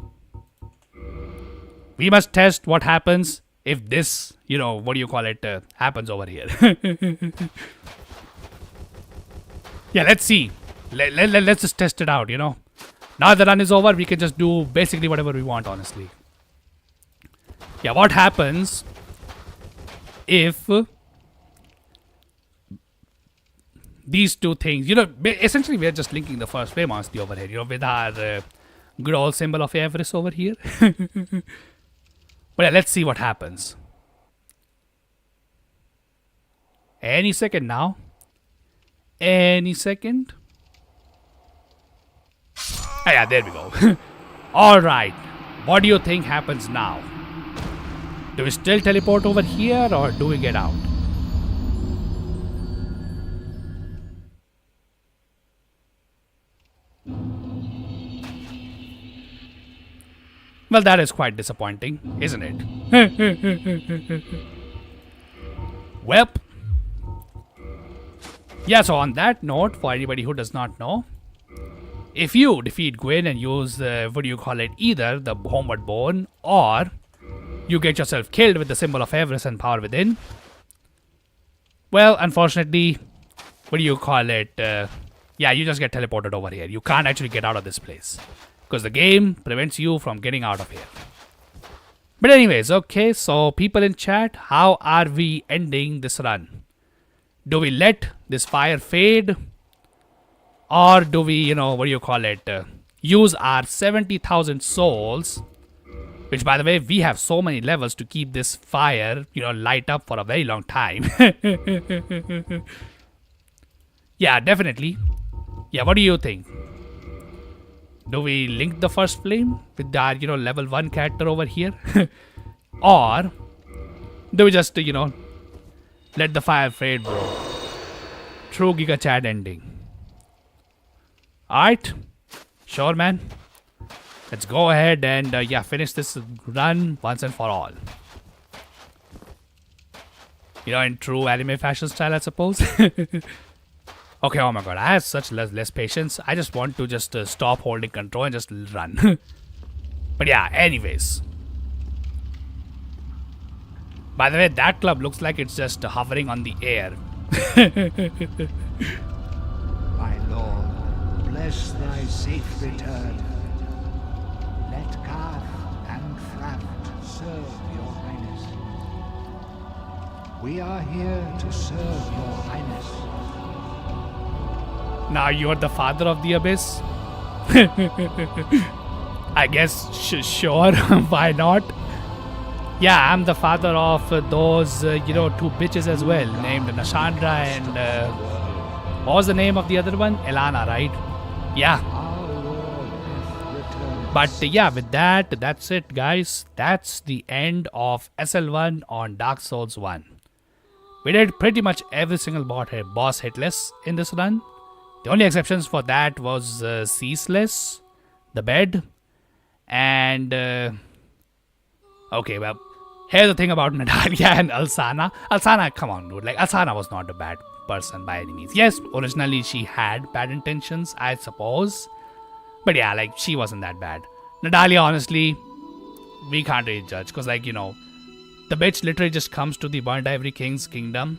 We must test what happens if this, happens over here. Yeah, let's see. Let's just test it out, you know. Now the run is over, we can just do basically whatever we want, honestly. Yeah, what happens if these two things, you know, essentially we're just linking the first flame honestly over here, you know, with our good old symbol of Everest over here. But yeah, let's see what happens. Any second now. Any second. Ah, yeah, there we go. Alright. What do you think happens now? Do we still teleport over here or do we get out? Well, that is quite disappointing, isn't it? Well. Yeah, so on that note, for anybody who does not know, if you defeat Gwyn and use either the Homeward Bone or you get yourself killed with the symbol of Everest and Power Within, well, unfortunately, yeah, you just get teleported over here. You can't actually get out of this place because the game prevents you from getting out of here. But anyways, okay, so people in chat, how are we ending this run? Do we let this fire fade? Or do we, use our 70,000 souls, which by the way, we have so many levels to keep this fire, light up for a very long time. Yeah, definitely. Yeah, what do you think? Do we link the first flame with our, level 1 character over here? Or do we just, let the fire fade, bro? True Giga Chat ending. Alright. Sure, man. Let's go ahead and, finish this run once and for all. In true anime fashion style, I suppose. Okay, oh my god, I have such less patience. I just want to just stop holding control and just run. But yeah, anyways. By the way, that club looks like it's just hovering on the air. My lord, bless thy safe return. Let Kath and Thraft serve your highness. We are here to serve your highness. Now you're the father of the abyss? I guess, sure, why not? Yeah, I'm the father of those, two bitches as well, named Nashandra and, what was the name of the other one? Elana, right? Yeah. But yeah, with that, that's it, guys. That's the end of SL1 on Dark Souls 1. We did pretty much every single boss hitless in this run. The only exceptions for that was Ceaseless, the bed, and... okay, well, here's the thing about Natalia and Alsana. Alsana, come on, dude. Like, Alsana was not a bad person by any means. Yes, originally she had bad intentions, I suppose. But yeah, like, she wasn't that bad. Natalia, honestly, we can't really judge. Because, like, the bitch literally just comes to the Burnt Ivory King's kingdom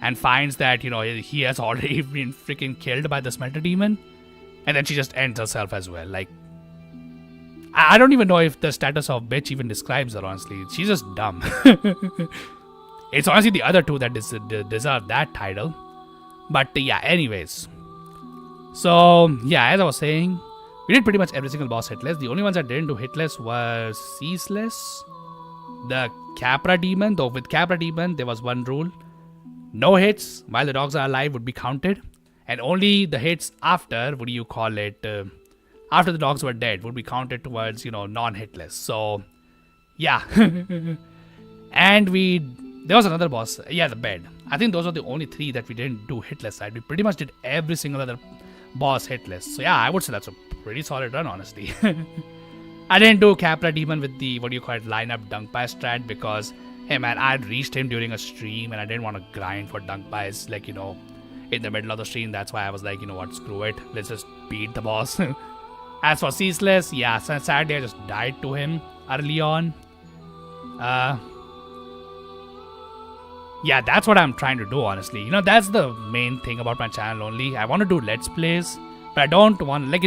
and finds that, he has already been freaking killed by the Smelter Demon. And then she just ends herself as well. Like, I don't even know if the status of bitch even describes her, honestly. She's just dumb. It's honestly the other two that deserve that title. But yeah, anyways. So, yeah, as I was saying, we did pretty much every single boss hitless. The only ones that didn't do hitless was Ceaseless, the Capra Demon. Though with Capra Demon, there was one rule. No hits while the dogs are alive would be counted. And only the hits after, after the dogs were dead would be counted towards, non-hitless. So, yeah. And there was another boss. Yeah, the bed. I think those are the only three that we didn't do hitless, right? We pretty much did every single other boss hitless. So, yeah, I would say that's a pretty solid run, honestly. I didn't do Capra Demon with the, lineup Dunk Pie strat because, hey man, I had reached him during a stream and I didn't want to grind for Dunk Pies, like, in the middle of the stream. That's why I was like, what, screw it. Let's just beat the boss. As for Ceaseless, yeah, sadly I just died to him early on. yeah, that's what I'm trying to do, honestly. That's the main thing about my channel only. I want to do Let's Plays, but I don't want, like,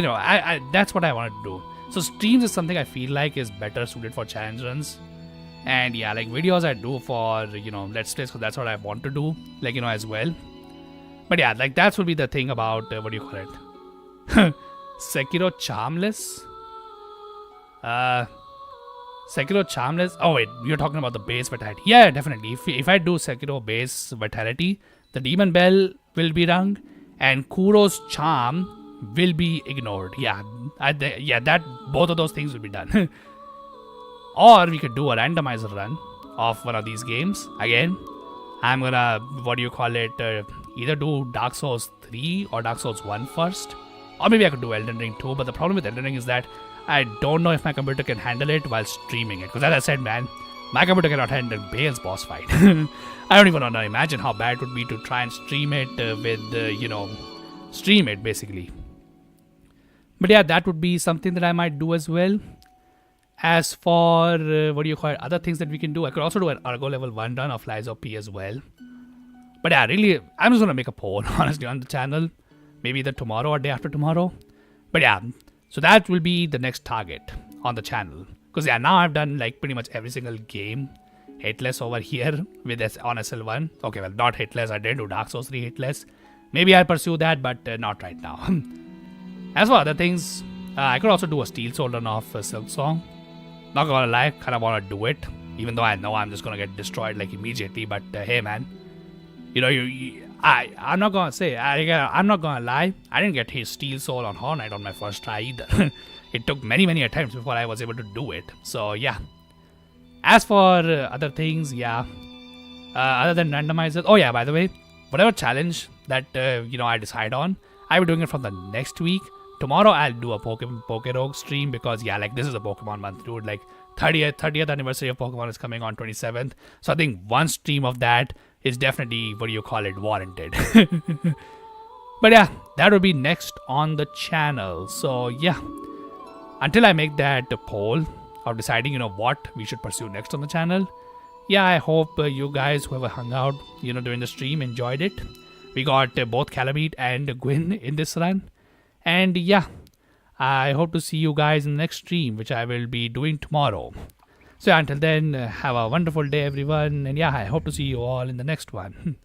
that's what I want to do. So streams is something I feel like is better suited for challenge runs. And yeah, like videos I do for, Let's Plays, because that's what I want to do, like, as well. But yeah, like that will be the thing about, what do you call it? Sekiro Charmless? Sekiro Charmless. Oh wait, you're talking about the base vitality. Yeah, definitely. If I do Sekiro base vitality, the demon bell will be rung, and Kuro's charm will be ignored. Yeah, that both of those things will be done. Or we could do a randomizer run of one of these games. Again, I'm gonna either do Dark Souls 3 or Dark Souls 1 first, or maybe I could do Elden Ring 2. But the problem with Elden Ring is that I don't know if my computer can handle it while streaming it. Because as I said, man, my computer cannot handle Bale's boss fight. I don't even want to imagine how bad it would be to try and stream it stream it basically. But yeah, that would be something that I might do as well. As for, other things that we can do, I could also do an Argo level 1 run of Lies of P as well. But yeah, really, I'm just going to make a poll, honestly, on the channel. Maybe either tomorrow or day after tomorrow. But yeah, so that will be the next target on the channel. Because yeah, now I've done like pretty much every single game hitless over here with on SL1. Okay, well, not hitless. I didn't do Dark Souls 3 hitless. Maybe I'll pursue that, but not right now. As for other things, I could also do a Steel Soul run of Silk Song. Not gonna lie, kind of want to do it. Even though I know I'm just gonna get destroyed like immediately. But hey man, I'm not gonna say, I'm not gonna lie, I didn't get his Steel Soul on Horror Night on my first try either. It took many attempts before I was able to do it. So yeah. As for other things, yeah, other than randomizers, oh yeah, by the way, whatever challenge that I decide on, I'll be doing it from the next week. Tomorrow I'll do a Poké stream because yeah, like this is a Pokemon month, dude. Like 30th anniversary of Pokemon is coming on 27th. So I think one stream of that is definitely, warranted. But yeah, that will be next on the channel. So yeah, until I make that poll of deciding, what we should pursue next on the channel. Yeah, I hope you guys, whoever hung out, during the stream, enjoyed it. We got both Calamite and Gwyn in this run. And yeah, I hope to see you guys in the next stream, which I will be doing tomorrow. So until then, have a wonderful day, everyone. And yeah, I hope to see you all in the next one.